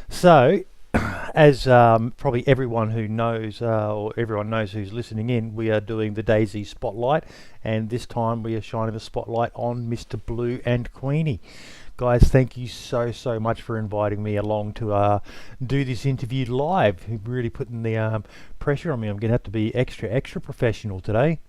So, as probably everyone who knows, or everyone knows who's listening in, we are doing the Dayz Spotlight, and this time we are shining the spotlight on Mr. Blue and Queenie. Guys, thank you so much for inviting me along to do this interview live. You're really putting the pressure on me. I'm going to have to be extra professional today.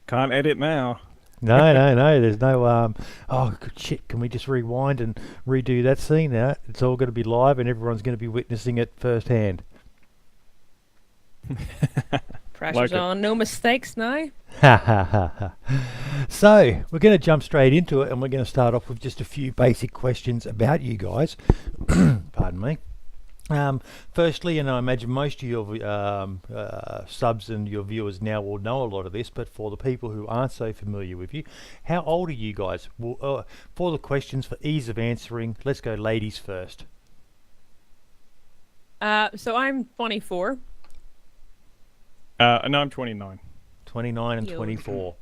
Can't edit now. No. There's no. Oh shit! Can we just rewind and redo that scene? Now it's all going to be live, and everyone's going to be witnessing it firsthand. Pressure's on. No mistakes now. So we're going to jump straight into it, and we're going to start off with just a few basic questions about you guys. Pardon me. Firstly, and I imagine most of your subs and your viewers now will know a lot of this, but for the people who aren't so familiar with you, how old are you guys? Well, for the questions, for ease of answering, let's go ladies first. So I'm 24. And I'm 29. 29 and 24.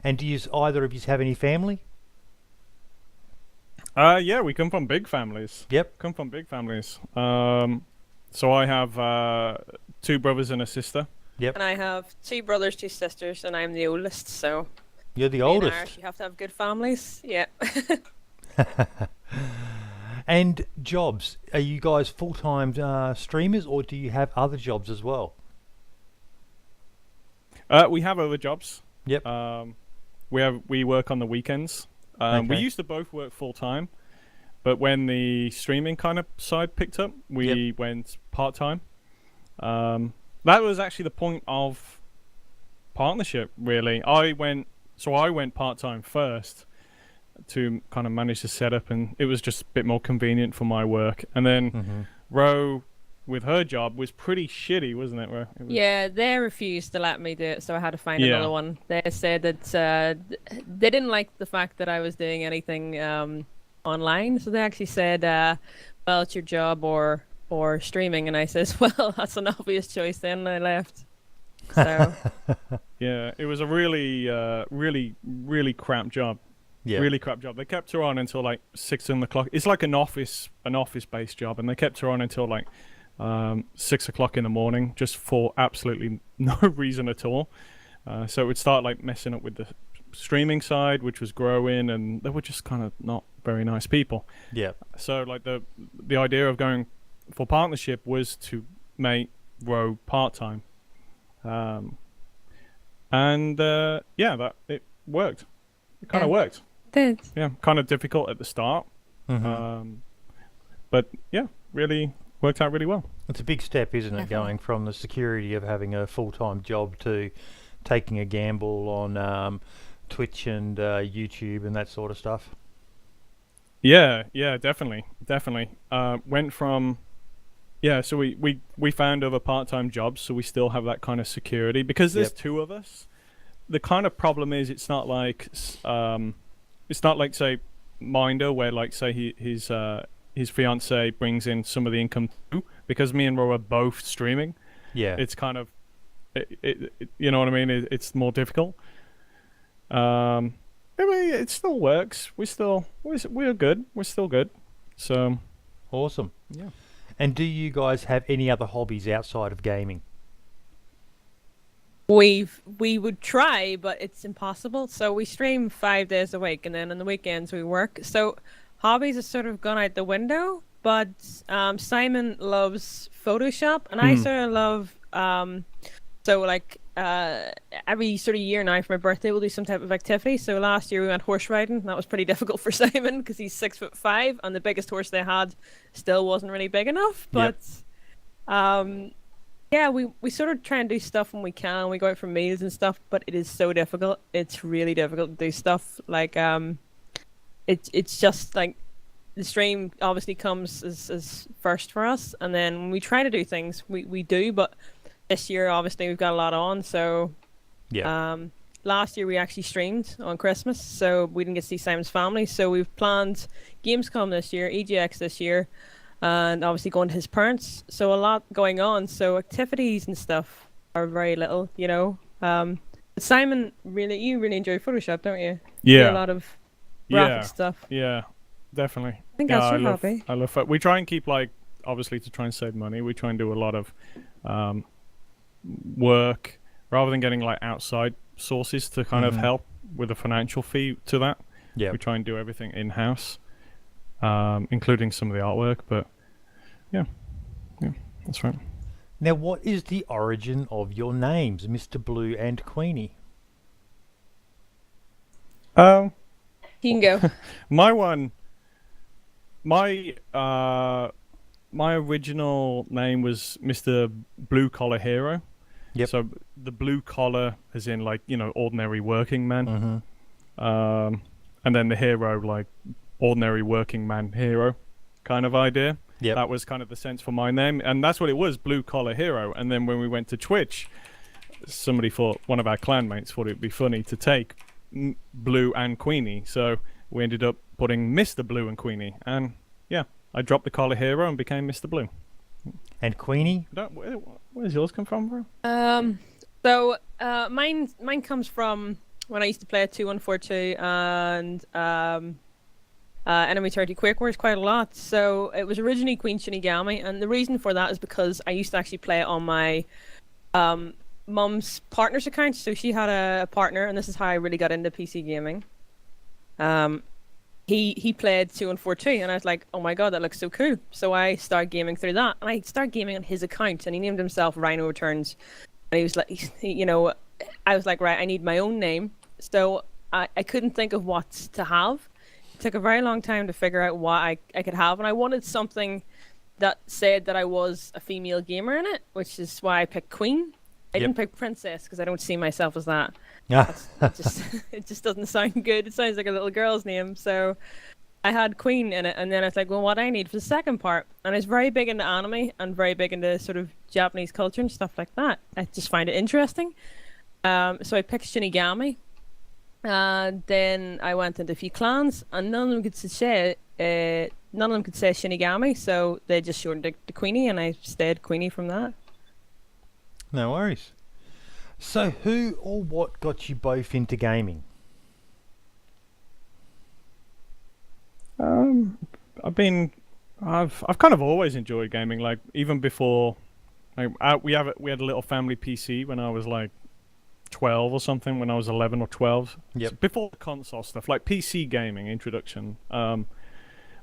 And do you either of you have any family? Yeah, we come from big families. Yep. Come from big families. So I have 2 brothers and a sister. Yep. And I have 2 brothers, 2 sisters, and I'm the oldest, so... You're the in oldest? Irish, you have to have good families, yeah. And jobs, are you guys full-time streamers, or do you have other jobs as well? We have other jobs. Yep. We work on the weekends. Okay. We used to both work full time, but when the streaming kind of side picked up, we went part time. That was actually the point of partnership, really. I went part time first to kind of manage the setup, and it was just a bit more convenient for my work. And then Ro, with her job, was pretty shitty, wasn't it, Ro? Yeah, they refused to let me do it, so I had to find another one. They said that they didn't like the fact that I was doing anything online, so they actually said, well, it's your job or streaming, and I says, well, that's an obvious choice then, and I left. So yeah, it was a really crap job. Yeah. Really crap job. They kept her on until like 6 o'clock. It's like an office-based job, and they kept her on until like 6 o'clock in the morning, just for absolutely no reason at all. So it would start like messing up with the streaming side, which was growing, and they were just kind of not very nice people. Yeah. So like the idea of going for partnership was to make Ro part-time. That it worked. It kind of worked. did. Yeah, kind of difficult at the start. But yeah, really worked out really well. It's a big step, isn't it, going from the security of having a full-time job to taking a gamble on Twitch and YouTube and that sort of stuff? Yeah, definitely. Went from... Yeah, so we found other part-time jobs, so we still have that kind of security. Because there's 2 of us, the kind of problem is it's not like, say, Minder, where, like, say, his fiance brings in some of the income too, because me and Ro are both streaming. Yeah. It's kind of, you know what I mean? It's more difficult. It still works. We're good. We're still good. So. Awesome. Yeah. And do you guys have any other hobbies outside of gaming? We would try, but it's impossible. So we stream 5 days a week, and then on the weekends we work. So hobbies have sort of gone out the window. But Simon loves Photoshop, and I sort of love every sort of year now for my birthday we'll do some type of activity. So last year we went horse riding, and that was pretty difficult for Simon because he's 6'5", and the biggest horse they had still wasn't really big enough. But yeah, we sort of try and do stuff when we can. We go out for meals and stuff, but it is so difficult. It's really difficult to do stuff. Like it's just like the stream obviously comes as first for us, and then when we try to do things, we do. But this year, obviously, we've got a lot on. So last year we actually streamed on Christmas, so we didn't get to see Simon's family. So we've planned Gamescom this year, EGX this year, and obviously going to his parents. So a lot going on. So activities and stuff are very little, you know. Simon, you really enjoy Photoshop, don't you? Yeah. You do a lot of graphic stuff. Yeah, definitely. I think that's I your love, hobby. I love it. We try and keep like, obviously to try and save money, we try and do a lot of work rather than getting like outside sources to kind of help with a financial fee to that. Yeah. We try and do everything in-house, including some of the artwork, but yeah, that's right. Now, what is the origin of your names, Mr. Blue and Queenie? You can go. My original name was Mr. Blue Collar Hero. Yep. So the blue collar, as in like, you know, ordinary working man. And then the hero, like ordinary working man hero kind of idea. Yep. That was kind of the sense for my name, and that's what it was, Blue Collar Hero. And then when we went to Twitch, one of our clanmates thought it'd be funny to take Blue and Queenie, so we ended up putting Mr. Blue and Queenie, and yeah, I dropped the Collar Hero and became Mr. Blue. And Queenie? Where's yours come from, bro? So mine comes from when I used to play at 2142 and Enemy 30 Quake Wars quite a lot. So it was originally Queen Shinigami, and the reason for that is because I used to actually play it on my mum's partner's account. So she had a partner, and this is how I really got into PC gaming. He played 2142, and I was like, oh my god, that looks so cool. So I started gaming through that, and I started gaming on his account, and he named himself Rhino Returns. And he was like, I was like, right, I need my own name. So I couldn't think of what to have. It took a very long time to figure out what I could have, and I wanted something that said that I was a female gamer in it, which is why I picked Queen. I didn't pick Princess because I don't see myself as that. It just doesn't sound good. It sounds like a little girl's name. So I had Queen in it, and then I was like, well, what do I need for the second part? And I was very big into anime and very big into sort of Japanese culture and stuff like that. I just find it interesting. So I picked Shinigami. Then I went into a few clans, and none of them could say Shinigami, so they just shortened it to Queenie, and I stayed Queenie from that. No worries. So, who or what got you both into gaming? I've kind of always enjoyed gaming. Like even before, we had a little family PC when I was like 12 or something, when I was 11 or 12. Yep. So before the console stuff, like PC gaming introduction.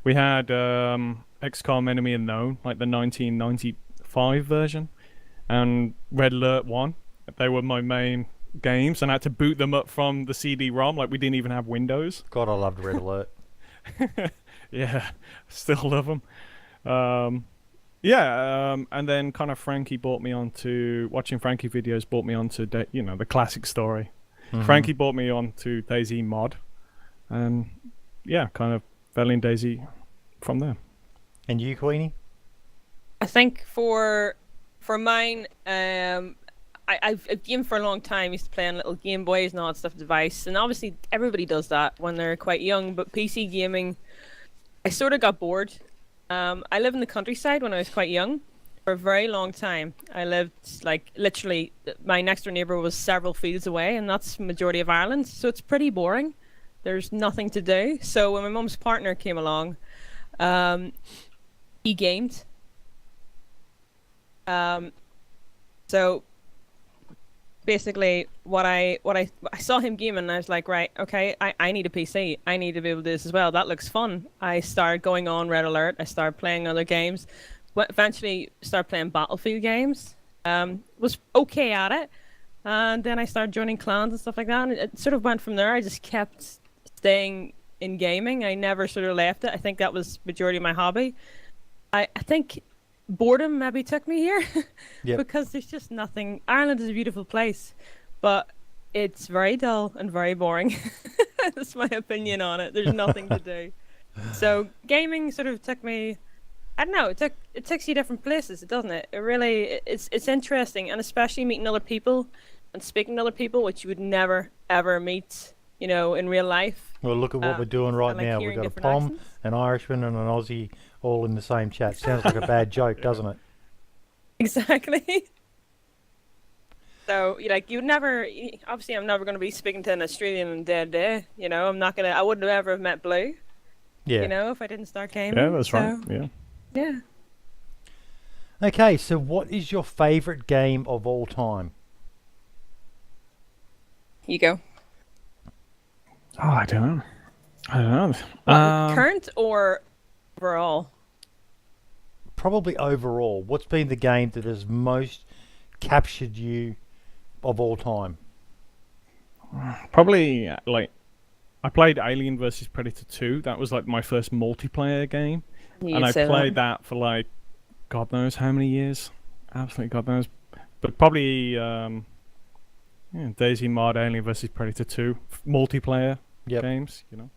We had XCOM Enemy Unknown, like the 1995 version, and Red Alert 1. They were my main games, and I had to boot them up from the CD-ROM. Like we didn't even have Windows. God, I loved Red Alert. Yeah, still love them. And then kind of Frankie brought me onto watching Frankie videos. Brought me onto the classic story. Frankie brought me onto Dayz mod, and yeah, kind of fell in Dayz from there. And you, Queenie? I think for mine, I've gamed for a long time. Used to play on little Game Boys and all that stuff device, and obviously everybody does that when they're quite young. But PC gaming, I sort of got bored. I lived in the countryside when I was quite young for a very long time. I lived like literally, my next door neighbour was several fields away, and that's the majority of Ireland, so it's pretty boring. There's nothing to do. So when my mum's partner came along, he gamed. So basically I saw him gaming, and I was like, right, okay, I need a PC. I need to be able to do this as well. That looks fun. I started going on Red Alert. I started playing other games. Eventually started playing Battlefield games. Was okay at it. And then I started joining clans and stuff like that. And it sort of went from there. I just kept staying in gaming. I never sort of left it. I think that was majority of my hobby. I think boredom maybe took me here. Yep. Because there's just nothing. Ireland is a beautiful place, but it's very dull and very boring. That's my opinion on it. There's nothing to do. So gaming sort of took me, I don't know, it takes you different places, doesn't it? It really, it's interesting, and especially meeting other people and speaking to other people, which you would never ever meet, in real life. Well, look at what we're doing right like now. We've got a different Pom, accents. an Irishman, and an Aussie all in the same chat. Sounds like a bad joke, doesn't it? Exactly. So, you would never, obviously I'm never going to be speaking to an Australian in day to day, I wouldn't have ever have met Blue. Yeah. You know, if I didn't start gaming. Yeah, that's right. Yeah. Yeah. Okay, so what is your favourite game of all time? You go. Oh, I don't know. Current or overall? Probably overall. What's been the game that has most captured you of all time? Probably like I played Alien vs Predator 2. That was like my first multiplayer game, and I played that for like God knows how many years. Absolutely God knows. But probably Daisy Mod Alien vs Predator 2 multiplayer games. You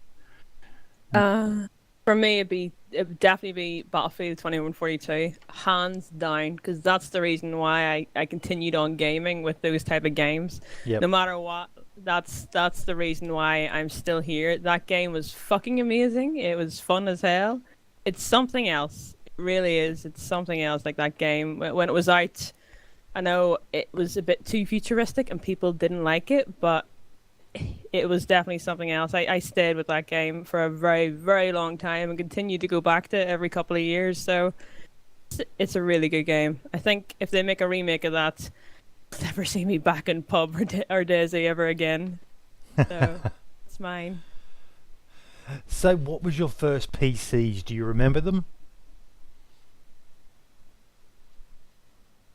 know. For me, it would definitely be Battlefield 2142, hands down, because that's the reason why I continued on gaming with those type of games. Yep. No matter what, that's the reason why I'm still here. That game was fucking amazing. It was fun as hell. It's something else. It really is. It's something else. Like that game when it was out, I know it was a bit too futuristic and people didn't like it, but it was definitely something else. I stayed with that game for a very, very long time and continue to go back to it every couple of years. So it's a really good game. I think if they make a remake of that, you'll never see me back in pub or Daisy ever again. So it's mine. So what was your first PCs? Do you remember them?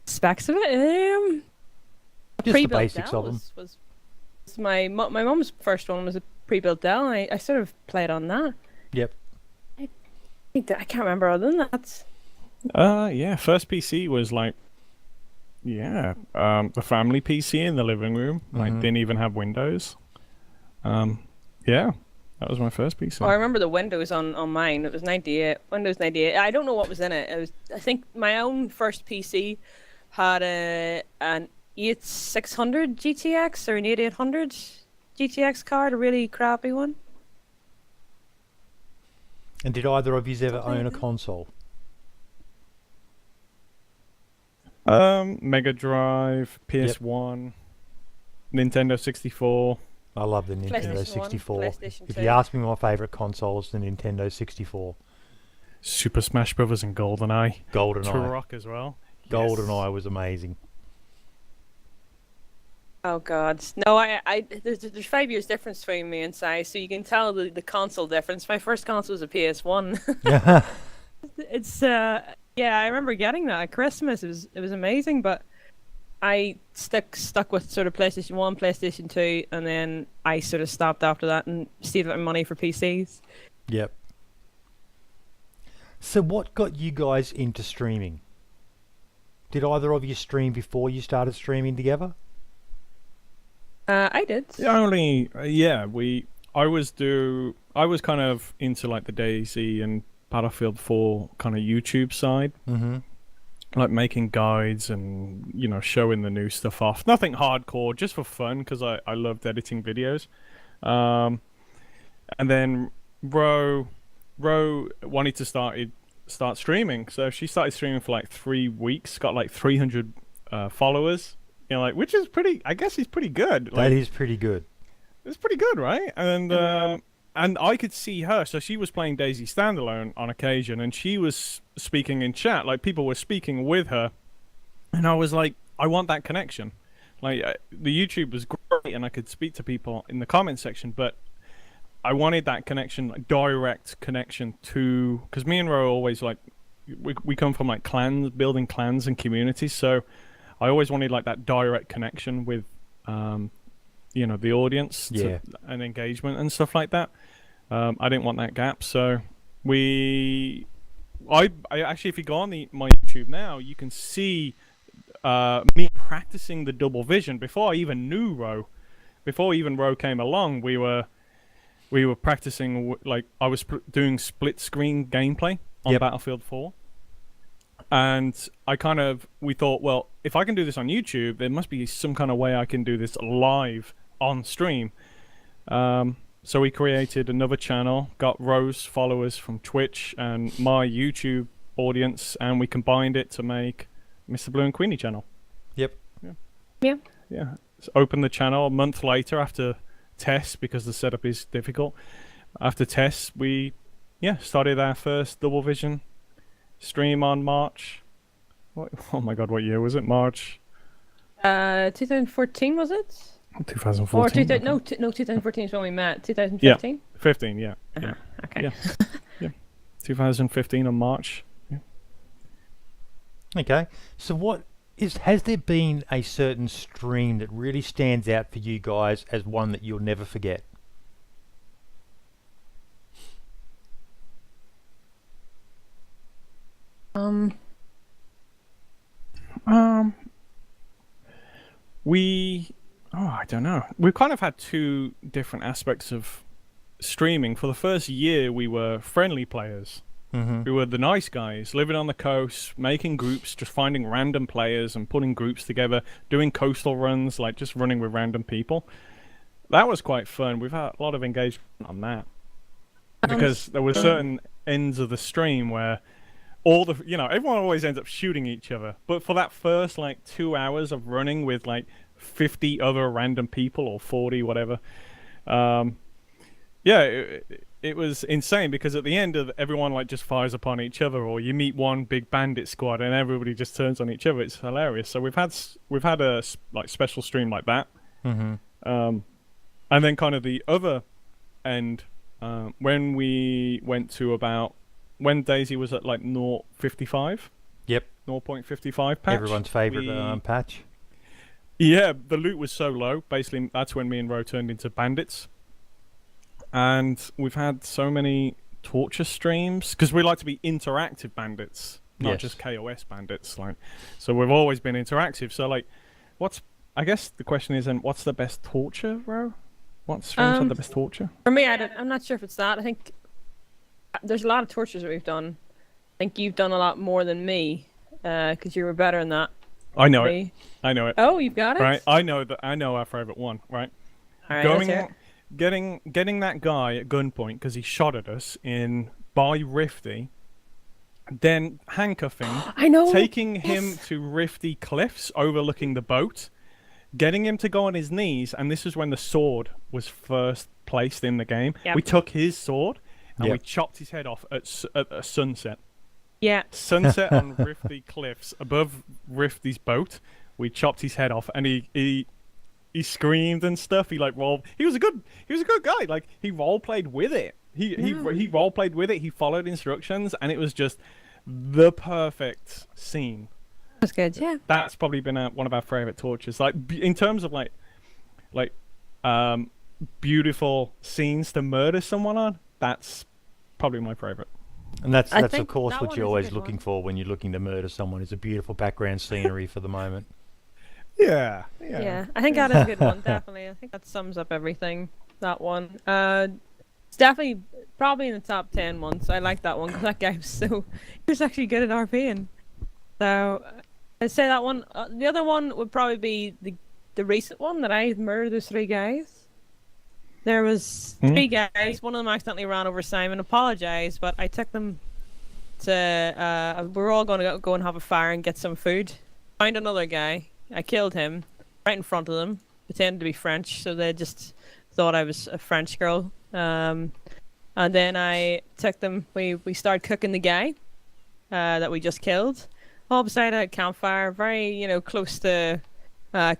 Specs of it? Just the basics of them. Was my mum's first one was a pre-built Dell. And I sort of played on that. Yep. I can't remember other than that. Yeah, first PC was like, the family PC in the living room. Like, didn't even have Windows. Yeah, that was my first PC. Oh, I remember the Windows on mine. It was 98, Windows 98. I don't know what was in it. I think my own first PC had an 8600 GTX or an 8800 GTX card, a really crappy one. And did either of you ever own a console? Mega Drive, PS1, Nintendo 64. I love the Nintendo PlayStation 64. 1, PlayStation If 2. you ask me my favourite console, it's the Nintendo 64. Super Smash Brothers and GoldenEye. GoldenEye. Turok as well. GoldenEye was amazing. Oh God, no! There's 5 years difference between me and Si, so you can tell the console difference. My first console was a PS1. Yeah. It's I remember getting that at Christmas. It was amazing, but I stuck with sort of PlayStation 1, PlayStation 2, and then I sort of stopped after that and saved my money for PCs. Yep. So what got you guys into streaming? Did either of you stream before you started streaming together? I did. I was kind of into like the Daisy and Battlefield 4 kind of YouTube side. Mm-hmm. Like making guides and, showing the new stuff off. Nothing hardcore, just for fun, because I loved editing videos. And then Ro wanted to start streaming. So she started streaming for like 3 weeks, got like 300 followers. Which is pretty, I guess he's pretty good. That is pretty good. It's pretty good, right? And I could see her. So she was playing Daisy standalone on occasion, and she was speaking in chat. Like, people were speaking with her. And I was like, I want that connection. Like, the YouTube was great, and I could speak to people in the comment section, but I wanted that connection, like, direct connection to... Because me and Ro always, like... We come from, like, clans, building clans and communities, so... I always wanted like that direct connection with, the audience and engagement and stuff like that. I didn't want that gap, so I actually, if you go on my YouTube now, you can see me practicing the double vision before I even knew Ro. Before even Ro came along, we were practicing. Like, I was doing split screen gameplay on Battlefield 4. And we thought, well, if I can do this on YouTube, there must be some kind of way I can do this live on stream. So we created another channel, got Ro's followers from Twitch and my YouTube audience, and we combined it to make MrBlueandQueenie channel. Yep. Yeah. Yeah. So opened the channel a month later after tests, because the setup is difficult. After tests, we started our first Double Vision stream on March. Oh my god, what year was it? March 2014 was it? 2014. Or no, 2014 is when we met. 2015. 15. Yeah. Yeah. Okay. Yeah. Yeah. 2015 on March. Yeah. Okay. So has there been a certain stream that really stands out for you guys as one that you'll never forget? I don't know. We've kind of had two different aspects of streaming. For the first year, we were friendly players. Mm-hmm. We were the nice guys, living on the coast, making groups, just finding random players and putting groups together, doing coastal runs, like just running with random people. That was quite fun. We've had a lot of engagement on that. Because there were certain ends of the stream where everyone always ends up shooting each other. But for that first, 2 hours of running with, 50 other random people or 40, whatever, it was insane because at the end of everyone just fires upon each other, or you meet one big bandit squad and everybody just turns on each other. It's hilarious. So we've had a special stream like that. Mm-hmm. And then kind of the other end, when we went to when Daisy was at 0.55. Yep. 0.55 patch. Everyone's favourite patch. Yeah, the loot was so low. Basically, that's when me and Ro turned into bandits. And we've had so many torture streams because we like to be interactive bandits, not just KOS bandits. So we've always been interactive. So I guess the question is, and what's the best torture, Ro? What streams had the best torture? For me, I'm not sure if it's that. I think there's a lot of tortures that we've done. I think you've done a lot more than me because you were better in that. I know it. I know it. Oh, you've got it? Right. I know our favourite one, right? All right, getting that guy at gunpoint because he shot at us by Rifty, then handcuffing, I know. taking him to Rifty Cliffs overlooking the boat, getting him to go on his knees, and this is when the sword was first placed in the game. Yep. We took his sword and we chopped his head off at sunset. Yeah. Sunset on Rifty Cliffs above Rifty's boat. We chopped his head off, and he screamed and stuff. He rolled. He was a good guy. He role played with it. He role played with it. He followed instructions, and it was just the perfect scene. That's good. Yeah. That's probably been one of our favorite tortures. In terms of beautiful scenes to murder someone on. That's probably my favorite. And that's of course what you're always looking for when you're looking to murder someone, is a beautiful background scenery for the moment. Yeah. I think that is a good one, definitely. I think that sums up everything, that one. It's definitely probably in the top 10 ones. I like that one because that guy he was actually good at RPing. So I'd say that one. The other one would probably be the recent one that I murdered those 3 guys. There was 3 guys. One of them accidentally ran over Simon. Apologized, but I took them to. We were all going to go and have a fire and get some food. Found another guy. I killed him right in front of them. Pretended to be French, so they just thought I was a French girl. And then I took them. We started cooking the guy that we just killed, all beside a campfire, very close to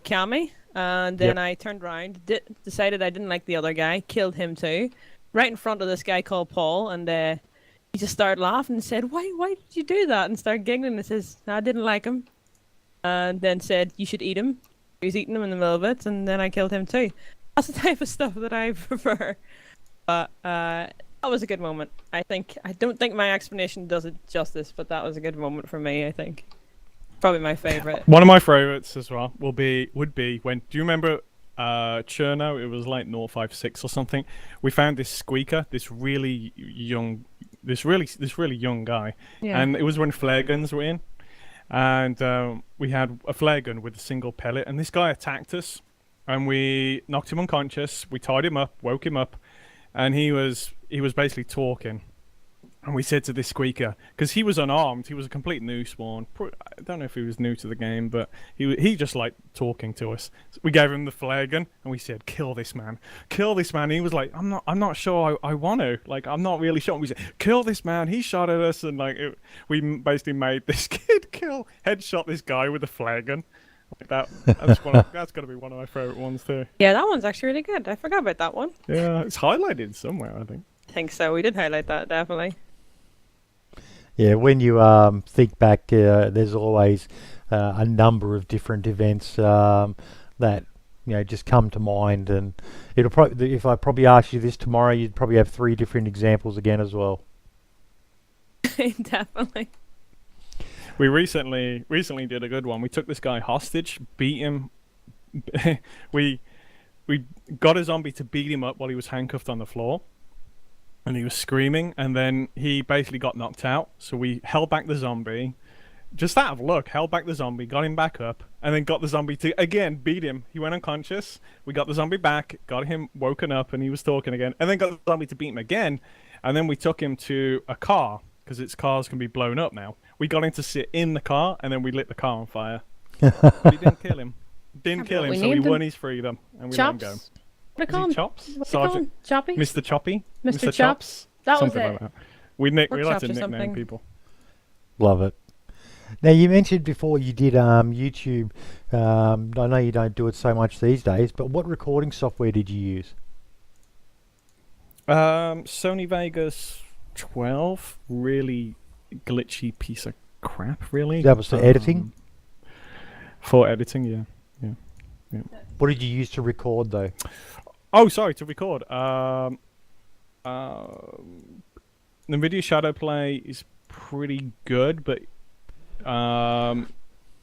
Kami. And then I turned around, decided I didn't like the other guy, killed him too, right in front of this guy called Paul, and he just started laughing and said, why did you do that? And started giggling and says, I didn't like him. And then said, you should eat him. He was eating him in the middle of it, and then I killed him too. That's the type of stuff that I prefer. But that was a good moment, I think. I don't think my explanation does it justice, but that was a good moment for me, I think. Probably my favorite. One of my favorites as well would be when. Do you remember Cherno? It was 056 or something. We found this squeaker, this really young guy, and it was when flare guns were in, and we had a flare gun with a single pellet, and this guy attacked us, and we knocked him unconscious. We tied him up, woke him up, and he was basically talking. And we said to this squeaker, because he was unarmed, he was a complete new spawn. I don't know if he was new to the game, but he just liked talking to us. So we gave him the flare gun, and we said, "Kill this man, kill this man." And he was like, "I'm not sure I want to. Like, I'm not really sure." And we said, "Kill this man." He shot at us, and like we basically made this kid headshot this guy with a flare gun. Like that's got to be one of my favorite ones too. Yeah, that one's actually really good. I forgot about that one. Yeah, it's highlighted somewhere, I think. I think so. We did highlight that, definitely. Yeah, when you think back, there's always a number of different events that just come to mind, and it'll probably, if I probably asked you this tomorrow, you'd probably have 3 different examples again as well. Definitely. We recently did a good one. We took this guy hostage, beat him. we got a zombie to beat him up while he was handcuffed on the floor. And he was screaming, and then he basically got knocked out. So we held back the zombie, just out of luck, held back the zombie, got him back up, and then got the zombie to, again, beat him. He went unconscious. We got the zombie back, got him woken up, and he was talking again. And then got the zombie to beat him again. And then we took him to a car, because its cars can be blown up now. We got him to sit in the car, and then we lit the car on fire. But he didn't kill him. Didn't kill him, so we won his freedom, and we let him go. What do you call him? Chops? What's he called? Choppy? Mr. Choppy? Mr. Chops? That was something it. like that. We like to Chops or nickname something. people. Love it. Now, you mentioned before you did YouTube. I know you don't do it so much these days, but what recording software did you use? Sony Vegas 12, really glitchy piece of crap, really. That was for editing? For editing, yeah. What did you use to record, though? Oh, sorry, to record. NVIDIA Shadow Play is pretty good, but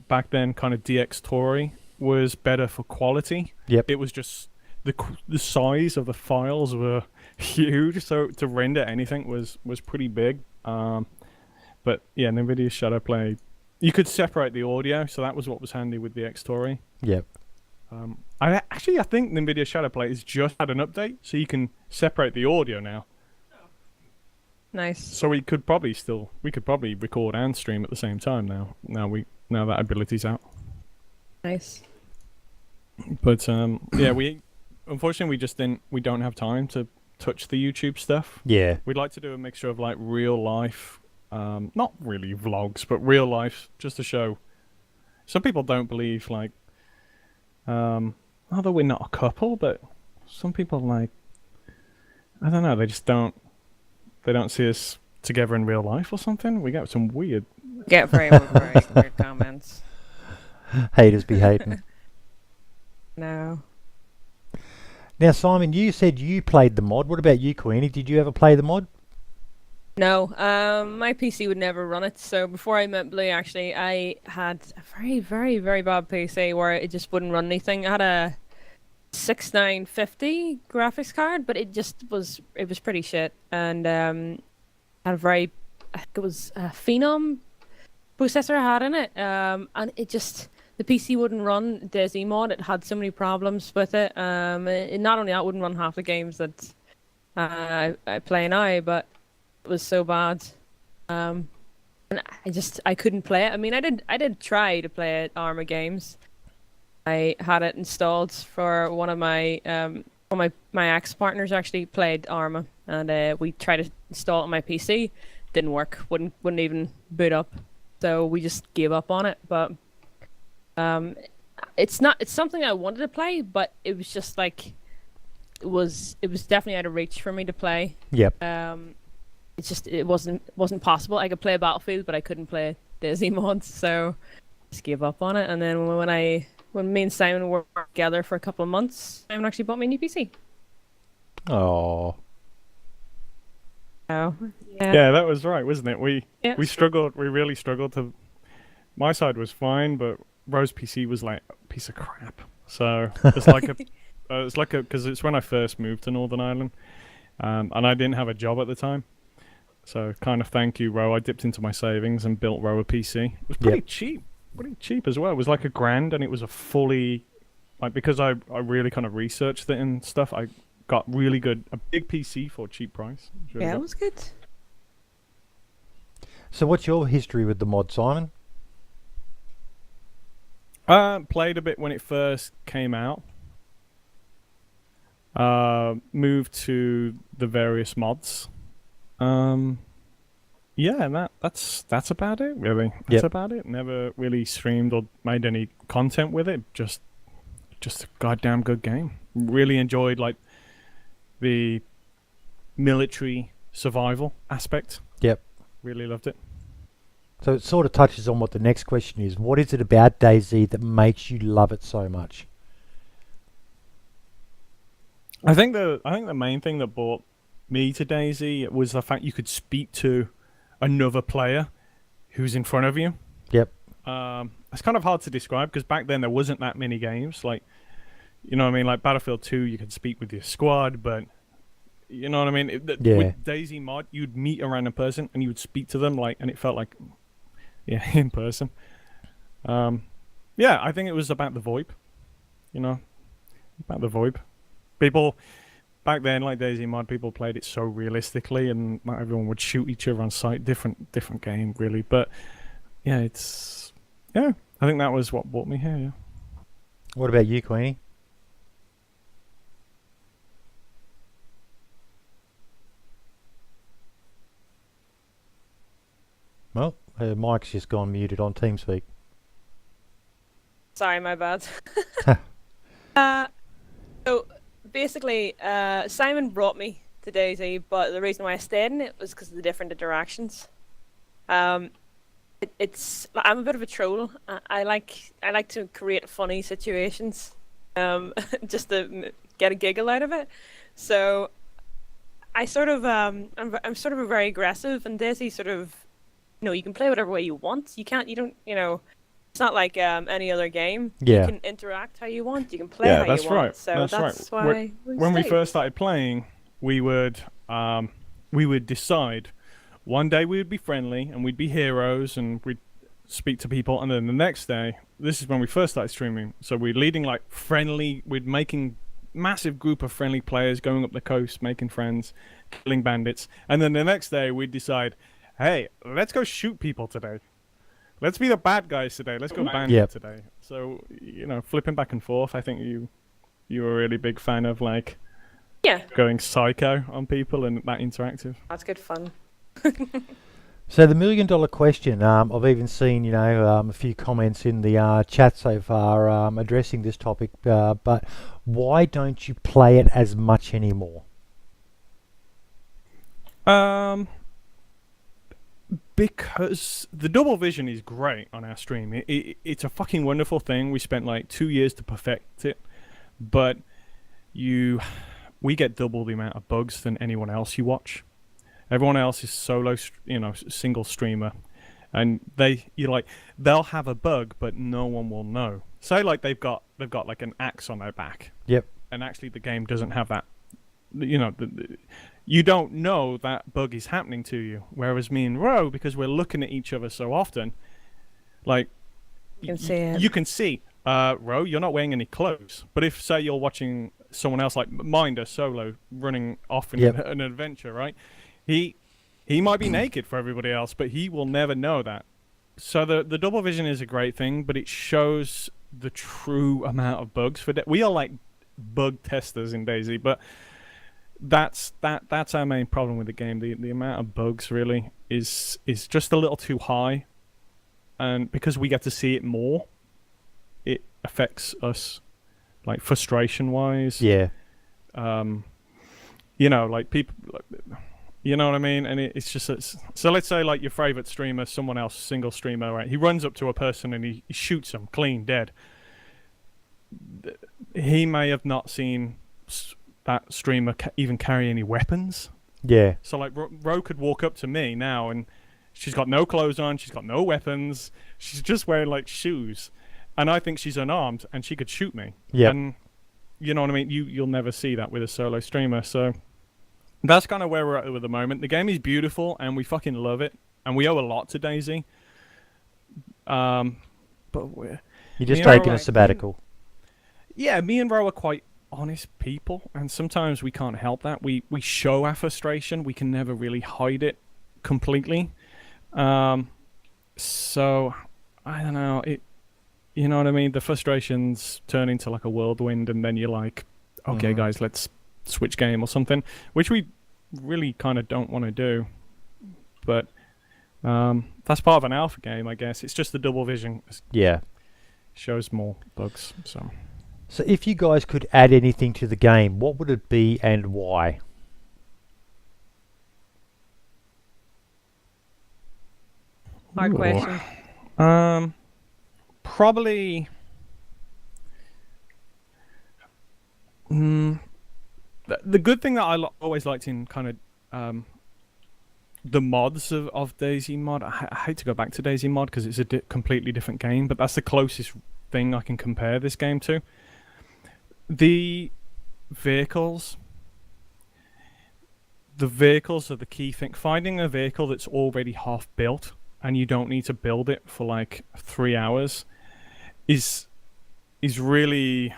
back then, kind of DX Tory was better for quality. Yep. It was just the size of the files were huge, so to render anything was pretty big. But yeah, NVIDIA Shadow Play, you could separate the audio, so that was what was handy with the X-Tory. Yep. I think NVIDIA Shadow Play has just had an update, so you can separate the audio now. Nice. So we could probably record and stream at the same time now. Now that ability's out. Nice. But yeah, unfortunately we don't have time to touch the YouTube stuff. Yeah. We'd like to do a mixture of like real life, not really vlogs, but real life, just to show. Some people don't believe like, although we're not a couple, but some people like, I don't know, they just don't see us together in real life or something. We get some weird. Get very weird comments. Haters be hating. No. Now, Simon, you said you played the mod. What about you, Queenie? Did you ever play the mod? No, my PC would never run it. So before I met Blue, actually, I had a very, very, very bad PC where it just wouldn't run anything. I had a 6950 graphics card, but it was pretty shit. And had it was a Phenom processor I had in it, and it just, the PC wouldn't run Dayz mod. It had so many problems with it. Not only that, it wouldn't run half the games that I play now, but it was so bad. And I couldn't play it. I mean, I did try to play it, Arma games. I had it installed for one of my my ex-partners actually played Arma, and we tried to install it on my PC. Didn't work. Wouldn't even boot up. So we just gave up on it. But it's something I wanted to play, but it was just like it was definitely out of reach for me to play. Yep. It wasn't possible. I could play Battlefield, but I couldn't play Dayz mods, so just gave up on it. And then when me and Simon were together for a couple of months, Simon actually bought me a new PC. Oh. Oh. Yeah, that was right, wasn't it? We struggled. We really struggled to. My side was fine, but Rose's PC was like a piece of crap. So it's like because it's when I first moved to Northern Ireland, and I didn't have a job at the time. So kind of thank you, Ro. I dipped into my savings and built Ro a PC. It was pretty cheap as well. It was like $1,000, and it was a fully, like, because I really kind of researched it and stuff. I got a big PC for a cheap price. It was good. So what's your history with the mod, Simon? Played a bit when it first came out. Moved to the various mods. Yeah, and that's about it, really. That's about it. Never really streamed or made any content with it. Just a goddamn good game. Really enjoyed like the military survival aspect. Yep. Really loved it. So it sort of touches on what the next question is. What is it about DayZ that makes you love it so much? I think the main thing that brought me to DayZ was the fact you could speak to another player who's in front of you. Yep. It's kind of hard to describe because back then there wasn't that many games. Like, you know what I mean? Like Battlefield 2, you could speak with your squad, but you know what I mean? With DayZ mod, you'd meet a random person and you would speak to them, like, and it felt like, yeah, in person. Yeah, I think it was about the VoIP. You know, about the VoIP. People back then, like DayZ mod, people played it so realistically, and not everyone would shoot each other on sight. Different game, really. But yeah, I think that was what brought me here. Yeah. What about you, Queenie? Well, her mic's just gone muted on TeamSpeak. Sorry, my bad. So basically, Simon brought me to DayZ, but the reason why I stayed in it was because of the different interactions. I'm a bit of a troll. I like to create funny situations, just to get a giggle out of it. So I sort of I'm sort of a very aggressive, and DayZ sort of, you can play whatever way you want. You don't, it's not like any other game. Yeah. You can interact how you want. You can play how you want. Right. So that's why when we first started playing, we would decide one day we would be friendly and we'd be heroes and we'd speak to people, and then the next day, this is when we first started streaming, so we're leading like we'd making massive group of friendly players going up the coast, making friends, killing bandits, and then the next day we'd decide, hey, let's go shoot people today. Let's be the bad guys today. Let's go bandit today. So, flipping back and forth. I think you were a really big fan of like going psycho on people and that interactive. That's good fun. So the $1 million question, I've even seen, a few comments in the chat so far addressing this topic, but why don't you play it as much anymore? Because the double vision is great on our stream. It's a fucking wonderful thing. We spent like 2 years to perfect it, but we get double the amount of bugs than anyone else you watch. Everyone else is solo, single streamer, and they'll have a bug, but no one will know. Say like they've got like an axe on their back. Yep. And actually the game doesn't have that. You don't know that bug is happening to you. Whereas me and Ro, because we're looking at each other so often, like you can see it. You can see, Ro, you're not wearing any clothes. But if say you're watching someone else like Minder solo running off in an adventure, right? He might be naked for everybody else, but he will never know that. So the double vision is a great thing, but it shows the true amount of bugs we are like bug testers in DayZ, but that's our main problem with the game. The amount of bugs really is just a little too high, and because we get to see it more, it affects us like frustration wise. Yeah. Like people. You know what I mean? And it's just... So let's say, like, your favourite streamer, someone else, single streamer, right? He runs up to a person and he shoots them clean, dead. He may have not seen that streamer even carry any weapons. Yeah. So, like, Ro could walk up to me now and she's got no clothes on, she's got no weapons, she's just wearing, like, shoes. And I think she's unarmed and she could shoot me. Yeah. And, you know what I mean? You'll never see that with a solo streamer, so... That's kind of where we're at the moment. The game is beautiful, and we fucking love it, and we owe a lot to DayZ. But you're just taking a sabbatical. Me and Ro are quite honest people, and sometimes we can't help that. We show our frustration. We can never really hide it completely, So I don't know. You know what I mean? The frustrations turn into like a whirlwind, and then you're like, okay, guys, let's switch game or something, which we really kind of don't want to do. But that's part of an alpha game, I guess. It's just the double vision. Yeah. Shows more bugs. So if you guys could add anything to the game, what would it be and why? Hard question. Probably. The good thing that I always liked in kind of the mods of DayZ mod. I hate to go back to DayZ mod because it's a completely different game, but that's the closest thing I can compare this game to. The vehicles. The vehicles are the key thing. Finding a vehicle that's already half built and you don't need to build it for like 3 hours is really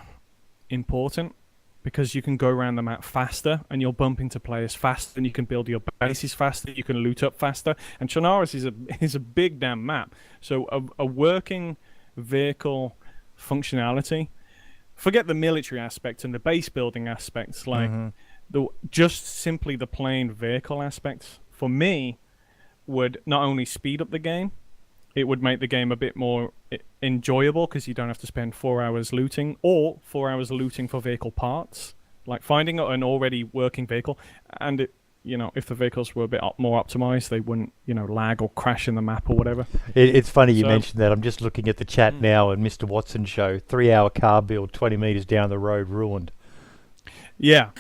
important, because you can go around the map faster and you'll bump into players faster and you can build your bases faster, you can loot up faster. And Chernarus is a big damn map. So a working vehicle functionality, forget the military aspect and the base building aspects, like just simply the plain vehicle aspects, for me, would not only speed up the game, it would make the game a bit more enjoyable, because you don't have to spend 4 hours looting, or 4 hours looting for vehicle parts, like finding an already working vehicle. And if the vehicles were a bit more optimized, they wouldn't lag or crash in the map or whatever. It's funny you mentioned that. I'm just looking at the chat now, and Mr. Watson show 3 hour car build 20 meters down the road ruined. Yeah.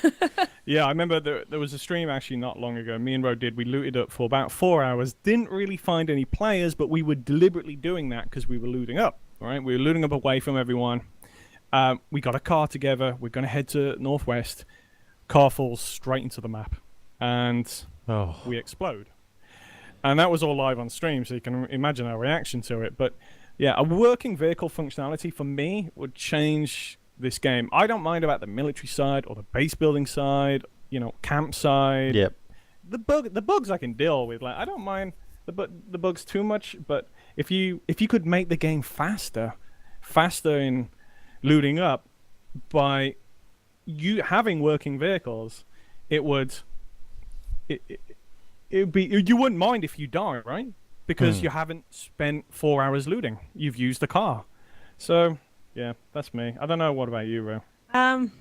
Yeah, I remember there was a stream actually not long ago. Me and Ro did. We looted up for about 4 hours. Didn't really find any players, but we were deliberately doing that because we were looting up. Right? We were looting up away from everyone. We got a car together. We're going to head to Northwest. Car falls straight into the map. And we explode. And that was all live on stream, so you can imagine our reaction to it. But yeah, a working vehicle functionality for me would change this game. I don't mind about the military side or the base building side, camp side. Yep. The bugs I can deal with. Like, I don't mind the bugs too much, but if you could make the game faster in looting up by you having working vehicles, it would be, you wouldn't mind if you die, right? Because you haven't spent 4 hours looting. You've used the car. So yeah, that's me. I don't know. What about you, Ro? I'm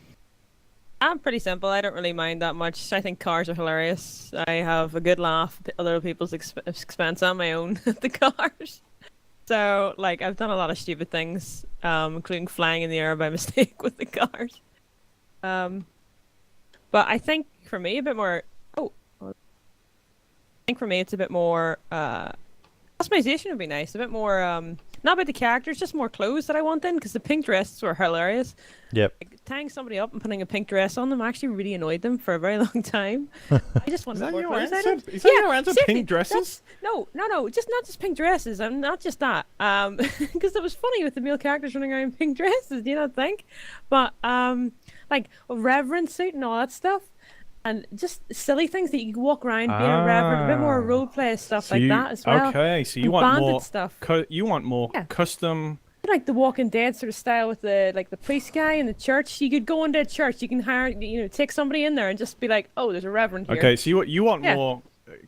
pretty simple. I don't really mind that much. I think cars are hilarious. I have a good laugh at other people's expense on my own at the cars. So, like, I've done a lot of stupid things, including flying in the air by mistake with the cars. But I think for me, a bit more. I think for me, it's a bit more. Customization would be nice. A bit more. Not about the characters, just more clothes that I want in, because the pink dresses were hilarious. Yep. Like, tying somebody up and putting a pink dress on them actually really annoyed them for a very long time. I just wanted more clothes. Is that your answer? Pink dresses? No, just not just pink dresses. I'm not just that. Because it was funny with the male characters running around in pink dresses. Do you not think? But like a reverend suit and all that stuff. And just silly things that you can walk around being a reverend, a bit more roleplay stuff like that as well. Okay, so you and want more stuff. You want more custom, like the Walking Dead sort of style with the priest guy in the church. You could go into a church, you can hire, take somebody in there and just be like, oh, there's a reverend here. Okay, so you want more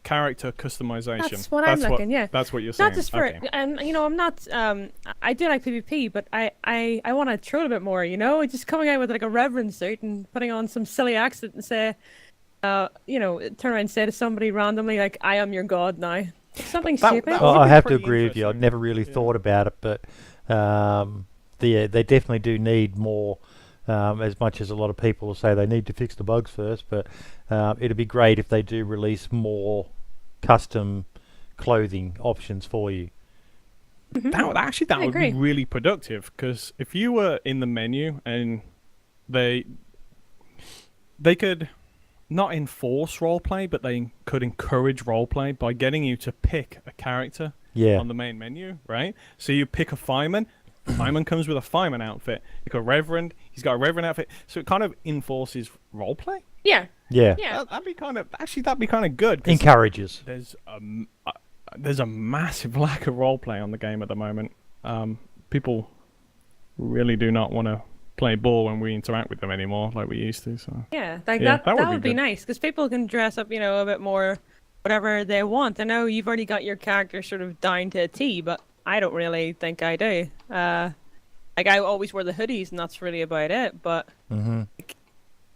character customization. That's what I'm looking. Yeah, that's what you're saying. Not just for, and I'm not. I do like PvP, but I want to troll a bit more. Just coming out with like a reverend suit and putting on some silly accent and say, turn around and say to somebody randomly like, I am your god now. Something stupid. I have to agree with you. I'd never really thought about it, but they definitely do need more. As much as a lot of people will say they need to fix the bugs first, but it'd be great if they do release more custom clothing options for you. That would be really productive, because if you were in the menu and they could not enforce roleplay, but they could encourage roleplay by getting you to pick a character on the main menu, right? So you pick a fireman. Fireman comes with a fireman outfit. Pick a reverend. He's got a reverend outfit. So it kind of enforces roleplay. Yeah. Yeah. That'd be kind of good. Encourages. There's there's a massive lack of roleplay on the game at the moment. People really do not want to play ball when we interact with them anymore like we used to. So Yeah, like yeah, that would be good. nice because people can dress up, a bit more, whatever they want. I know you've already got your character sort of down to a T, but I don't really think I do. Like I always wear the hoodies, and that's really about it. But like,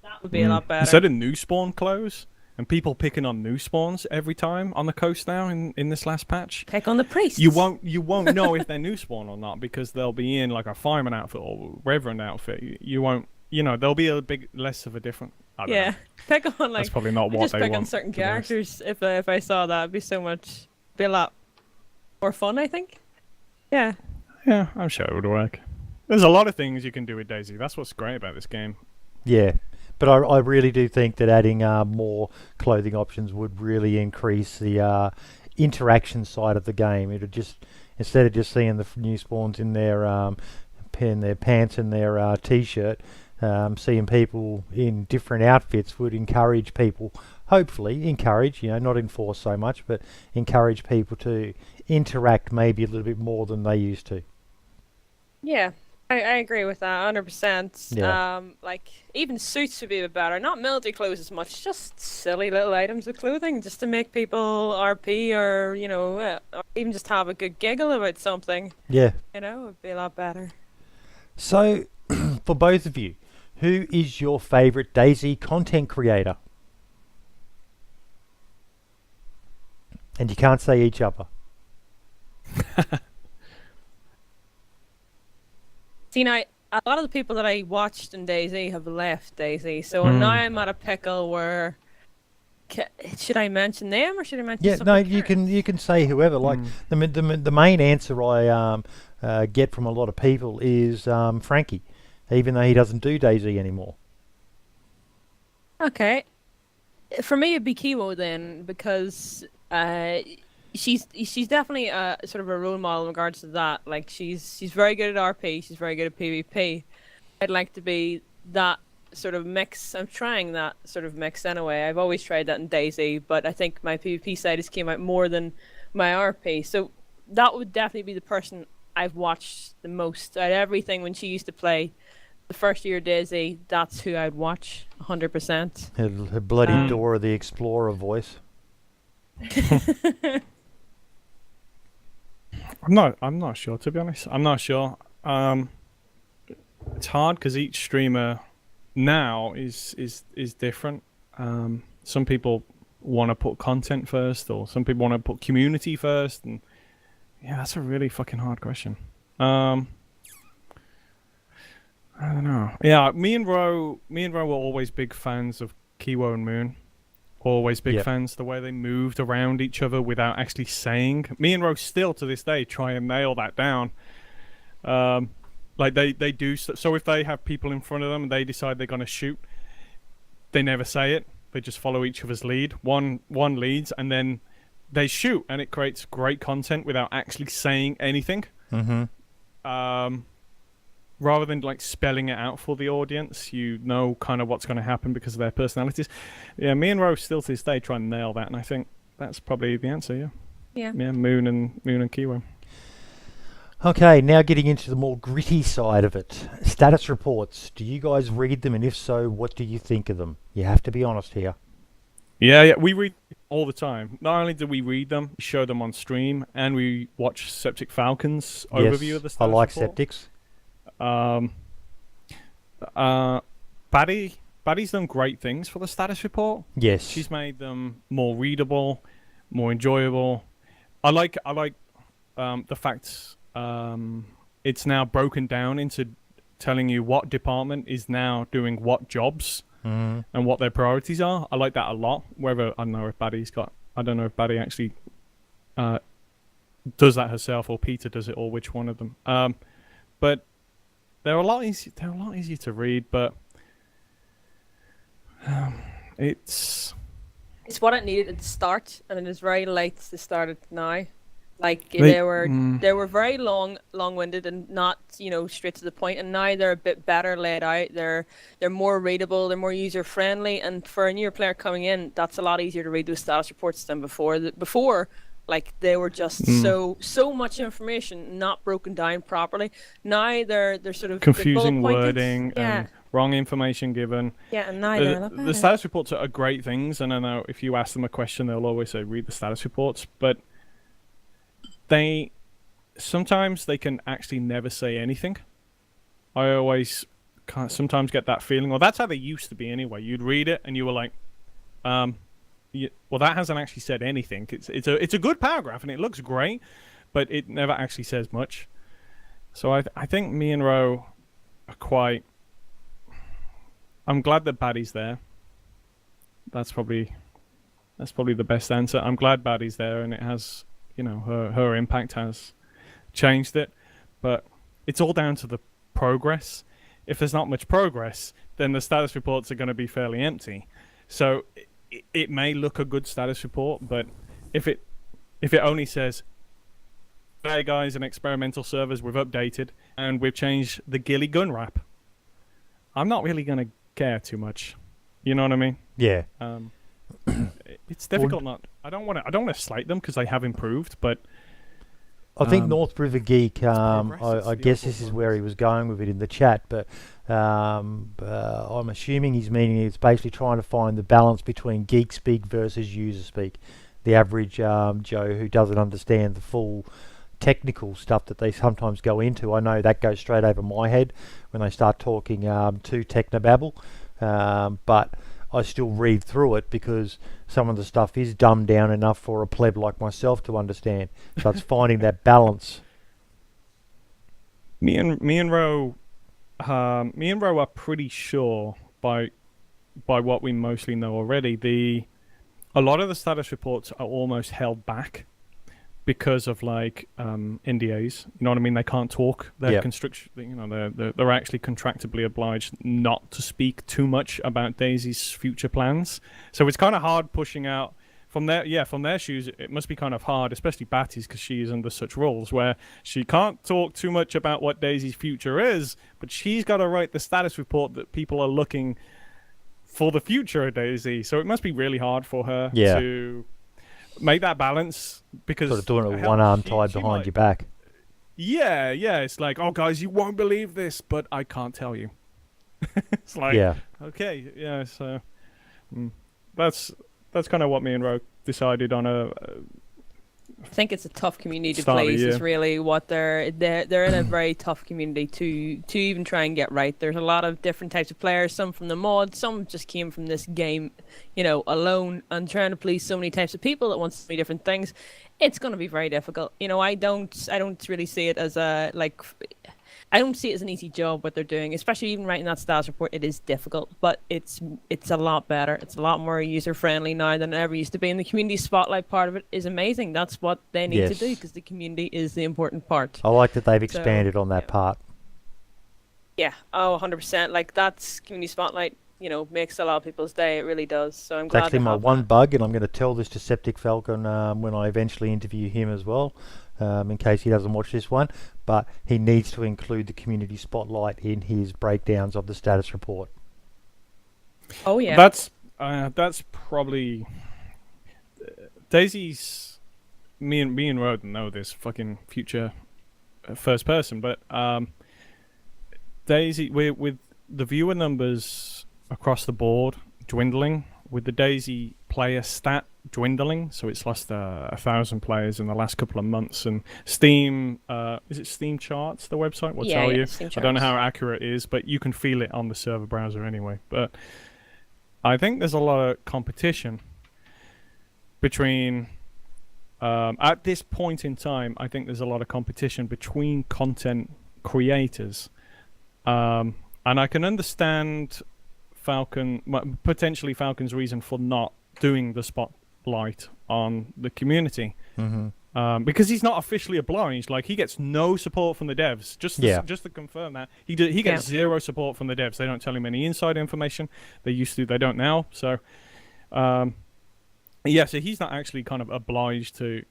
that would be a lot better. Instead of new spawn clothes and people picking on new spawns every time on the coast now in this last patch. Pick on the priests. You won't know if they're new spawn or not because they'll be in like a fireman outfit or reverend outfit. You won't. There'll be a big less of a different. I don't know. Pick on like. That's probably not what just they pick want. on certain characters. If I saw that, it'd be a lot more fun. I think. Yeah. Yeah, I'm sure it would work. There's a lot of things you can do with Daisy. That's what's great about this game. Yeah, but I really do think that adding more clothing options would really increase the interaction side of the game. It would just, instead of just seeing the new spawns in their pants and their t-shirt, seeing people in different outfits would encourage people. Hopefully, encourage, not enforce so much, but encourage people to interact maybe a little bit more than they used to. Yeah. I agree with that 100%. Yeah. Like even suits would be a bit better. Not military clothes as much, just silly little items of clothing, just to make people RP or or even just have a good giggle about something. Yeah. It would be a lot better. So, for both of you, who is your favourite Daisy content creator? And you can't say each other. See, now, a lot of the people that I watched in Daisy have left Daisy, so now I'm at a pickle where... Should I mention them or should I mention no, you can say whoever. Like the main answer I get from a lot of people is Frankie, even though he doesn't do Daisy anymore. Okay. For me, it'd be Kiwo then, because she's definitely sort of a role model in regards to that. Like she's very good at RP, she's very good at PvP. I'd like to be that sort of mix. I'm trying that sort of mix anyway. I've always tried that in Daisy, but I think my PvP side has came out more than my RP. So that would definitely be the person I've watched the most out of everything when she used to play. The first year of Daisy, that's who I'd watch 100%. Her bloody Dora the Explorer voice. I'm not sure, to be honest. I'm not sure. It's hard because each streamer now is different. Some people want to put content first, or some people want to put community first, and yeah, that's a really fucking hard question. I don't know. Yeah, me and Ro were always big fans of Kiwo and Moon. Always big fans. The way they moved around each other without actually saying. Me and Ro still to this day try and nail that down. Like they do. So if they have people in front of them and they decide they're gonna shoot, they never say it. They just follow each other's lead. One leads and then they shoot, and it creates great content without actually saying anything. Rather than like spelling it out for the audience, you know kind of what's going to happen because of their personalities. Yeah, me and Rose still to this day try and nail that, and I think that's probably the answer. Yeah, Moon and Kiwo. Okay, now getting into the more gritty side of it. Status reports. Do you guys read them, and if so, what do you think of them? You have to be honest here. Yeah, we read all the time. Not only do we read them, we show them on stream, and we watch Septic Falcon's overview of the status I like report. Septics. Baddie's done great things for the status report. Yes, she's made them more readable, more enjoyable. I like the fact it's now broken down into telling you what department is now doing what jobs and what their priorities are. I like that a lot. Whether I don't know if Baddie actually does that herself or Peter does it, or which one of them. But they're a lot easier to read, but it's what it needed at the start, and it is very late to start it now. Like they were very long-winded and not straight to the point, and now they're a bit better laid out. They're more readable, they're more user-friendly, and for a newer player coming in, that's a lot easier to read those status reports than before. Before Like they were just so much information not broken down properly. Now they're sort of confusing bullet pointed. wording and wrong information given. Yeah, and now they're the status reports are great things, and I know if you ask them a question, they'll always say read the status reports, but sometimes they can actually never say anything. I always sometimes get that feeling, or that's how they used to be anyway. You'd read it and you were like, well, that hasn't actually said anything. It's a good paragraph and it looks great, but it never actually says much. So I think me and Ro are quite. I'm glad that Baddie's there. That's probably the best answer. I'm glad Baddie's there, and it has, her impact has changed it, but it's all down to the progress. If there's not much progress, then the status reports are going to be fairly empty. So it may look a good status report, but if it only says, "Hey guys, in experimental servers we've updated and we've changed the ghillie gun wrap," I'm not really going to care too much. You know what I mean? Yeah. It's difficult. I don't want to slight them because they have improved, but I think North River Geek, I guess this is where he was going with it in the chat, but I'm assuming he's meaning it's basically trying to find the balance between geek speak versus user speak. The average Joe who doesn't understand the full technical stuff that they sometimes go into. I know that goes straight over my head when they start talking too technobabble, but I still read through it because some of the stuff is dumbed down enough for a pleb like myself to understand. So it's finding that balance. Me and Ro are pretty sure by what we mostly know already. A lot of the status reports are almost held back because of NDAs. You know what I mean? They can't talk. They're they're actually contractually obliged not to speak too much about Dayz's future plans. So it's kind of hard pushing out from their shoes. It must be kind of hard, especially Batty's, because she is under such rules where she can't talk too much about what Dayz's future is, but she's got to write the status report that people are looking for the future of Dayz. So it must be really hard for her to make that balance, because sort of doing it with one arm tied behind your back. Yeah, it's like, oh guys, you won't believe this, but I can't tell you. It's like, okay, yeah. So that's kind of what me and Ro decided on I think it's a tough community to please. Is really what they're in a very tough community to even try and get right. There's a lot of different types of players. Some from the mod, some just came from this game, alone, and trying to please so many types of people that want so many different things. It's going to be very difficult. I don't really see it as I don't see it as an easy job what they're doing, especially even writing that status report. It is difficult, but it's a lot better. It's a lot more user friendly now than it ever used to be. And the community spotlight part of it is amazing. That's what they need to do, because the community is the important part. I like that they've expanded on that part. Yeah, 100%. That's community spotlight. Makes a lot of people's day. It really does. So I'm glad. It's actually my one bug, and I'm going to tell this to Septic Falcon when I eventually interview him as well. In case he doesn't watch this one, but he needs to include the community spotlight in his breakdowns of the status report. Oh yeah, that's probably Dayz's. Me and Rod know this fucking future first person, but Dayz with the viewer numbers across the board dwindling, with the Dayz player stat dwindling, so it's lost 1,000 players in the last couple of months, and Steam is it Steam Charts, the website will tell you. I don't know how accurate it is, but you can feel it on the server browser anyway. But I think there's a lot of competition between at this point in time. I think there's a lot of competition between content creators, and I can understand potentially Falcon's reason for not doing the spotlight on the community, because he's not officially obliged. He gets no support from the devs. Just to confirm that he gets zero support from the devs. They don't tell him any inside information. They used to. They don't now. So, so he's not actually kind of obliged to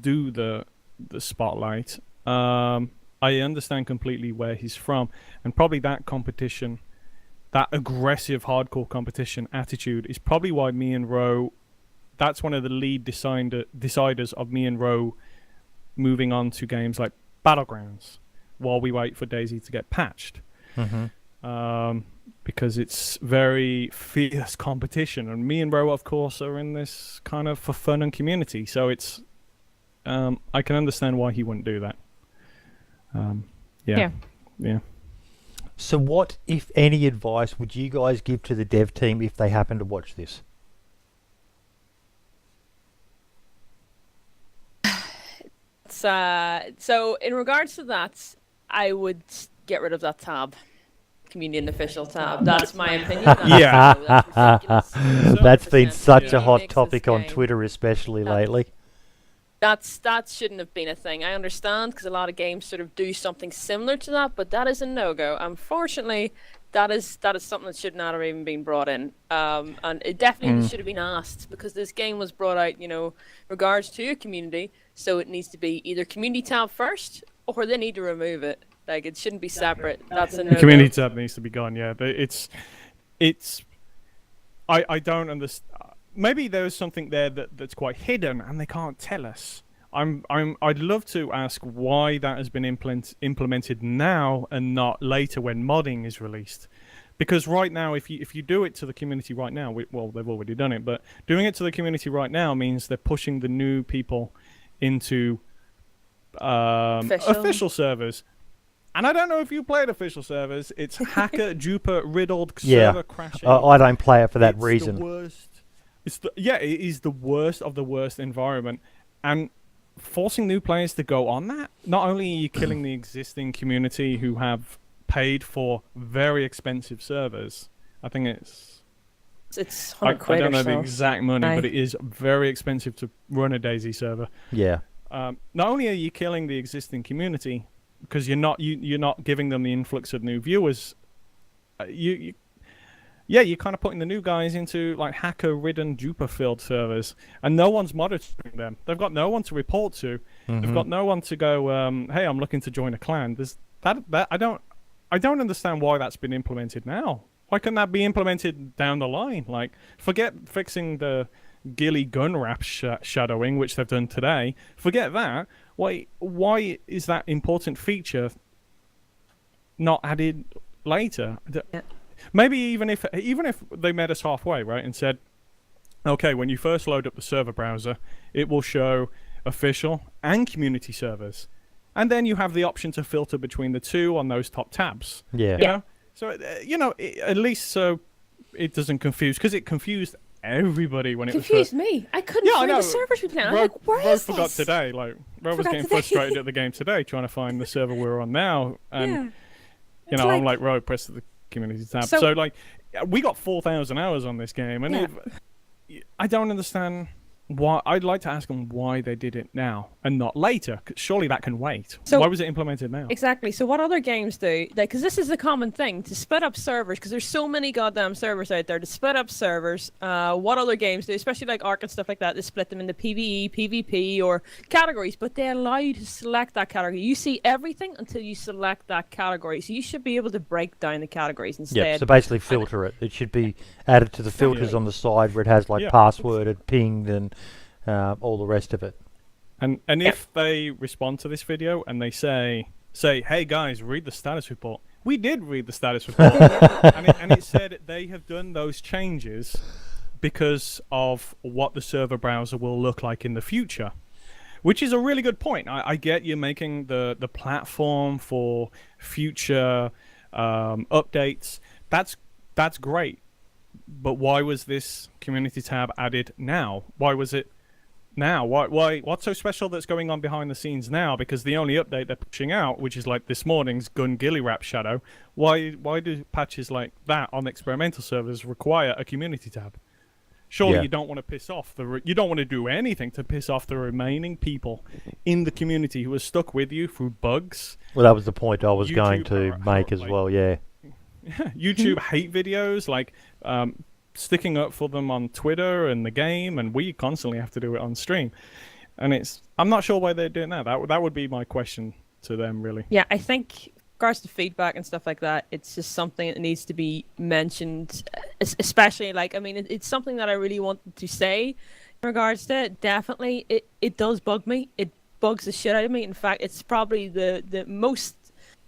do the spotlight. I understand completely where he's from, and probably that competition. That aggressive, hardcore competition attitude is probably why me and Ro that's one of the lead deciders of me and Ro moving on to games like Battlegrounds while we wait for DayZ to get patched. Because it's very fierce competition, and me and Ro, of course, are in this kind of for fun and community. So it's, I can understand why he wouldn't do that. Yeah. So what, if any, advice would you guys give to the dev team if they happen to watch this? So in regards to that, I would get rid of that tab. Community and official tab. That's my opinion. That's That's been such a hot Makes this topic on game. Twitter, especially lately. That shouldn't have been a thing. I understand because a lot of games sort of do something similar to that, but that is a no-go. Unfortunately, that is something that should not have even been brought in. And it definitely should have been asked, because this game was brought out, regards to a community, so it needs to be either community tab first, or they need to remove it. Like, it shouldn't be separate. That's a The no-go. community tab needs to be gone. Yeah, but I don't understand. Maybe there's something there that's quite hidden and they can't tell us. I'd love to ask why that has been implemented now and not later when modding is released. Because right now, if you do it to the community right now, well, they've already done it, but doing it to the community right now means they're pushing the new people into official servers. And I don't know if you played official servers. It's hacker, duper, riddled, server crashing. I don't play it for that It's reason. The worst. It is the worst of the worst environment, and forcing new players to go on that. Not only are you killing the existing community who have paid for very expensive servers. I think it's £100 I don't know or the so. exact money, Aye. but it is very expensive to run a DayZ server. Yeah. Not only are you killing the existing community because you're not giving them the influx of new viewers. You're kind of putting the new guys into like hacker-ridden, duper-filled servers, and no one's monitoring them. They've got no one to report to. They've got no one to go, hey, I'm looking to join a clan. I don't understand why that's been implemented now. Why couldn't that be implemented down the line? Like, forget fixing the ghillie gun wrap shadowing, which they've done today. Forget that. Why is that important feature not added later? Yeah. Maybe even if they met us halfway, right, and said, okay, when you first load up the server browser, it will show official and community servers, and then you have the option to filter between the two on those top tabs. Yeah. You know? So at least so it doesn't confuse, because it confused everybody when it was Confused first. me. I couldn't find the servers we playing. I was like, where is forgot this? today. Like, Ro was Forgot getting today. frustrated at the game today, trying to find the server we're on now, and It's I'm like, Ro, press the community tab. So like, we got 4,000 hours on this game, and I don't understand why. I'd like to ask them why they did it now and not later. 'Cause surely that can wait. So- Why was it implemented now? Exactly. So what other games do? Because this is a common thing to split up servers. Because there's so many goddamn servers out there to split up servers. What other games do? Especially like Ark and stuff like that. They split them into PvE, PvP, or categories. But they allow you to select that category. You see everything until you select that category. So you should be able to break down the categories instead. Yeah, so basically filter it. It should be added to the filters on the side where it has like passworded, pinged, and all the rest of it. And if they respond to this video and they say, hey guys, read the status report. We did read the status report, and it said they have done those changes because of what the server browser will look like in the future, which is a really good point. I get you making the platform for future updates. That's great, but why was this community tab added now? Why was it now? Why? What's so special that's going on behind the scenes now? Because the only update they're pushing out, which is like this morning's gun ghillie wrap shadow, why do patches like that on experimental servers require a community tab? Surely you don't want to piss off you don't want to do anything to piss off the remaining people in the community who are stuck with you through bugs. Well, that was the point I was going YouTube to make as well. Yeah. YouTube hate videos, like sticking up for them on Twitter and the game, and we constantly have to do it on stream. And I'm not sure why they're doing that. That would be my question to them, really. Yeah, I think regards to feedback and stuff like that, it's just something that needs to be mentioned, especially like, I mean, it's something that I really wanted to say In regards to it, definitely, it does bug me. It bugs the shit out of me. In fact, it's probably the most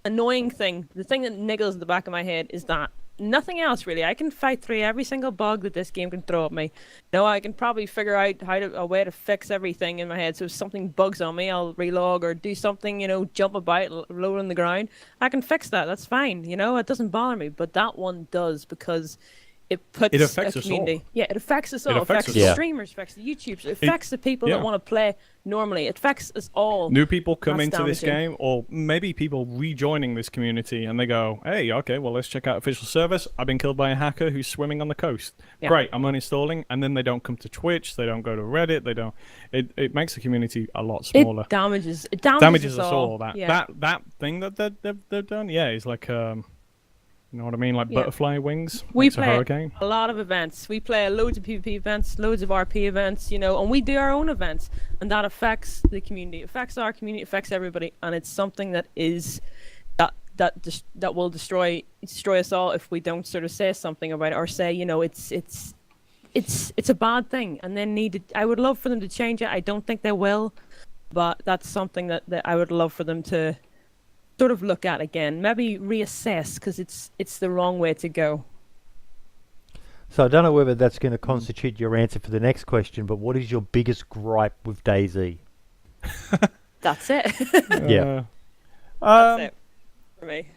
annoying thing. The thing that niggles in the back of my head is that nothing else really. I can fight through every single bug that this game can throw at me. No, I can probably figure out a way to fix everything in my head. So if something bugs on me, I'll relog or do something, jump about, roll on the ground. I can fix that. That's fine. It doesn't bother me. But that one does, because it puts It affects a us community. all. Yeah, it affects us all. It affects affects us the all. streamers, affects the YouTubers, it affects the people that want to play normally. It affects us all. New people come That's into this damaging. game, or maybe people rejoining this community, and they go, "Hey, okay, well, let's check out official service. I've been killed by a hacker who's swimming on the coast. Yeah. Great, I'm uninstalling." And then they don't come to Twitch, they don't go to Reddit, they don't. It makes the community a lot smaller. It damages Damages us us all. That Yeah. that thing that they've done, yeah, is like you know what I mean, like Yeah. butterfly wings. We Makes a play hurricane. a lot of events. We play loads of PvP events, loads of RP events, and we do our own events, and that affects the community. It affects our community, it affects everybody, and it's something that is that will destroy us all if we don't sort of say something about it, or say, it's a bad thing, and then I would love for them to change it. I don't think they will, but that's something that I would love for them to sort of look at again, maybe reassess, because it's the wrong way to go. So I don't know whether that's going to constitute your answer for the next question, but what is your biggest gripe with DayZ? That's it. Yeah. That's it for me.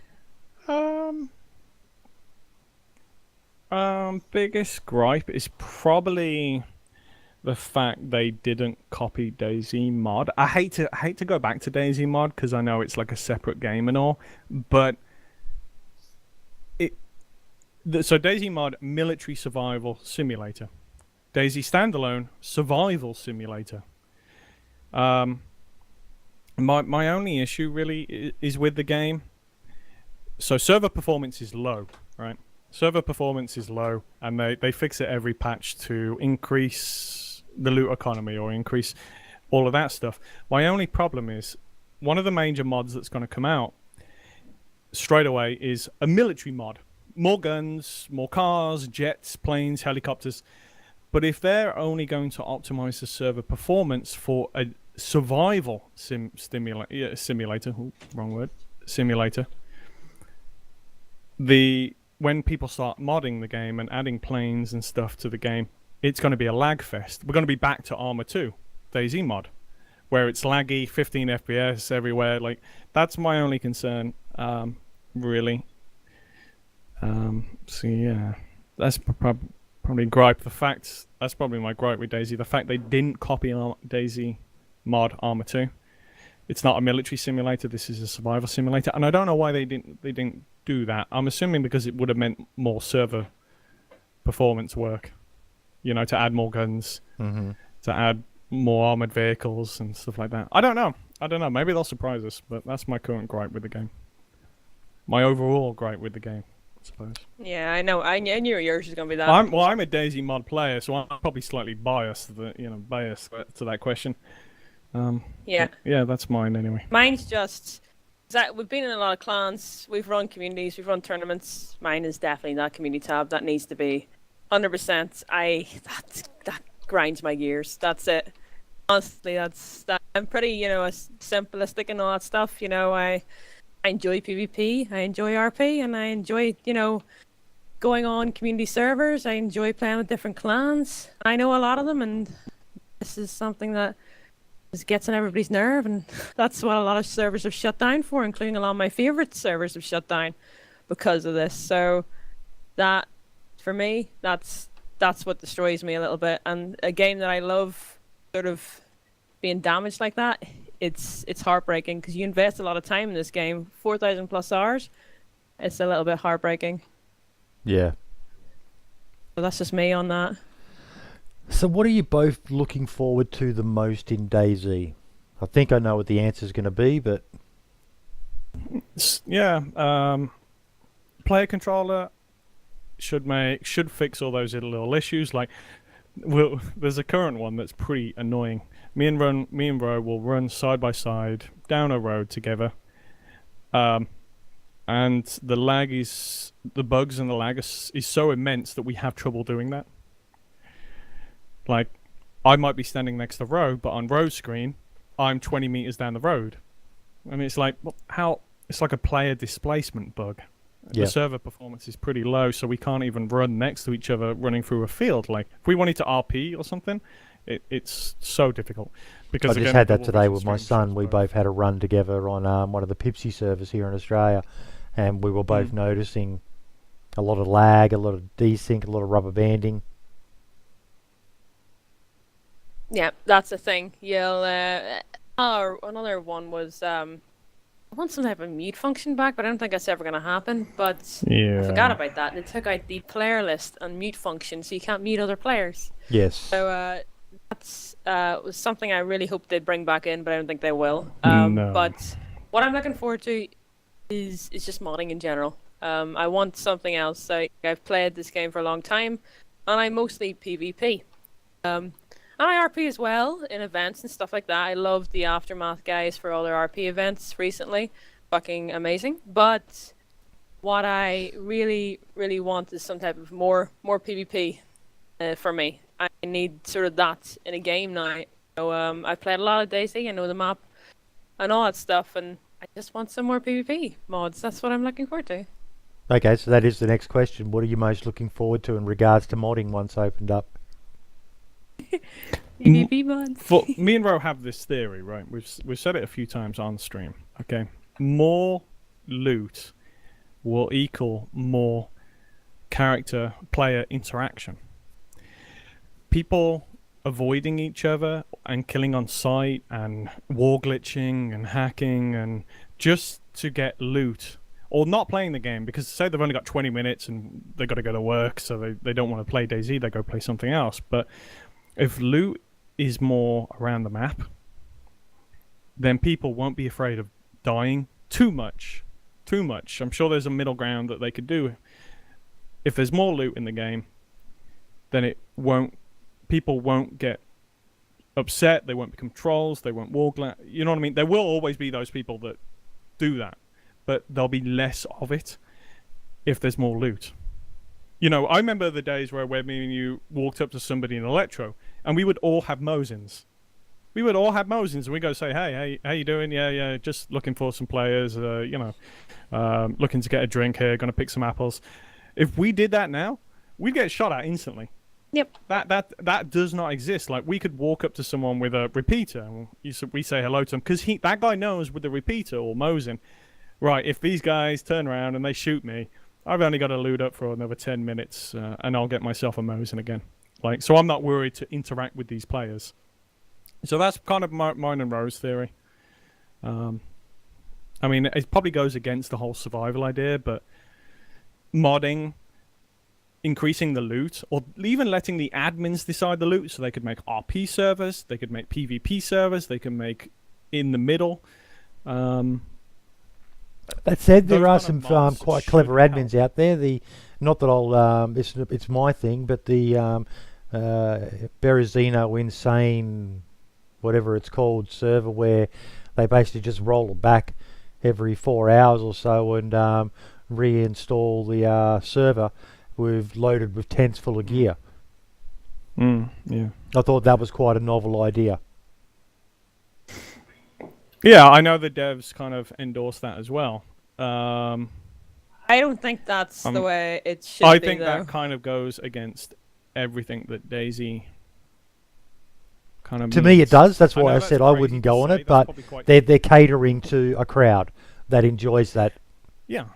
Biggest gripe is probably the fact they didn't copy Dayz mod. I hate to go back to Dayz mod, because I know it's like a separate game and all, but so Dayz mod, military survival simulator. Dayz standalone, survival simulator. My only issue really is with the game. So server performance is low, right? Server performance is low, and they fix it every patch to increase the loot economy or increase all of that stuff. My only problem is one of the major mods that's going to come out straight away is a military mod. More guns, more cars, jets, planes, helicopters. But if they're only going to optimize the server performance for a survival simulator, wrong word, simulator, when people start modding the game and adding planes and stuff to the game, it's going to be a lag fest. We're going to be back to Arma 2, Dayz mod, where it's laggy, 15 FPS everywhere. Like, that's my only concern, really. So yeah, that's probably gripe. That's probably my gripe with Dayz. The fact they didn't copy Dayz mod Arma 2. It's not a military simulator. This is a survival simulator, and I don't know why they didn't do that. I'm assuming because it would have meant more server performance work. To add more guns, to add more armored vehicles and stuff like that. I don't know. Maybe they'll surprise us, but that's my current gripe with the game. My overall gripe with the game, I suppose. Yeah, I know. I knew yours was gonna be that. I'm a Dayz mod player, so I'm probably slightly biased to that question. Yeah. Yeah, that's mine anyway. Mine's just that we've been in a lot of clans, we've run communities, we've run tournaments. Mine is definitely that community tab. That needs to be 100%. That grinds my gears. That's it. Honestly, that. I'm pretty, simplistic and all that stuff. I enjoy PvP, I enjoy RP, and I enjoy, going on community servers. I enjoy playing with different clans. I know a lot of them, and this is something that just gets on everybody's nerve, and that's what a lot of servers have shut down for, including a lot of my favorite servers have shut down because of this. So that, for me, that's what destroys me a little bit. And a game that I love sort of being damaged like that, it's heartbreaking, because you invest a lot of time in this game, 4,000 plus hours. It's a little bit heartbreaking. Yeah. So that's just me on that. So what are you both looking forward to the most in DayZ? I think I know what the answer is going to be, but yeah, player controller should fix all those little issues. Like, there's a current one that's pretty annoying. Me and Ro will run side by side down a road together, and the bugs and the lag is so immense that we have trouble doing that. Like, I might be standing next to Ro, but on Ro's screen, I'm 20 meters down the road. I mean, it's like it's like a player displacement bug. Yeah. The server performance is pretty low, so we can't even run next to each other running through a field. Like, if we wanted to RP or something, it's so difficult. Because I just had that today with my son. We both had a run together on one of the Pipsy servers here in Australia, and we were both noticing a lot of lag, a lot of desync, a lot of rubber banding. Yeah, that's the thing. You'll another one was I want some type of mute function back, but I don't think that's ever going to happen. But I forgot about that. They took out the player list and mute function, so you can't mute other players. Yes. So that's was something I really hope they'd bring back in, but I don't think they will. No. But what I'm looking forward to is just modding in general. I want something else. I've played this game for a long time, and I mostly PvP. And I RP as well in events and stuff like that. I love the Aftermath guys for all their RP events recently. Fucking amazing. But what I really, really want is some type of more PvP for me. I need sort of that in a game now. So I've played a lot of Dayz, I know the map and all that stuff, and I just want some more PvP mods. That's what I'm looking forward to. Okay, so that is the next question. What are you most looking forward to in regards to modding once opened up? PvP mods. For me and Ro have this theory, right? We've said it a few times on stream. Okay, more loot will equal more player interaction. People avoiding each other and killing on sight and war glitching and hacking and just to get loot, or not playing the game because say they've only got 20 minutes and they've got to go to work, so they don't want to play Dayz, they go play something else. But if loot is more around the map, then people won't be afraid of dying too much. I'm sure there's a middle ground that they could do. If there's more loot in the game, then people won't get upset, they won't become trolls, they won't you know what I mean? There will always be those people that do that, but there'll be less of it if there's more loot. You know, I remember the days where me and you walked up to somebody in Electro, and we would all have Mosins. We would all have Mosins, and we go say, hey, how you doing? Yeah, just looking for some players, looking to get a drink here, gonna pick some apples. If we did that now, we'd get shot at instantly. Yep. That does not exist. Like, we could walk up to someone with a repeater, and we say hello to him, because that guy knows with the repeater or Mosin, right, if these guys turn around and they shoot me, I've only got to loot up for another 10 minutes, and I'll get myself a Mosin again. Like, so I'm not worried to interact with these players. So that's kind of mine and Ro's theory. I mean, it probably goes against the whole survival idea, but modding, increasing the loot, or even letting the admins decide the loot, so they could make RP servers, they could make PvP servers, they can make in the middle. That said, there are some quite clever admins out there. Not that I'll it's my thing, but the Berezino Insane, whatever it's called, server where they basically just roll it back every 4 hours or so and reinstall the server loaded with tents full of gear. Yeah. I thought that was quite a novel idea. Yeah, I know the devs kind of endorse that as well. I don't think that's the way it should be, I think though. that kind of goes against everything that Dayz kind of To means. me, it does. That's why I that's said I crazy wouldn't to go on say. it, That's but probably quite they're catering to a crowd that enjoys that. Yeah.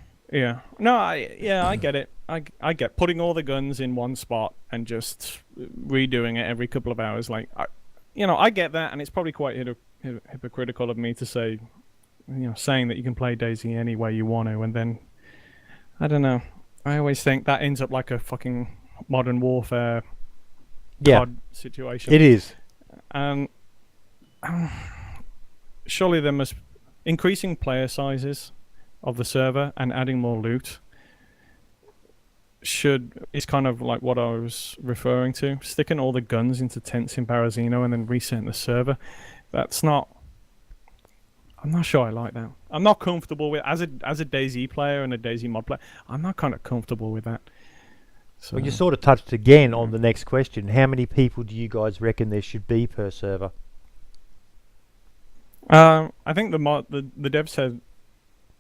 No, I get it. I get putting all the guns in one spot and just redoing it every couple of hours. Like, I get that, and it's probably quite hypocritical of me to say, saying that you can play Dayz any way you want to, and then I don't know. I always think that ends up like a fucking Modern Warfare COD situation. It is. Surely there must increasing player sizes of the server and adding more loot is kind of like what I was referring to. Sticking all the guns into tents in Berezino and then resetting the server. I'm not sure I like that. I'm not comfortable with as a Dayz player and a Dayz mod player. I'm not kind of comfortable with that. Well, you sort of touched again on the next question. How many people do you guys reckon there should be per server? I think the devs said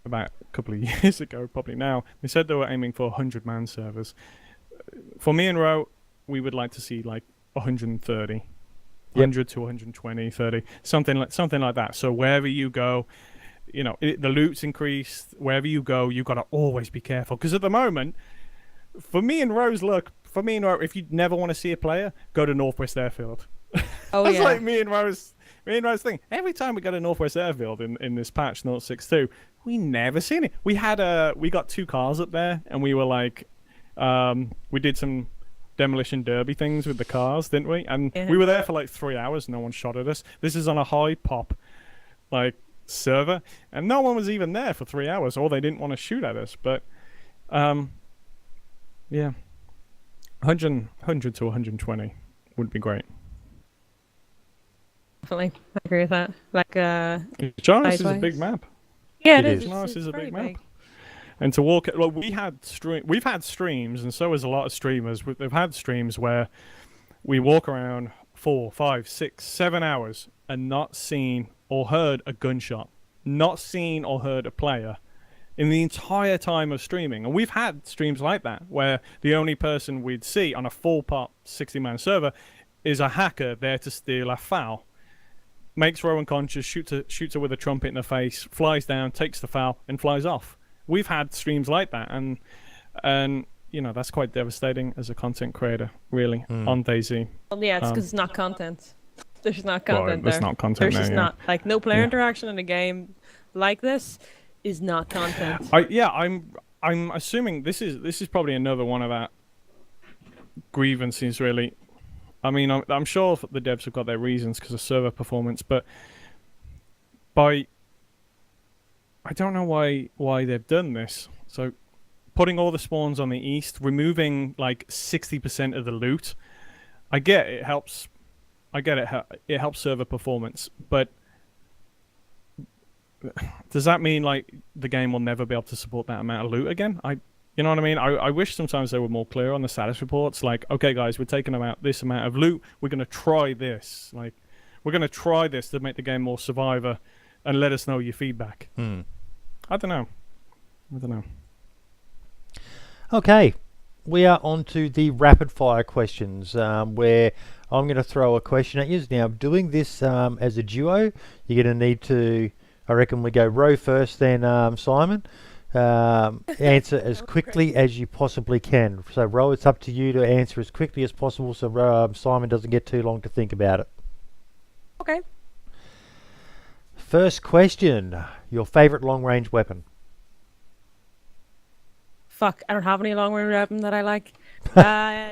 about a couple of years ago, probably now, they said they were aiming for 100-man servers. For me and Ro, we would like to see like 130, 100 to 120, 30, something like that. So wherever you go, you know, the loot's increased. Wherever you go, you've got to always be careful. Because at the moment, for me and Ro, if you never want to see a player, go to Northwest Airfield. Oh, That's yeah. like me and Ro's thing. Every time we go to Northwest Airfield in this patch 062, we never seen it. We got 2 cars up there, and we were like, we did some demolition derby things with the cars, didn't we? And we were there for like 3 hours. No one shot at us. This is on a high pop, like, server, and no one was even there for 3 hours, or they didn't want to shoot at us. But, yeah, 100 to 120 would be great. Definitely, I agree with that. Like, Jarvis is a big map. Yeah, It is. Jarvis is a very big map. And to walk, like, we've had streams, and so has a lot of streamers. They've had streams where we walk around 4, 5, 6, 7 hours and not seen or heard a gunshot, not seen or heard a player in the entire time of streaming. And we've had streams like that where the only person we'd see on a full pop 60-man server is a hacker there to steal a foul. Makes Ro unconscious, shoots her with a trumpet in the face, flies down, takes the foul, and flies off. We've had streams like that, and you know, that's quite devastating as a content creator, really, on Dayz. Well, yeah, it's because it's not content. There's not content there's there. not content There's there, just yeah. not, like, no player interaction in a game like this is not content. I'm assuming this is probably another one of our grievances, really. I mean, I'm sure the devs have got their reasons because of server performance, but I don't know why they've done this. So, putting all the spawns on the east, removing like 60% of the loot. I get it helps. It helps server performance, but does that mean like the game will never be able to support that amount of loot again? You know what I mean? I wish sometimes they were more clear on the status reports. Like, okay, guys, we're taking about this amount of loot. We're going to try this. Like, we're going to try this to make the game more survivor, and let us know your feedback. I don't know. Okay, we are on to the rapid fire questions, where I'm going to throw a question at you. Now, doing this as a duo, you're going to need to, I reckon we go Ro first, then Simon. Answer as quickly as you possibly can. So, Ro, it's up to you to answer as quickly as possible so Simon doesn't get too long to think about it. Okay. First question, your favourite long-range weapon? Fuck, I don't have any long-range weapon that I like.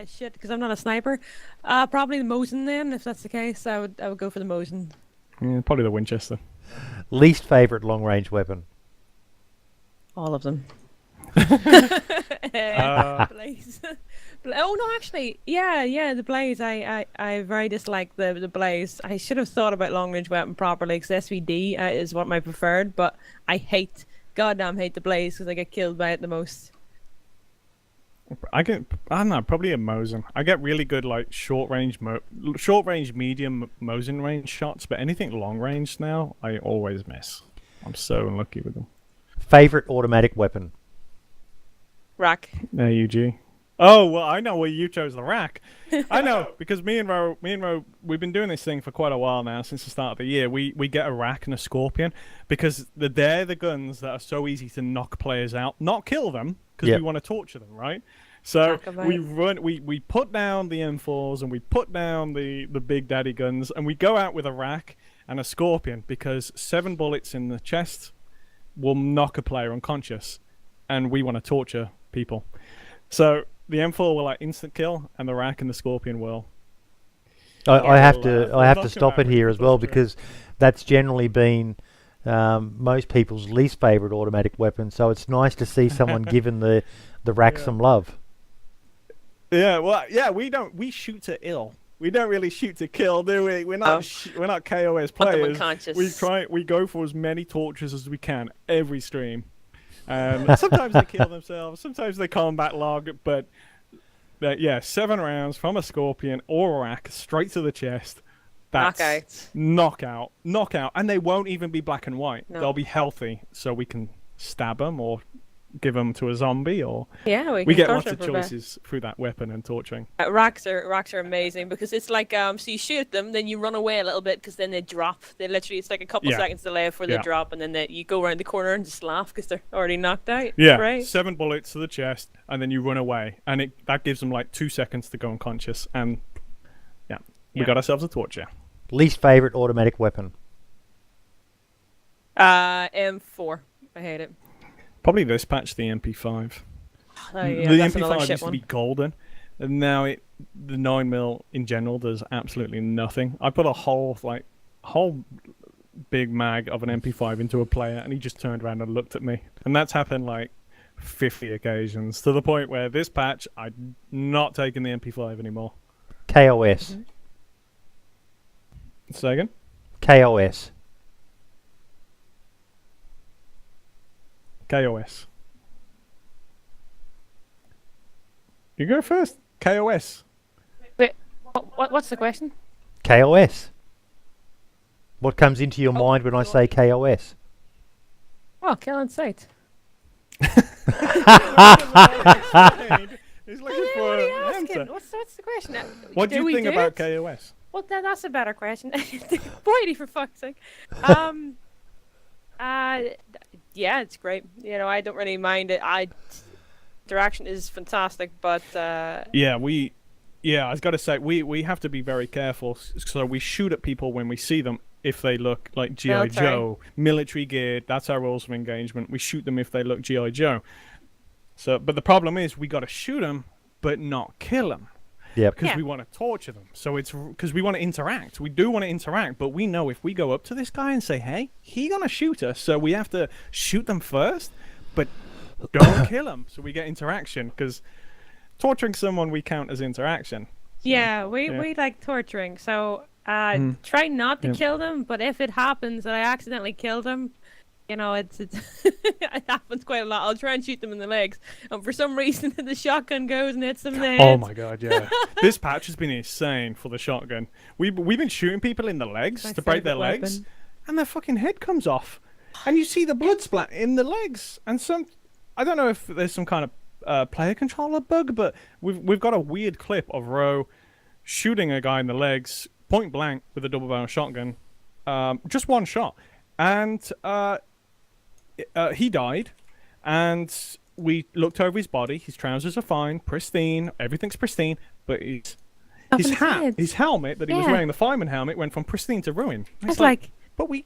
Shit, because I'm not a sniper. Probably the Mosin then, if that's the case. I would go for the Mosin. Yeah, probably the Winchester. Least favourite long-range weapon? All of them. Blaze. Oh no, actually, yeah, the Blaze. I very dislike the Blaze. I should have thought about long range weapon properly, because SVD is what my preferred. But I goddamn hate the Blaze because I get killed by it the most. I don't know, probably a Mosin. I get really good like short range, medium Mosin range shots, but anything long range now, I always miss. I'm so unlucky with them. Favourite automatic weapon? Rack. AUG. Oh, well, I know why you chose the rack. I know, because me and Ro, we've been doing this thing for quite a while now, since the start of the year. We get a rack and a scorpion, because they're the guns that are so easy to knock players out, not kill them, because we want to torture them, right? So we put down the M4s and we put down the big daddy guns, and we go out with a rack and a scorpion, because 7 bullets in the chest will knock a player unconscious, and we want to torture people. So the M4 will like instant kill, and the rack and the scorpion will. I have to stop it here as well, because that's generally been most people's least favourite automatic weapon. So it's nice to see someone giving the rack some love. Yeah, well, yeah, we shoot to ill. We don't really shoot to kill, do we? We're not KOS players. We go for as many tortures as we can every stream. And sometimes they kill themselves, sometimes they combat log, but Yeah, 7 rounds from a scorpion or a rack straight to the chest. That's knockout, and they won't even be black and white. No. They'll be healthy, so we can stab them or give them to a zombie, or we get lots of choices through that weapon and torturing. Racks are amazing because it's like so you shoot them, then you run away a little bit because then they drop. They literally, it's like a couple seconds delay before they drop, and then you go around the corner and just laugh because they're already knocked out. Yeah, right? 7 bullets to the chest, and then you run away, and that gives them like 2 seconds to go unconscious, and we got ourselves a torture. Least favorite automatic weapon? M4. I hate it. Probably this patch, the MP5. Oh, yeah, the MP5 used to be golden, and now the 9mm in general does absolutely nothing. I put a whole big mag of an MP5 into a player, and he just turned around and looked at me. And that's happened like 50 occasions, to the point where this patch, I'm not taking the MP5 anymore. KOS. Say again? KOS. KOS. You go first. KOS. Wait, what's the question? KOS. What comes into your mind when I say KOS? Oh, kill on sight. He's looking for an answer. What's the question? What do you think about KOS? Well, that's a better question. Brady, for fuck's sake. Yeah, it's great. You know, I don't really mind it. Interaction is fantastic, but I was gotta say we have to be very careful. So we shoot at people when we see them if they look like G.I. Joe, military geared. That's our rules of engagement. We shoot them if they look G.I. Joe. So, but the problem is we gotta shoot them, but not kill them. Yeah, because we want to torture them. So it's because we want to interact. We do want to interact, but we know if we go up to this guy and say, "Hey, he's gonna shoot us," so we have to shoot them first, but don't kill them. So we get interaction, because torturing someone we count as interaction. So, we like torturing. So try not to kill them, but if it happens that I accidentally kill them, you know, it's it happens quite a lot. I'll try and shoot them in the legs, and for some reason the shotgun goes and hits them in the head. Oh my god, yeah. This patch has been insane for the shotgun. We've been shooting people in the legs to break their legs, and their fucking head comes off, and you see the blood splat in the legs. And I don't know if there's some kind of player controller bug, but we've got a weird clip of Ro shooting a guy in the legs point blank with a double barrel shotgun, just one shot, and he died, and we looked over his body. His trousers are fine, pristine, everything's pristine, but his helmet that he was wearing, the fireman helmet, went from pristine to ruin. It's like, but we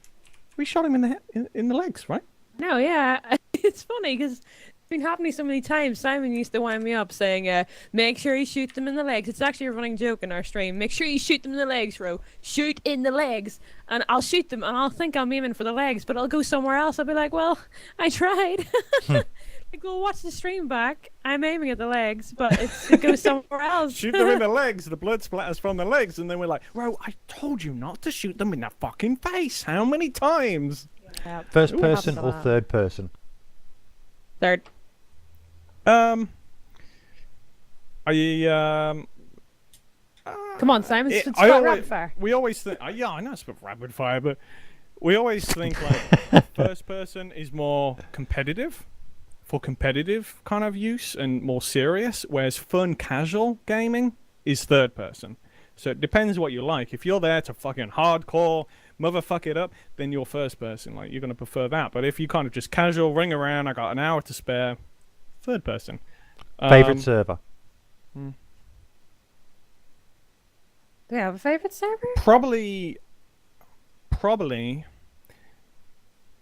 shot him in the legs, right? No, yeah, it's funny because it's been happening so many times. Simon used to wind me up saying, make sure you shoot them in the legs. It's actually a running joke in our stream. Make sure you shoot them in the legs, Ro. Shoot in the legs. And I'll shoot them, and I'll think I'm aiming for the legs, but I'll go somewhere else. I'll be like, well, I tried. Like, well, watch the stream back. I'm aiming at the legs, but it goes somewhere else. Shoot them in the legs. The blood splatters from the legs, and then we're like, Ro, I told you not to shoot them in the fucking face. How many times? Yeah. First person or third person? Third. Are you, Come on, Simon. It's rapid fire. We always think, I know it's rapid fire, but we always think like first person is more competitive, for competitive kind of use and more serious, whereas fun, casual gaming is third person. So it depends what you like. If you're there to fucking hardcore motherfuck it up, then you're first person. Like, you're going to prefer that. But if you kind of just casual, ring around, I got an hour to spare, third person. Favorite server? Do you have a favorite server? Probably,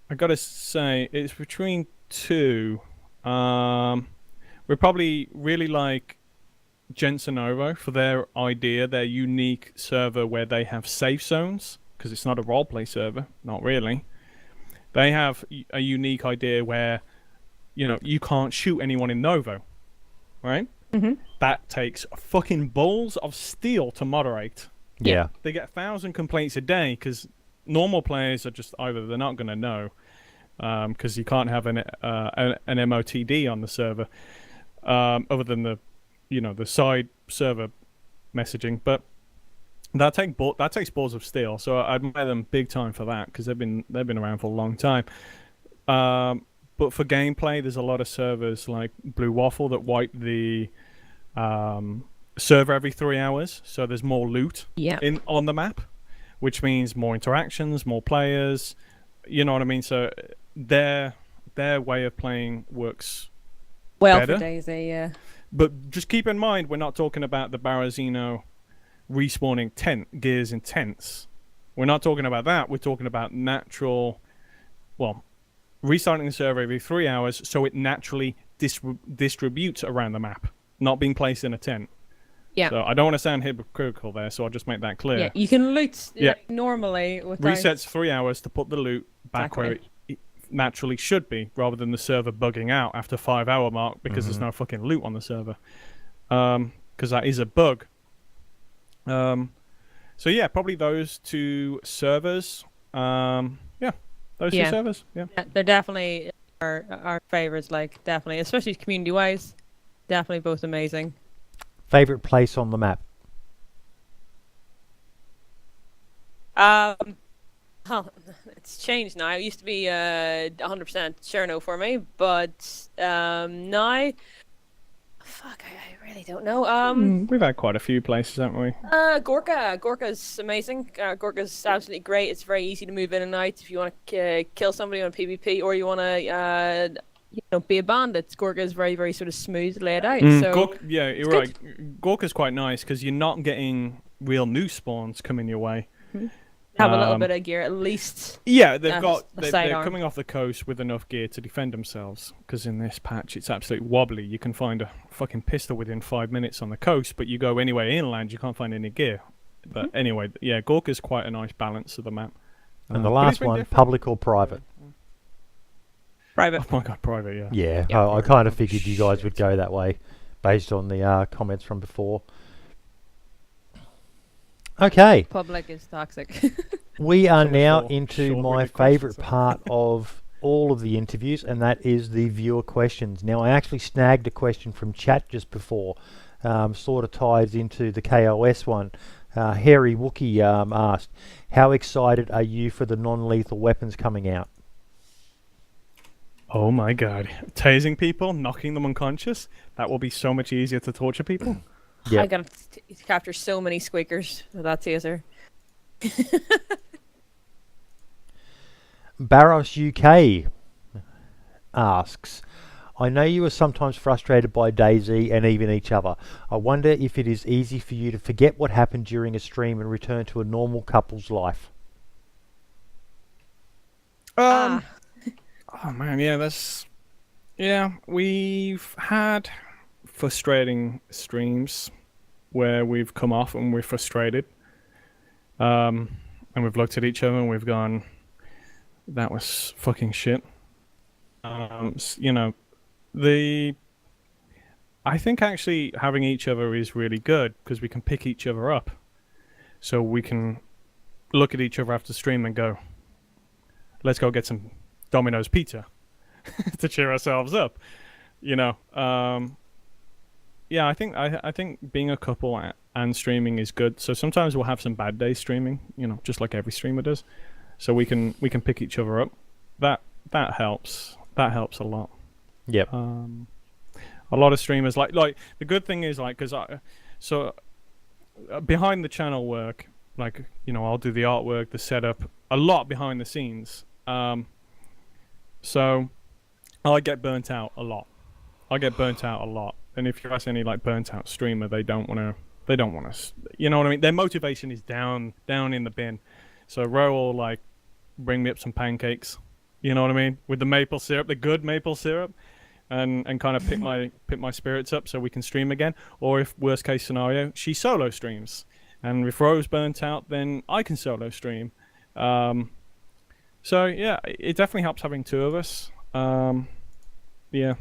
I got to say, it's between two. We probably really like Jensen Ovo for their unique server where they have safe zones, because it's not a roleplay server, not really. They have a unique idea where, you know, you can't shoot anyone in Novo, right? Mm-hmm. That takes fucking balls of steel to moderate. Yeah. They get 1,000 complaints a day because normal players are just either they're not going to know, because you can't have an MOTD on the server, other than the the side server messaging, but that takes balls of steel. So I admire them big time for that, because they've been around for a long time. But for gameplay, there's a lot of servers like Blue Waffle that wipe the server every 3 hours, so there's more loot on the map, which means more interactions, more players. You know what I mean? So their way of playing works well better. For Daisy, yeah. But just keep in mind, we're not talking about the Barazino respawning gears in tents. We're not talking about that. We're talking about natural, restarting the server every 3 hours, so it naturally distributes around the map, not being placed in a tent. Yeah. So I don't want to sound hypocritical there, so I'll just make that clear. Yeah, you can loot normally. Resets 3 hours to put the loot back where it naturally should be, rather than the server bugging out after 5 hour mark because there's no fucking loot on the server. Because that is a bug. So yeah, probably those two servers. Those two servers. Yeah, they're definitely our favorites. Like, definitely, especially community wise, definitely both amazing. Favorite place on the map? It's changed now. It used to be 100% Cherno for me, but now, fuck, I really don't know. We've had quite a few places, haven't we? Gorka's amazing. Gorka's absolutely great. It's very easy to move in and out if you want to kill somebody on PvP, or you want to be a bandit. Gorka is very, very sort of smooth laid out. So you're right. Gorka's quite nice because you're not getting real new spawns coming your way. Have a little bit of gear at least. Yeah, they're coming off the coast with enough gear to defend themselves, because in this patch it's absolutely wobbly. You can find a fucking pistol within 5 minutes on the coast, but you go anywhere inland, you can't find any gear. But anyway, yeah, Gorka's quite a nice balance of the map. And the last one, public or private? Private. Oh my god, private, yeah. Yeah, I kind of figured you guys would go that way based on the comments from before. Okay. Public is toxic. We are now into my favourite part of all of the interviews, and that is the viewer questions. Now, I actually snagged a question from chat just before, sort of ties into the KOS one. Hairy Wookie asked, how excited are you for the non-lethal weapons coming out? Oh my god. Tasing people, knocking them unconscious, that will be so much easier to torture people. Yep. I got to capture so many squeakers with that taser. Barros UK asks, I know you are sometimes frustrated by Dayz and even each other. I wonder if it is easy for you to forget what happened during a stream and return to a normal couple's life. Oh man, we've had frustrating streams where we've come off and we're frustrated, and we've looked at each other and we've gone, that was fucking shit. I think actually having each other is really good, because we can pick each other up, so we can look at each other after stream and go, let's go get some Domino's pizza to cheer ourselves up, I think being a couple and streaming is good. So sometimes we'll have some bad days streaming, just like every streamer does. So we can pick each other up. That helps. That helps a lot. Yep. A lot of streamers like the good thing is behind the channel work, I'll do the artwork, the setup, a lot behind the scenes. So I get burnt out a lot. And if you ask any burnt out streamer, they don't want to, you know what I mean? Their motivation is down in the bin. So Ro will bring me up some pancakes, you know what I mean? With the maple syrup, the good maple syrup, and kind of pick my spirits up so we can stream again. Or if worst case scenario, she solo streams. And if Ro's burnt out, then I can solo stream. So yeah, it definitely helps having two of us. Yeah.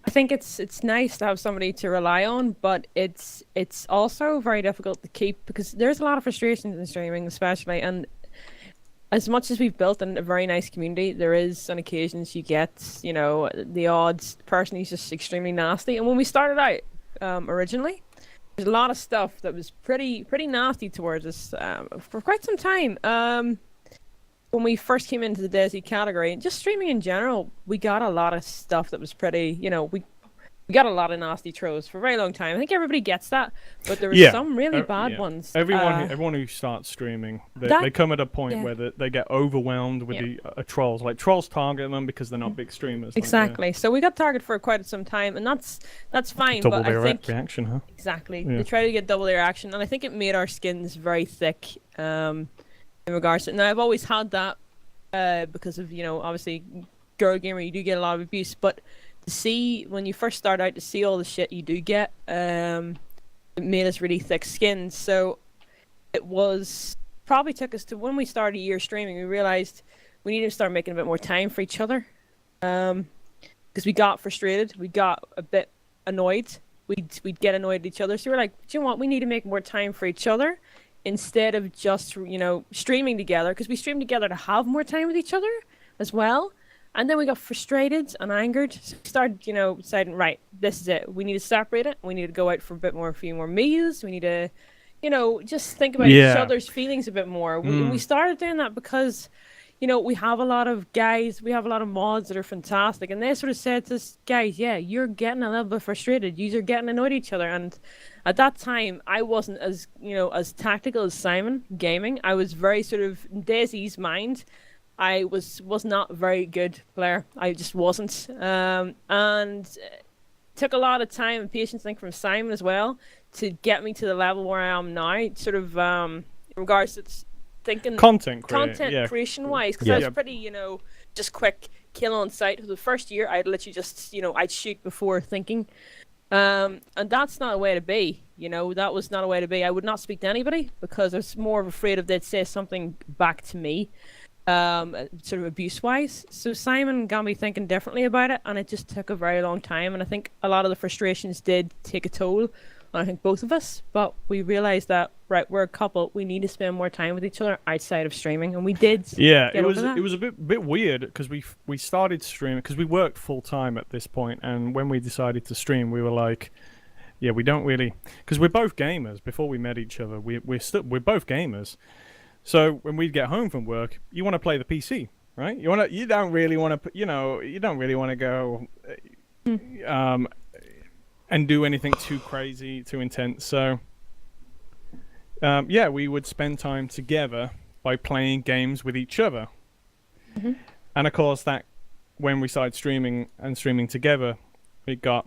I think it's nice to have somebody to rely on, but it's also very difficult to keep, because there's a lot of frustrations in streaming, especially, and as much as we've built a very nice community, there is on occasions you get, the odd person who's just extremely nasty. And when we started out, originally. There's a lot of stuff that was pretty nasty towards us for quite some time. When we first came into the Dayz category, and just streaming in general, we got a lot of stuff that was pretty, we got a lot of nasty trolls for a very long time. I think everybody gets that, but there were some really bad ones. Everyone who starts streaming, they come at a point where they get overwhelmed with the trolls. Like, trolls target them because they're not big streamers. Exactly. So we got targeted for quite some time, and that's fine. Double but their I think reaction, huh? Exactly. They try to get double their reaction, and I think it made our skins very thick in regards to it. Now, I've always had that because of, obviously, girl gamer, you do get a lot of abuse, but to see, when you first start out, to see all the shit you do get, it made us really thick skins. So it probably took us to, when we started a year streaming, we realized we needed to start making a bit more time for each other. Because we got frustrated, we got a bit annoyed, we'd get annoyed at each other. So we're like, do you know what, we need to make more time for each other instead of just, streaming together, because we stream together to have more time with each other as well. And then we got frustrated and angered. So we started, deciding, right, this is it. We need to separate it. We need to go out for a few more meals. We need to, just think about each other's feelings a bit more. We started doing that because, we have a lot of guys, we have a lot of mods that are fantastic. And they sort of said to us, guys, you're getting a little bit frustrated. You're getting annoyed at each other. And at that time, I wasn't as, as tactical as Simon gaming. I was very sort of in Dayz's mind. I was not a very good player. I just wasn't. And it took a lot of time and patience, I think, from Simon as well to get me to the level where I am now, sort of in regards to thinking content creation wise, because I was pretty, just quick kill on sight. For the first year, I'd literally just, I'd shoot before thinking. And that's not a way to be, that was not a way to be. I would not speak to anybody because I was more afraid of they'd say something back to me. Sort of abuse-wise. So Simon got me thinking differently about it, and it just took a very long time, and I think a lot of the frustrations did take a toll on, I think, both of us, but we realized that, right, we're a couple, we need to spend more time with each other outside of streaming, and we did. It was a bit weird because we started streaming because we worked full-time at this point, and when we decided to stream, we were like, we don't really, because we're both gamers. Before we met each other, we're both gamers. So when we get home from work, you want to play the PC, right? You don't really want to go and do anything too crazy, too intense. So we would spend time together by playing games with each other. Mm-hmm. And of course, that when we started streaming together, it got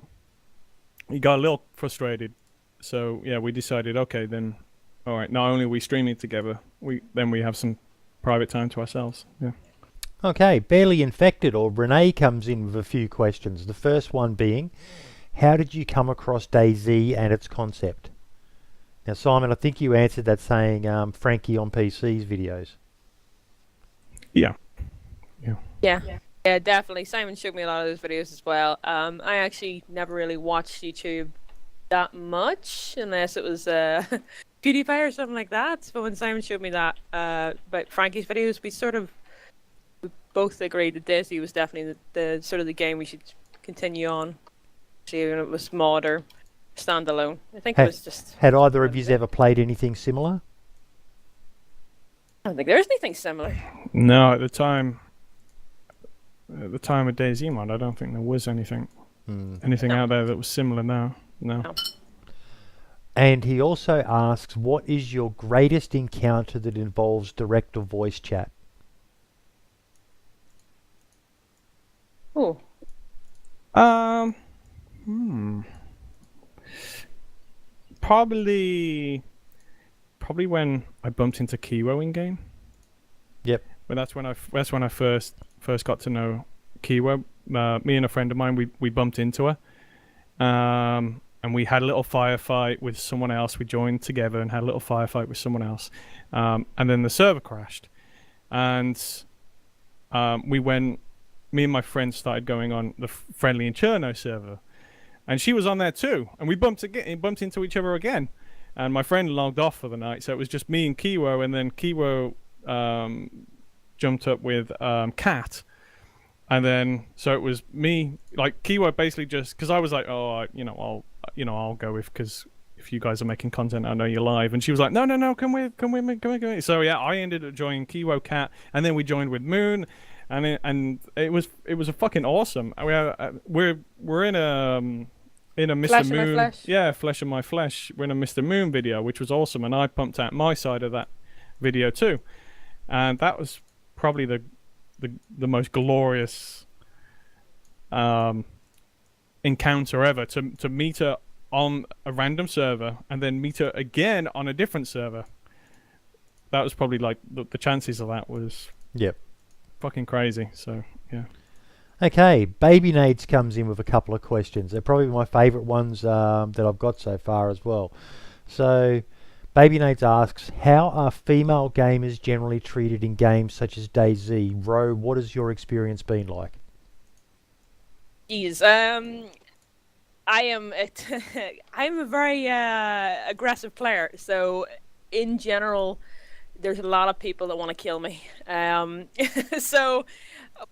a little frustrated. So we decided, okay, then. All right. Not only are we streaming together, we have some private time to ourselves. Yeah. Okay. Barely Infected, or Renee, comes in with a few questions. The first one being, how did you come across Dayz and its concept? Now, Simon, I think you answered that saying Frankie on PC's videos. Yeah, definitely. Simon showed me a lot of those videos as well. I actually never really watched YouTube that much, unless it was PewDiePie or something like that. But when Simon showed me that about Frankie's videos, we both agreed that Dayz was definitely the sort of the game we should continue on. Even if it was mod or standalone. I think it was just. Had either of you ever played anything similar? I don't think there's anything similar. No, at the time of Dayz mod, I don't think there was anything out there that was similar now. No. And he also asks, what is your greatest encounter that involves direct or voice chat? Oh. Probably when I bumped into Kiwo in game. Yep. But that's when I first got to know Kiwo. Me and a friend of mine, we bumped into her. And we had a little firefight with someone else. We joined together and had a little firefight with someone else. And then the server crashed. And me and my friend started going on the Friendly and Cherno server. And she was on there too. And we bumped into each other again. And my friend logged off for the night. So it was just me and Kiwo. And then Kiwo jumped up with Kat. And then, so it was me, like Kiwo basically just, because I was like, I'll go because if you guys are making content, I know you're live. And she was like, no, come with. So yeah, I ended up joining Kiwo Cat, and then we joined with Moon, and it was a fucking awesome. We're in a Mr. Flesh Moon, of my flesh. yeah, Flesh of My Flesh. We're in a Mr. Moon video, which was awesome, and I pumped out my side of that video too, and that was probably the most glorious encounter ever, to meet her on a random server and then meet her again on a different server. That was probably like the chances of that was fucking crazy. So yeah. Okay, Baby Nades comes in with a couple of questions. They're probably my favourite ones that I've got so far as well. So Baby Nades asks, how are female gamers generally treated in games such as Dayz? Ro, what has your experience been like? Jeez, I'm a very aggressive player, so in general, there's a lot of people that want to kill me. So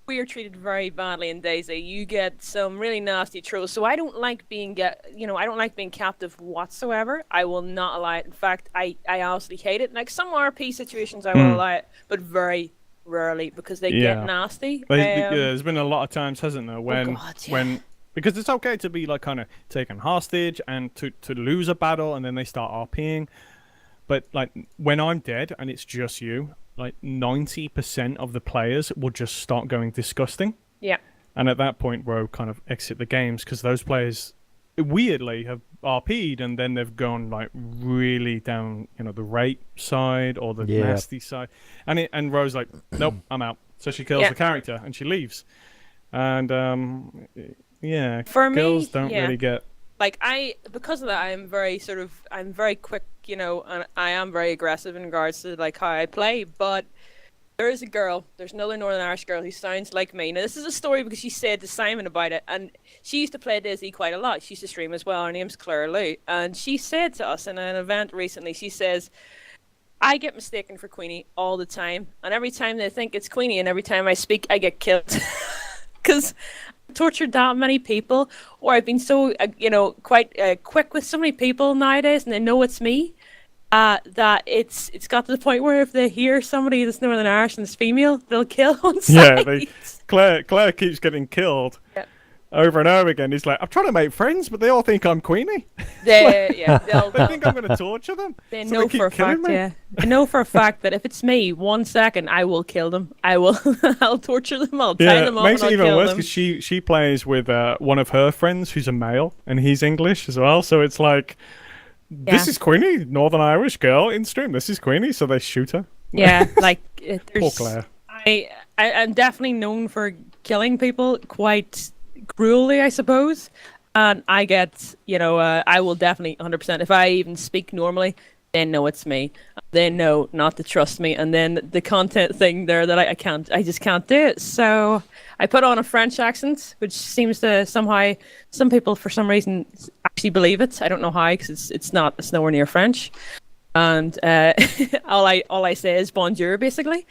we are treated very badly in Dayz. You get some really nasty trolls. So I don't like being I don't like being captive whatsoever. I will not allow it. In fact, I honestly hate it. Like some RP situations, I will allow it, but very rarely because they get nasty. There's been a lot of times, hasn't there, when because it's okay to be like kind of taken hostage and to lose a battle and then they start RPing, but like when I'm dead and it's just you, like 90% of the players will just start going disgusting. Yeah. And at that point, we'll kind of exit the games because those players weirdly have RP'd and then they've gone like really down, the rape side or the nasty side. And Ro's like, nope, I'm out. So she kills the character and she leaves. And for girls me, don't really get. Like because of that, I'm very quick, and I am very aggressive in regards to like how I play. But there is there's another Northern Irish girl who sounds like me. Now this is a story because she said to Simon about it, and she used to play Dayz quite a lot. She used to stream as well. Her name's Claire Lou, and she said to us in an event recently, she says, I get mistaken for Queenie all the time, and every time they think it's Queenie, and every time I speak, I get killed because tortured that many people, or I've been so quite quick with so many people nowadays, and they know it's me. That it's got to the point where if they hear somebody that's Northern Irish and is female, they'll kill on sight. Yeah, Claire keeps getting killed over and over again. He's like, I'm trying to make friends, but they all think I'm Queenie. They think I'm going to torture them. They know for a fact, I know for a fact that if it's me, 1 second, I will kill them. I'll torture them. I'll tie them up. Makes and it I'll even kill worse them. because she plays with one of her friends who's a male and he's English as well. So it's like, this is Queenie, Northern Irish girl in stream. This is Queenie, so they shoot her. Yeah, like Poor Claire. I'm definitely known for killing people quite cruelly, I suppose. And I get, I will definitely 100%. If I even speak normally, they know it's me. They know not to trust me. And then the content thing there that I just can't do it. So I put on a French accent, which seems to somehow, some people for some reason actually believe it. I don't know how, because it's nowhere near French. And all I say is bonjour, basically.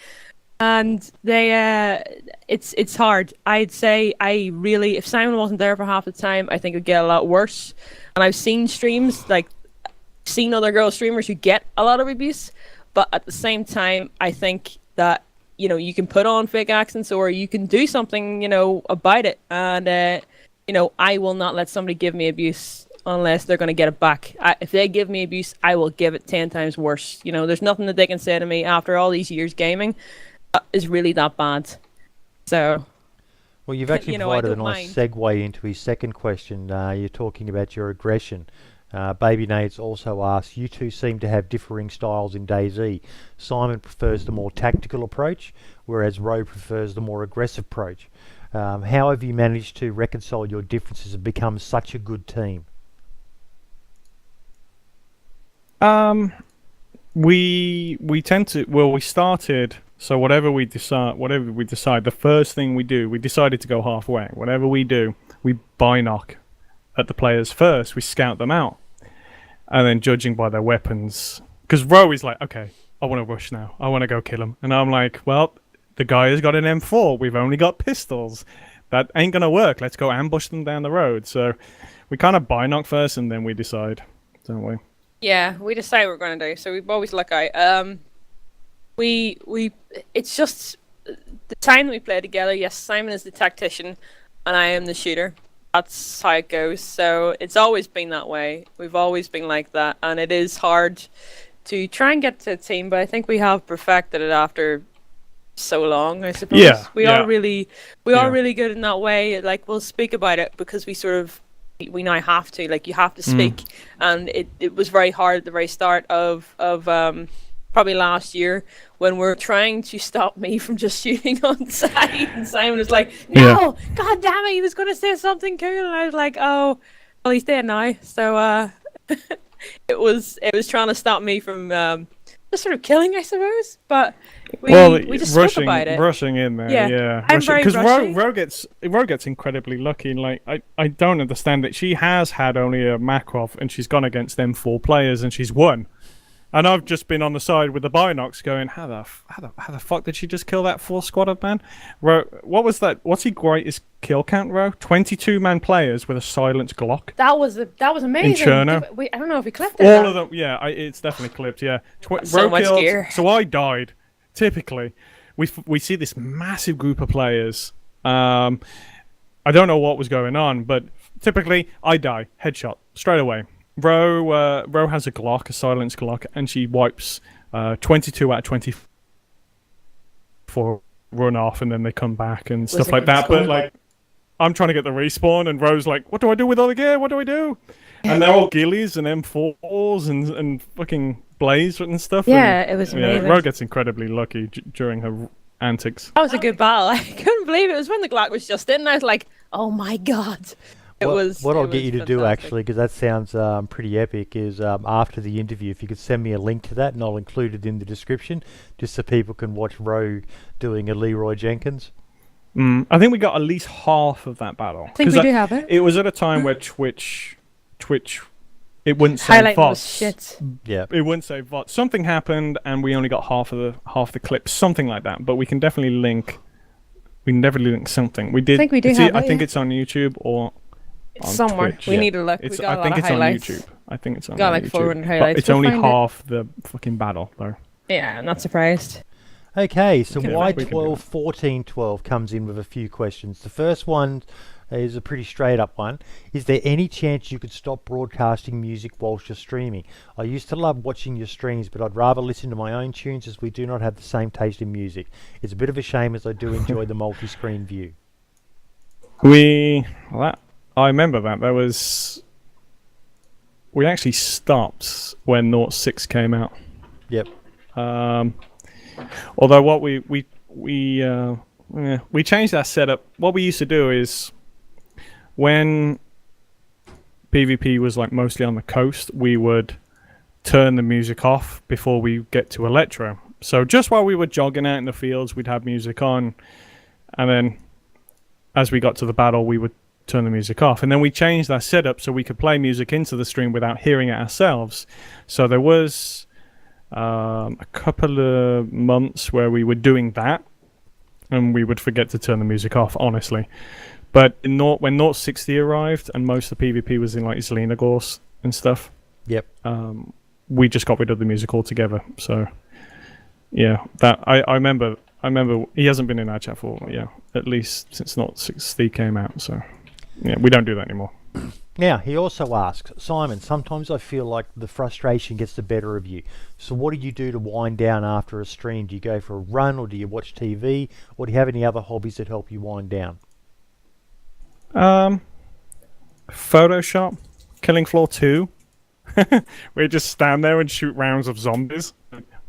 And it's hard. I'd say if Simon wasn't there for half the time, I think it'd get a lot worse. And I've seen streams, seen other girl streamers who get a lot of abuse, but at the same time, I think that, you can put on fake accents or you can do something, about it. And, I will not let somebody give me abuse unless they're going to get it back. If they give me abuse, I will give it 10 times worse. There's nothing that they can say to me after all these years gaming is really that bad. So well, you've actually provided a nice segue into his second question. You're talking about your aggression. Baby Nades also asks, you two seem to have differing styles in Dayz. Simon prefers the more tactical approach, whereas Ro prefers the more aggressive approach. How have you managed to reconcile your differences and become such a good team? We tend to, we started, so whatever we decide, the first thing we do, we decided to go halfway. Whatever we do, we binoc at the players first. We scout them out, and then judging by their weapons, because Ro is like, okay, I want to rush now. I want to go kill him, and I'm like, well, the guy has got an M4. We've only got pistols. that ain't gonna work. Let's go ambush them down the road. So we kind of binoc first, and then we decide, don't we? Yeah, we decide what we're going to do. So we've always look out. It's just the time that we play together. Yes, Simon is the tactician, and I am the shooter. That's how it goes. So it's always been that way. We've always been like that, and it is hard to try and get to a team. But I think we have perfected it after so long. I suppose. Yeah, we are really good in that way. Like, we'll speak about it because we now have to. Like, you have to speak, and it was very hard at the very start of probably last year when we're trying to stop me from just shooting on sight, and Simon was like, "No, God damn it, he was going to say something cool," and I was like, "Oh, well, he's dead now." So it was trying to stop me from just sort of killing, I suppose. But we just spoke about it. Rushing in there, yeah. I'm very rushy. Because Ro gets incredibly lucky. Like, I don't understand it. She has had only a Makarov, and she's gone against them 4 players, and she's won. And I've just been on the side with the binocs going, how the fuck did she just kill that 4 squad man? Ro, what was that? What's his greatest kill count, Ro? 22-man players with a silenced Glock. That was amazing. In Cherno. I don't know if we clipped it. All of them, yeah, it's definitely clipped, yeah. So much gear. So I died. Typically, we see this massive group of players. I don't know what was going on, but typically I die. Headshot. Straight away. Ro has a Glock, a silenced Glock, and she wipes 22 out of 24 run off, and then they come back and stuff like that. But like, I'm trying to get the respawn, and Ro's like, "What do I do with all the gear? What do I do?" And they're all ghillies and M4s and fucking Blaze and stuff. Yeah, and, it was amazing. Ro gets incredibly lucky during her antics. That was a good battle. I couldn't believe it. It was when the Glock was just in, and I was like, "Oh my God." What I'll get you to do, actually, because that sounds pretty epic, is after the interview, if you could send me a link to that, and I'll include it in the description, just so people can watch Ro doing a Leroy Jenkins. I think we got at least half of that battle. I think we do have it. It was at a time where Twitch, it wouldn't save Highlight VODs. was shit. Yeah, it wouldn't save VODs. Something happened, and we only got half the clip, something like that. But we can definitely link. We can definitely link something. We did. I think we do have it. I think it's on YouTube or. It's somewhere. Twitch. We need to look. I think it's on YouTube. I think it's on got like YouTube. 400 highlights. But it's only half the fucking battle, though. Yeah, I'm not surprised. Okay, so why we can do 12, 14, 12 comes in with a few questions. The first one is a pretty straight up one. Is there any chance you could stop broadcasting music whilst you're streaming? I used to love watching your streams, but I'd rather listen to my own tunes as we do not have the same taste in music. It's a bit of a shame as I do enjoy the multi-screen view. I remember that. We actually stopped when 0.6 came out. Yep. Although what we changed our setup. What we used to do is when PvP was like mostly on the coast, we would turn the music off before we get to Electro. So just while we were jogging out in the fields, we'd have music on, and then as we got to the battle, we would turn the music off. And then we changed that setup so we could play music into the stream without hearing it ourselves. So there was a couple of months where we were doing that, and we would forget to turn the music off, honestly. But when 0.60 arrived and most of the PvP was in like Zelina Gorse and stuff, yep, we just got rid of the music altogether. So yeah, that I remember he hasn't been in our chat for at least since 0.60 came out. So yeah, we don't do that anymore. Now, he also asks, Simon, sometimes I feel like the frustration gets the better of you. So what do you do to wind down after a stream? Do you go for a run, or do you watch TV? Or do you have any other hobbies that help you wind down? Photoshop, Killing Floor 2. We just stand there and shoot rounds of zombies.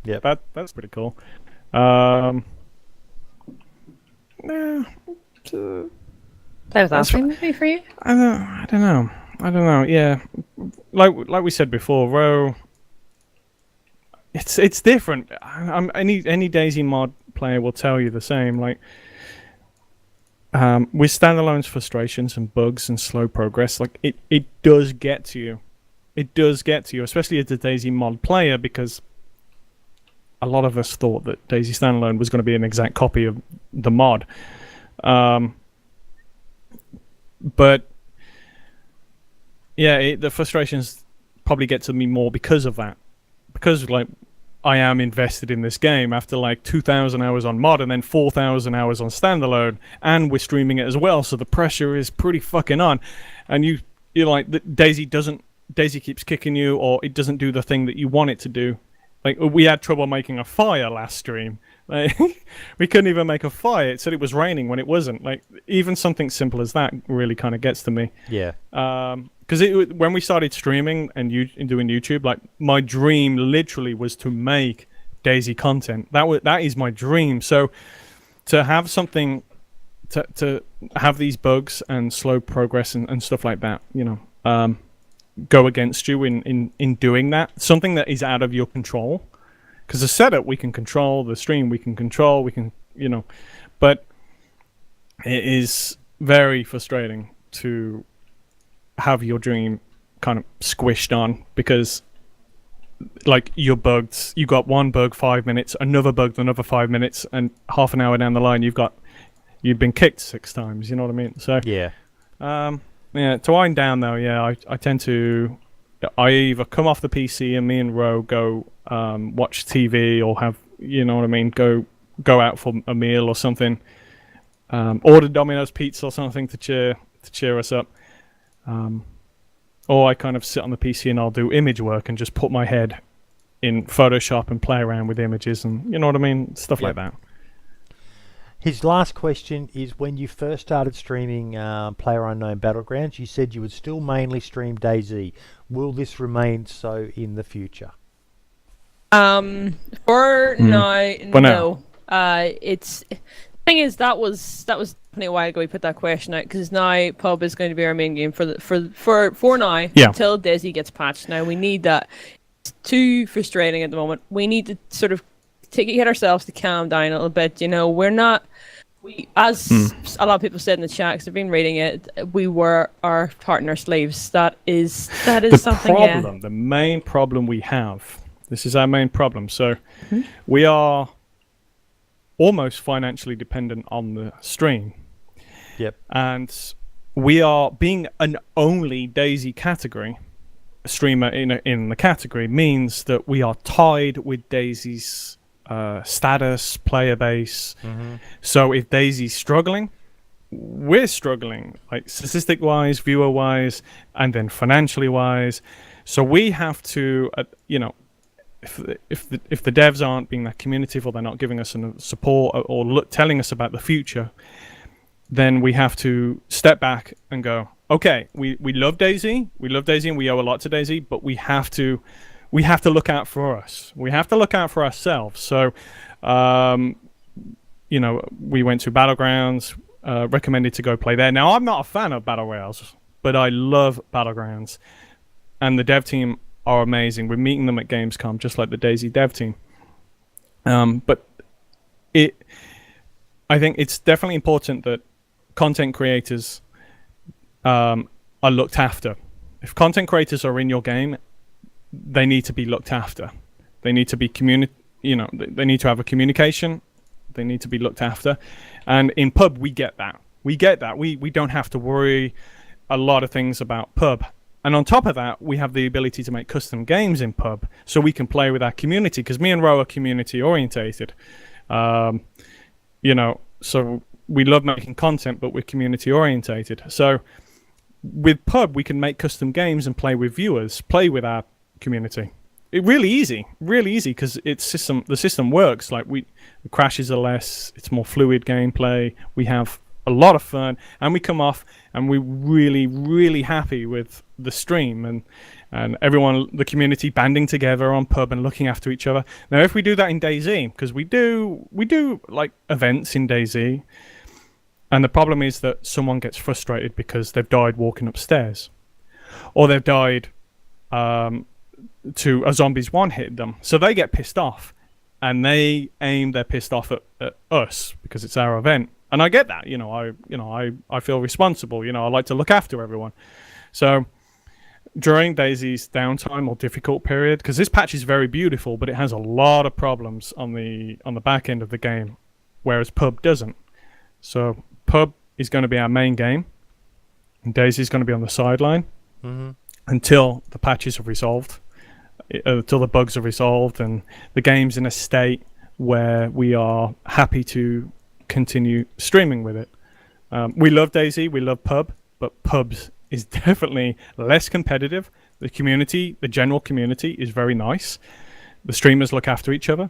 Yeah, that's pretty cool. Play with that maybe for you? I don't know. Yeah, like we said before, Ro. It's different. Any Daisy mod player will tell you the same. Like, with standalone's frustrations and bugs and slow progress, like it does get to you. It does get to you, especially as a Daisy mod player, because a lot of us thought that Daisy Standalone was going to be an exact copy of the mod. But yeah, the frustrations probably get to me more because of that. Because like I am invested in this game after like 2,000 hours on mod and then 4,000 hours on standalone, and we're streaming it as well, so the pressure is pretty fucking on. And you're like, Daisy keeps kicking you, or it doesn't do the thing that you want it to do. Like, we had trouble making a fire last stream. Like, we couldn't even make a fire. It said it was raining when it wasn't. Like, even something simple as that really kind of gets to me. Yeah. Because when we started streaming and doing YouTube, like, my dream literally was to make Daisy content. That is my dream. So to have something, to have these bugs and slow progress and stuff like that, you know, go against you in doing that, something that is out of your control. Because the setup we can control, the stream we can control, you know, but it is very frustrating to have your dream kind of squished on, because like you're bugged, you got one bug 5 minutes, another bug another 5 minutes, and half an hour down the line you've been kicked 6 times, you know what I mean? So yeah. Yeah, to wind down though, yeah, I tend to, I either come off the PC and me and Ro go watch TV, or have, you know what I mean, go out for a meal or something, order Domino's pizza or something to cheer us up, or I kind of sit on the PC and I'll do image work and just put my head in Photoshop and play around with images, and you know what I mean, stuff like that. His last question is, when you first started streaming PlayerUnknown Battlegrounds, you said you would still mainly stream Dayz. Will this remain so in the future? For now, no. It's the thing is, that was definitely a while ago we put that question out, because now pub is going to be our main game for now, until Dayz gets patched. Now we need that. It's too frustrating at the moment. We need to sort of get ourselves to calm down a little bit. You know, as a lot of people said in the chat, because I've been reading it, we were our heart and our sleeves. That is something. The main problem we have. This is our main problem. So we are almost financially dependent on the stream. Yep. And we are, being an only Dayz category streamer in the category, means that we are tied with Dayz's status, player base. So if Dayz's struggling, we're struggling, like statistic wise, viewer wise, and then financially wise. So we have to, you know, if the devs aren't being that communicative, or they're not giving us enough support, or telling us about the future, then we have to step back and go, okay, we love Dayz, and we owe a lot to Dayz, but we have to look out for us. We have to look out for ourselves. So, you know, we went to Battlegrounds, recommended to go play there. Now, I'm not a fan of Battle Royales, but I love Battlegrounds. And the dev team are amazing. We're meeting them at Gamescom, just like the Dayz dev team. But I think it's definitely important that content creators are looked after. If content creators are in your game, they need to be looked after. They need to be they need to have a communication. They need to be looked after. And in pub, we get that. We don't have to worry a lot of things about pub. And on top of that, we have the ability to make custom games in pub, so we can play with our community, because me and Ro are community orientated. You know, so we love making content, but we're community orientated. So with pub, we can make custom games and play with viewers, play with our community. Really easy, because the system works. Like, the crashes are less, it's more fluid gameplay. We have a lot of fun, and we come off and we're really, really happy with the stream, and everyone, the community, banding together on pub and looking after each other. Now, if we do that in Dayz, because we do like events in Dayz, and the problem is that someone gets frustrated because they've died walking upstairs, or they've died to a zombies one-hit them, so they get pissed off, and they aim their pissed off at us because it's our event. And I get that, I feel responsible, I like to look after everyone. So during Dayz's downtime or difficult period, because this patch is very beautiful, but it has a lot of problems on the back end of the game, whereas pub doesn't. So pub is going to be our main game. And Dayzy's going to be on the sideline until the patches are resolved, until the bugs are resolved, and the game's in a state where we are happy to continue streaming with it. We love Dayz, we love pub, but pubs is definitely less competitive. The community, the general community, is very nice. The streamers look after each other,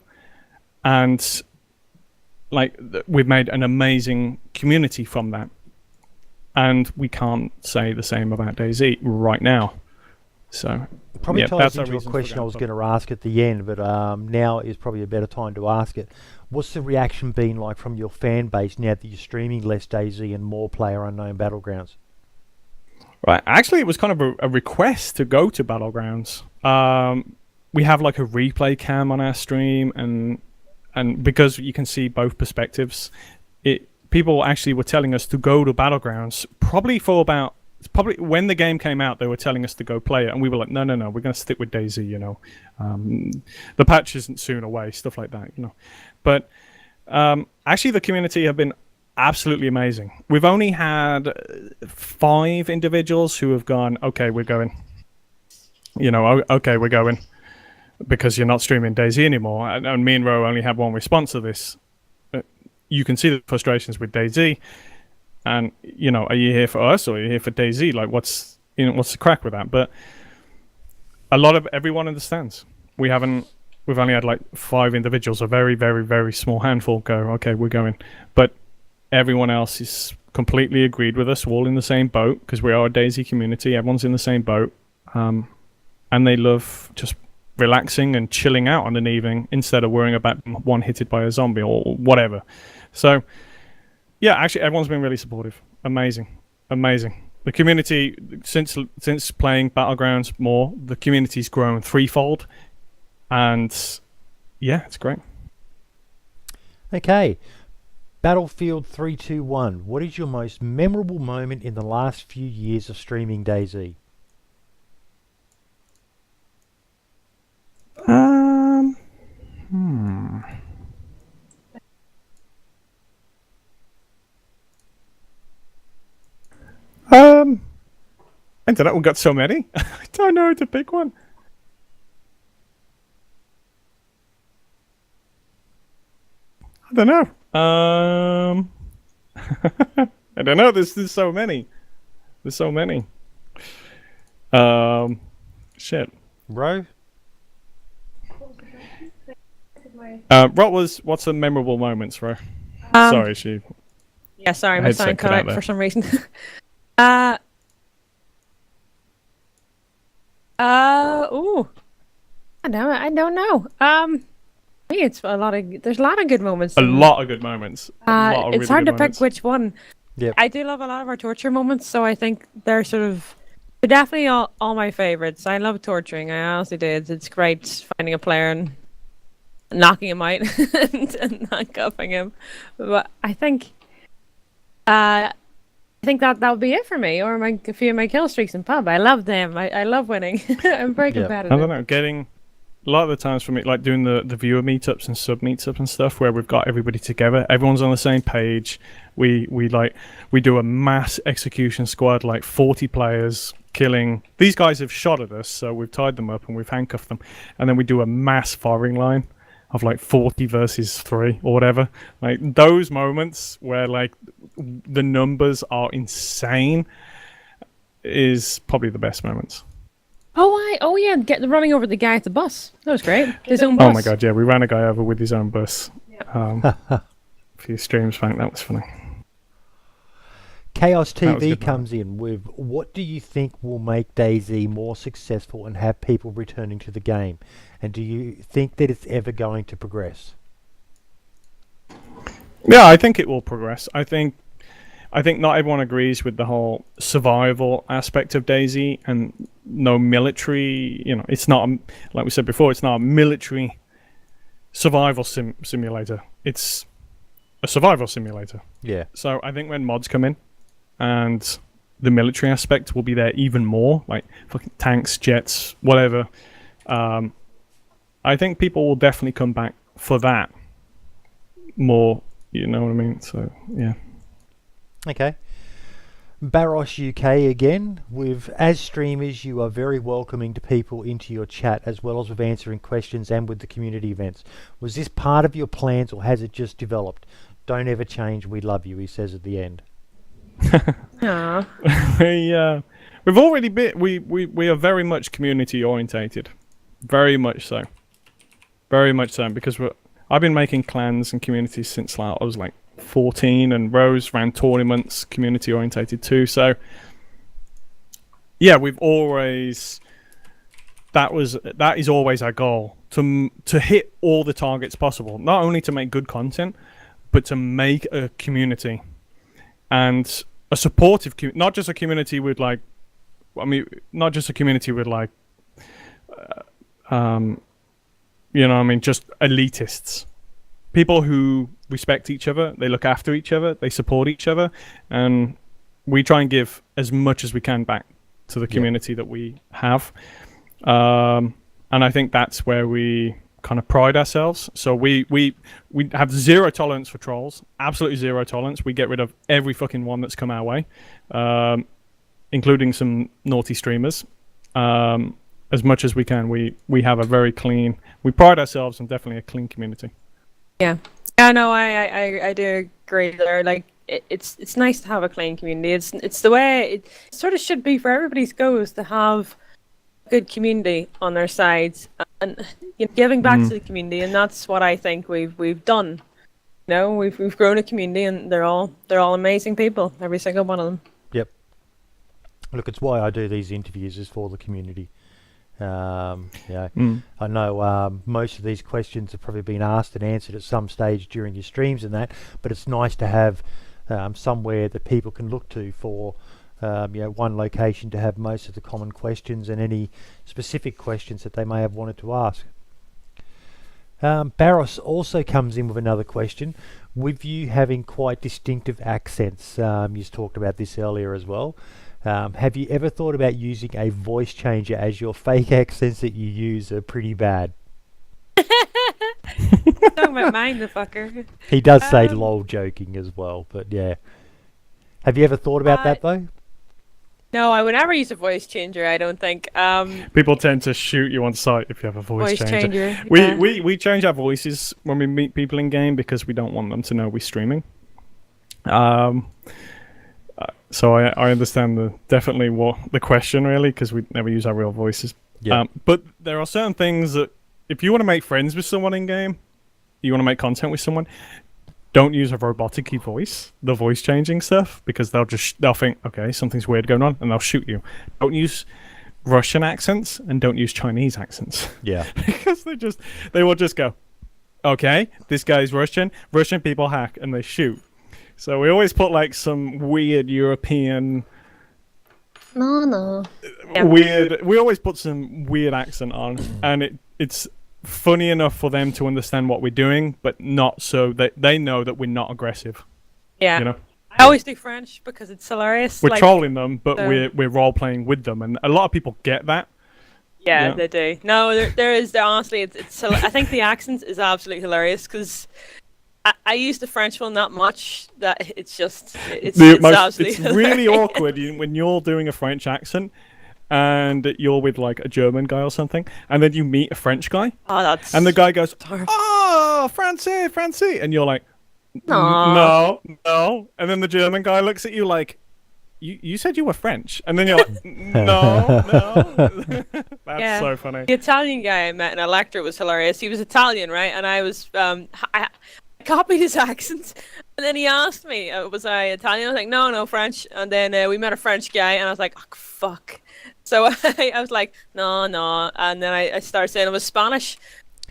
and like we've made an amazing community from that. And we can't say the same about Dayz right now. So probably yeah, ties that's into a question I was going to ask at the end, but now is probably a better time to ask it. What's the reaction been like from your fan base now that you're streaming less Dayz and more PlayerUnknown Battlegrounds? Right, actually, it was kind of a request to go to Battlegrounds. We have like a replay cam on our stream, and because you can see both perspectives, people actually were telling us to go to Battlegrounds probably when the game came out. They were telling us to go play it, and we were like, no, we're going to stick with Dayz, you know. The patch isn't soon away, stuff like that, you know. But actually, the community have been absolutely amazing. We've only had 5 individuals who have gone, okay, we're going. You know, okay, we're going, because you're not streaming Dayz anymore. And me and Ro only have one response to this. You can see the frustrations with Dayz, and you know, are you here for us or are you here for Dayz? Like, what's the crack with that? But everyone understands. We've only had like 5 individuals, a very, very, very small handful go, okay, we're going. But everyone else is completely agreed with us. We're all in the same boat because we are a Dayz community. Everyone's in the same boat, and they love just relaxing and chilling out on an evening instead of worrying about one hitted by a zombie or whatever. So yeah, actually everyone's been really supportive. Amazing. The community, since playing Battlegrounds more, the community's grown threefold, and yeah, it's great. Okay, Battlefield 321. What is your most memorable moment in the last few years of streaming Dayz? I don't know. We've got so many. I don't know how to pick one. I don't know. I don't know. There's so many. Shit. Ro? What's the memorable moments, Ro? Sorry, she. Yeah, sorry, my sound cut out for some reason. Ooh. I don't know. It's there's a lot of good moments. A lot of good moments. It's really hard to moments. pick which one. Yep. I do love a lot of our torture moments, so I think they're definitely all my favorites. I love torturing. I honestly do. It's great finding a player and knocking him out and handcuffing him. But I think that would be it for me, or a few of my kill streaks in pub. I love them. I love winning. I'm very competitive. I don't know, getting a lot of the times for me, like doing the viewer meetups and sub meetups and stuff, where we've got everybody together, everyone's on the same page. We do a mass execution squad, like 40 players killing. These guys have shot at us, so we've tied them up and we've handcuffed them, and then we do a mass firing line of like 40 versus 3 or whatever. Like those moments where like the numbers are insane is probably the best moments. Oh yeah, running over the guy at the bus. That was great. His own bus. Oh my god, yeah, we ran a guy over with his own bus. Yep. A few streams back, that was funny. Chaos TV comes in with, what do you think will make Dayz more successful and have people returning to the game? And do you think that it's ever going to progress? Yeah, I think it will progress. I think not everyone agrees with the whole survival aspect of Dayz and no military. You know, it's not like we said before. It's not a military survival simulator. It's a survival simulator. Yeah. So I think when mods come in, and the military aspect will be there even more, like fucking tanks, jets, whatever. I think people will definitely come back for that more. You know what I mean? So yeah. Okay. Barros UK again. As streamers, you are very welcoming to people into your chat, as well as with answering questions and with the community events. Was this part of your plans, or has it just developed? Don't ever change. We love you, he says at the end. We've already been. We are very much community orientated, very much so, because I've been making clans and communities since I was like 14, and Rose ran tournaments, community orientated too. So yeah, we've always that is always our goal, to hit all the targets possible, not only to make good content, but to make a community and a supportive not just a community with like, not just a community with like just elitists. People who respect each other, they look after each other, they support each other, and we try and give as much as we can back to the community that we have. And I think that's where we kind of pride ourselves. So we have zero tolerance for trolls, absolutely zero tolerance. We get rid of every fucking one that's come our way, including some naughty streamers. As much as we can, we have a very clean. We pride ourselves on definitely a clean community. Yeah, no, I do agree there. Like, it's nice to have a clean community. It's the way it sort of should be for everybody's goals, to have a good community on their sides and giving back to the community, and that's what I think we've done. We've grown a community, and they're all amazing people, every single one of them. Yep. Look, it's why I do these interviews, is for the community. I know most of these questions have probably been asked and answered at some stage during your streams and that, but it's nice to have somewhere that people can look to for one location to have most of the common questions and any specific questions that they may have wanted to ask. Barros also comes in with another question. With you having quite distinctive accents, you talked about this earlier as well. Have you ever thought about using a voice changer, as your fake accents that you use are pretty bad? Talking about mine, the fucker. He does say lol joking as well, but yeah. Have you ever thought about that though? No, I would never use a voice changer, I don't think. People tend to shoot you on sight if you have a voice changer. Yeah. We change our voices when we meet people in game because we don't want them to know we're streaming. So I understand definitely what the question really, because we never use our real voices. Yeah. But there are certain things that if you want to make friends with someone in game, you want to make content with someone, don't use a robotic-y voice, the voice changing stuff, because they'll think, okay, something's weird going on, and they'll shoot you. Don't use Russian accents and don't use Chinese accents. Yeah. Because they will just go, okay, this guy's Russian. Russian people hack and they shoot. So we always put like some weird European. No. Weird. We always put some weird accent on, and it's funny enough for them to understand what we're doing, but not so that they know that we're not aggressive. Yeah. I always do French because it's hilarious. We're trolling them, but we're role playing with them, and a lot of people get that. Yeah, they do. No, there is honestly. It's I think the accent is absolutely hilarious because I use the French one that much that it's really awkward when you're doing a French accent and you're with like a German guy or something, and then you meet a French guy. And the guy goes, "Oh, Francais," and you're like, "No," and then the German guy looks at you like, "You said you were French," and then you're like, "No." That's so funny. The Italian guy I met in Electra was hilarious. He was Italian, right? And I was I copied his accent, and then he asked me, was I Italian? I was like, no, French. And then we met a French guy, and I was like, oh, fuck. So I was like, no. And then I started saying I was Spanish.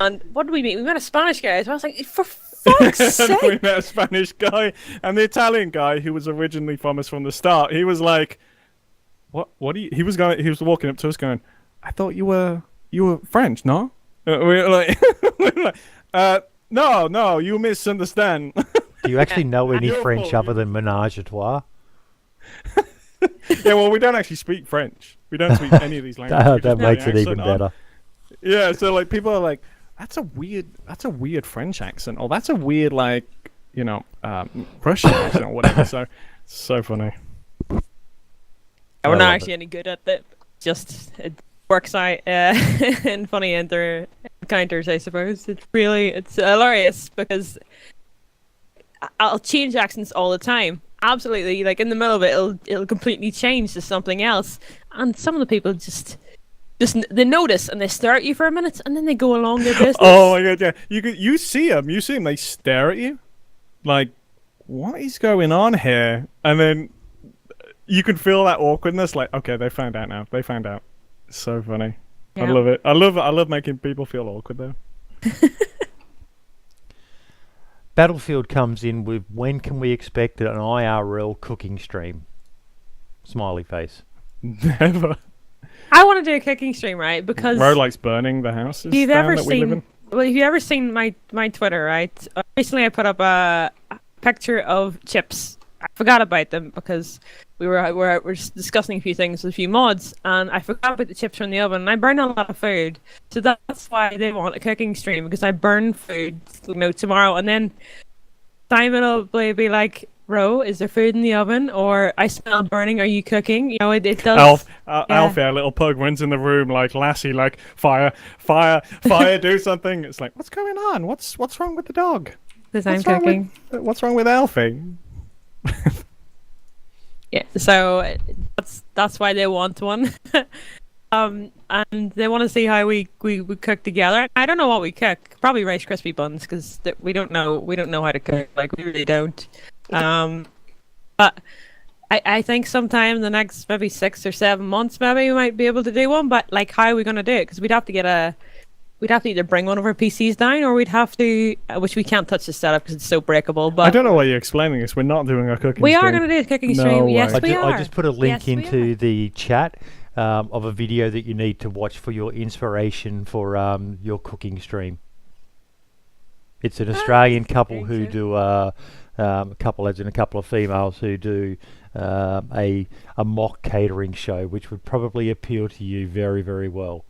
And what did we meet? We met a Spanish guy. So I was like, for fuck's sake. We met a Spanish guy, and the Italian guy who was originally from us from the start, he was like, what do you... He was walking up to us going, I thought you were French, no? We were like, No, you misunderstand. Do you actually know any French other than Ménage à Trois? Yeah, well, we don't actually speak French. We don't speak any of these languages. That makes it even better. Yeah, so like people are like, that's a weird French accent, or that's a weird Russian accent or whatever. So funny. We're not actually any good at it. Just it works out in funny encounters, I suppose. It's hilarious because I'll change accents all the time. Absolutely, like in the middle of it, it'll completely change to something else, and some of the people just they notice and they stare at you for a minute, and then they go along their business. Oh my god, yeah! You see them, they stare at you, like, what is going on here? And then you can feel that awkwardness, like, okay, they found out now. They found out. It's so funny. Yeah. I love it. I love making people feel awkward though. Battlefield comes in with, when can we expect an IRL cooking stream? Smiley face. Never. I want to do a cooking stream, right? Because Rolex burning the houses. You've ever seen? Well, have you ever seen my Twitter? Right. Recently, I put up a picture of chips. I forgot about them because we were discussing a few things with a few mods, and I forgot about the chips from the oven. And I burned a lot of food, so that's why they want a cooking stream, because I burn food, tomorrow, and then Simon will be like, "Ro, is there food in the oven?" Or, "I smell burning. Are you cooking?" It does. Alfie, our little pug, runs in the room like Lassie, like, fire, do something. It's like, what's going on? What's wrong with the dog? Because I'm cooking. What's wrong with Alfie? Yeah, so that's why they want one. And they want to see how we cook together. I don't know what we cook. Probably Rice Krispie buns, because we don't know how to cook. Like, we really don't. But I think sometime in the next maybe 6 or 7 months, maybe we might be able to do one. But like, how are we going to do it? Because we'd have to either bring one of our PCs down, or we'd have to, which we can't touch the setup because it's so breakable. But I don't know why you're explaining this. We're not doing a cooking stream. We are going to do a cooking stream. Yes, we are. I just put a link into the chat of a video that you need to watch for your inspiration for your cooking stream. It's an Australian couple who do a couple, as in a couple of females who do a mock catering show, which would probably appeal to you very, very well.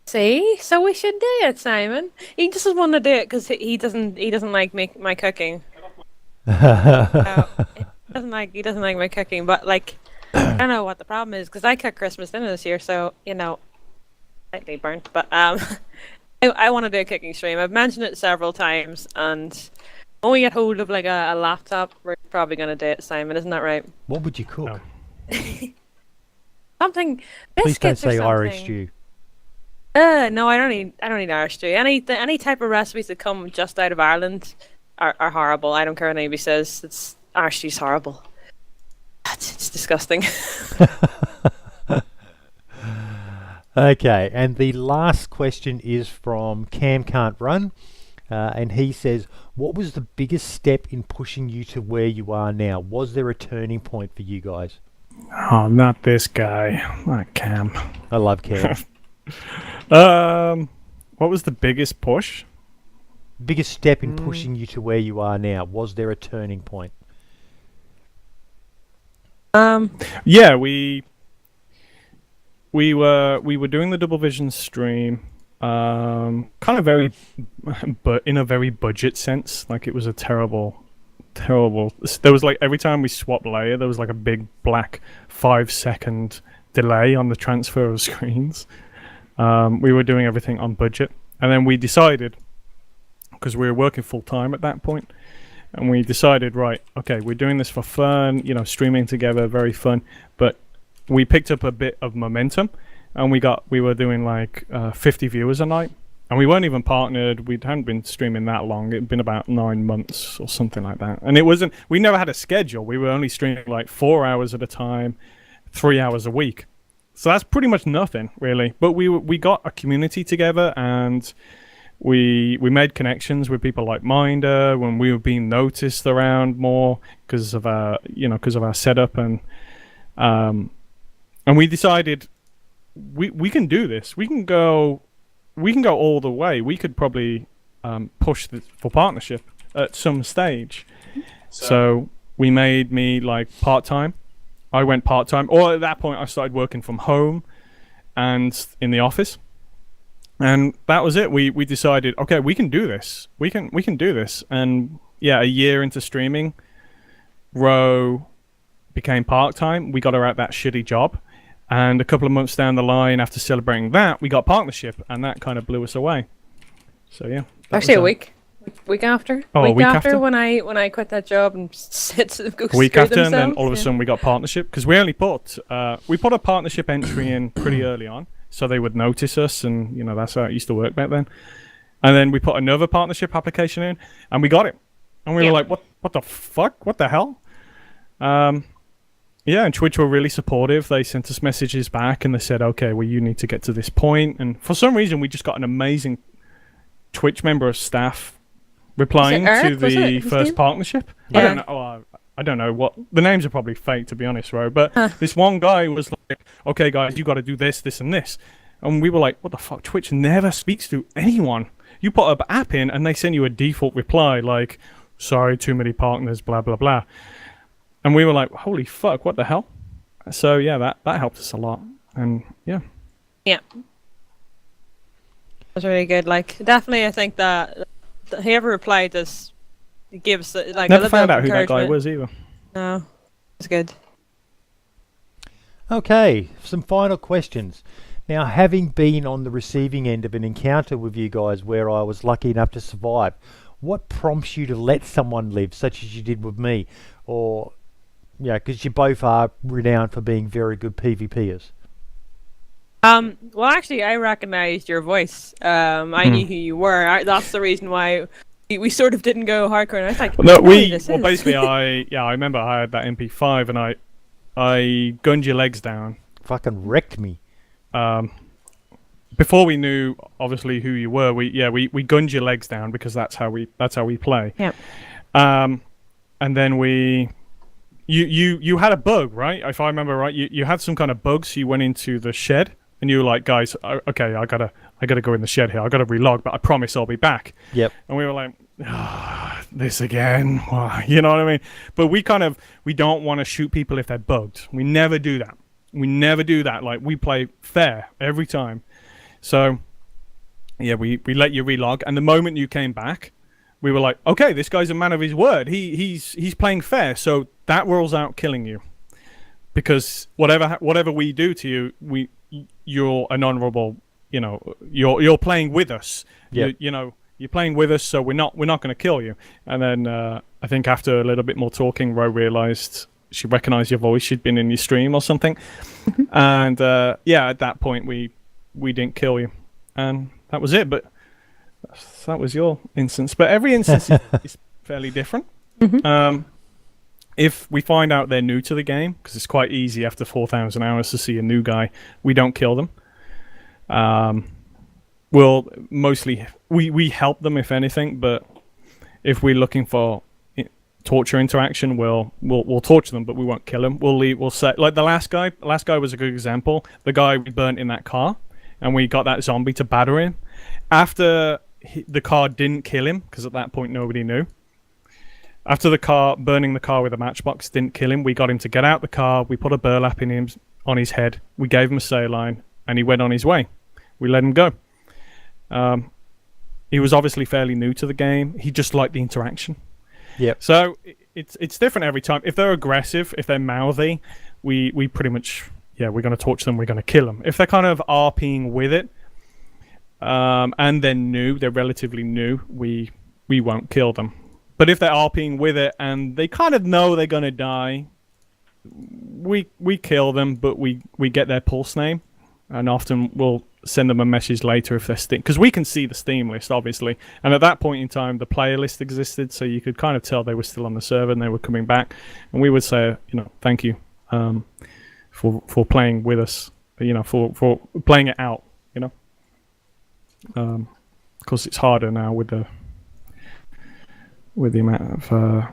See, so we should do it, Simon. He just doesn't want to do it because he doesn't like my cooking. He doesn't like my cooking, but like, I don't know what the problem is, because I cooked Christmas dinner this year, so slightly burnt. But I want to do a cooking stream. I've mentioned it several times, and when we get hold of like a laptop, we're probably gonna do it, Simon. Isn't that right? What would you cook? Something. Please don't say Irish stew. No, I don't need Irish stew. Any type of recipes that come just out of Ireland are horrible. I don't care what anybody says. Irish stew's horrible. It's disgusting. Okay, and the last question is from Cam Can't Run, and he says, "What was the biggest step in pushing you to where you are now? Was there a turning point for you guys?" Oh, not this guy. Not Cam. I love Cam. What was the biggest push? Biggest step in pushing you to where you are now. Was there a turning point? Yeah, we were doing the Double Vision stream, kind of but in a very budget sense. Like, it was a terrible. There was like, every time we swapped layer, there was like a big black 5-second delay on the transfer of screens. We were doing everything on budget, and then we decided, because we were working full time at that point, and we decided, right, okay, we're doing this for fun, streaming together, very fun, but we picked up a bit of momentum, and we were doing like 50 viewers a night, and we weren't even partnered. We hadn't been streaming that long. It'd been about 9 months or something like that, and we never had a schedule. We were only streaming like 4 hours at a time, 3 hours a week. So that's pretty much nothing, really. But we got a community together, and we made connections with people like Minder when we were being noticed around more because of our setup, and we decided we can do this. We can go all the way. We could probably push for partnership at some stage. So we made me like part-time. I went part-time, or at that point I started working from home and in the office, and that was it. We decided, okay, we can do this. We can do this. And yeah, a year into streaming, Ro became part-time, we got her out that shitty job. And a couple of months down the line, after celebrating that, we got partnership, and that kind of blew us away. So yeah. Actually, a week after. Oh, a week after when I quit that job and said to them, go a week screw after, and then themselves. all of a sudden we got partnership, because we only put a partnership entry in pretty early on, so they would notice us, and you know that's how it used to work back then. And then we put another partnership application in, and we got it, and we were like, what the fuck, what the hell? Yeah, and Twitch were really supportive. They sent us messages back, and they said, okay, well, you need to get to this point. And for some reason, we just got an amazing Twitch member of staff replying to the first partnership. Yeah. I don't know what the names are probably fake, to be honest, Ro. But this one guy was like, "Okay, guys, you got to do this, this, and this," and we were like, "What the fuck? Twitch never speaks to anyone. You put an app in, and they send you a default reply like, sorry, too many partners, blah blah blah." And we were like, "Holy fuck, what the hell?" So yeah, that helped us a lot, and yeah. Yeah. That's really good. Like, definitely, I think that whoever replied us gives like Never a little found bit of out who that guy encouragement. was either. No, it's good. Okay, some final questions. Now, having been on the receiving end of an encounter with you guys where I was lucky enough to survive, what prompts you to let someone live, such as you did with me? Or, yeah, because you both are renowned for being very good PvPers. Well, actually, I recognized your voice. I knew who you were. That's the reason why we sort of didn't go hardcore. And I was like, No, this basically, I remember I had that MP5, and I gunned your legs down. Fucking wrecked me. Before we knew, obviously, who you were, we gunned your legs down because that's how we play. Yeah. And then you had a bug, right? If I remember right, you had some kind of bug, so you went into the shed, and you were like, guys, okay, I gotta go in the shed here. I gotta relog, but I promise I'll be back. Yep. And we were like, this again, you know what I mean? But we don't want to shoot people if they're bugged. We never do that. Like, we play fair every time. So yeah, we let you relog, and the moment you came back, we were like, okay, this guy's a man of his word. He's playing fair, so that rules out killing you, because whatever we do to you, you're an honourable. You know, you're playing with us. Yep. You're playing with us, so we're not going to kill you. And then I think after a little bit more talking, Ro realised she recognised your voice. She'd been in your stream or something, and yeah, at that point we didn't kill you, and that was it. But that was your instance. But every instance is fairly different. If we find out they're new to the game, because it's quite easy after 4,000 hours to see a new guy, we don't kill them. We'll mostly we help them if anything, but if we're looking for torture interaction, we'll torture them, but we won't kill them. We'll say, like the last guy was a good example. The guy we burnt in that car, and we got that zombie to batter him. After the car didn't kill him, because at that point nobody knew. After burning the car with a matchbox didn't kill him, we got him to get out the car. We put a burlap on his head. We gave him a saline, and he went on his way. We let him go. He was obviously fairly new to the game. He just liked the interaction. Yep. So it's different every time. If they're aggressive, if they're mouthy, we pretty much, we're going to torture them. We're going to kill them. If they're kind of RPing with it, and they're relatively new, we won't kill them. But if they're RPing with it and they kind of know they're going to die, we kill them, but we get their pulse name, and often we'll send them a message later if they're Steam, because we can see the Steam list, obviously. And at that point in time, the player list existed, so you could kind of tell they were still on the server and they were coming back. And we would say, thank you for playing with us, for playing it out, because it's harder now with the amount of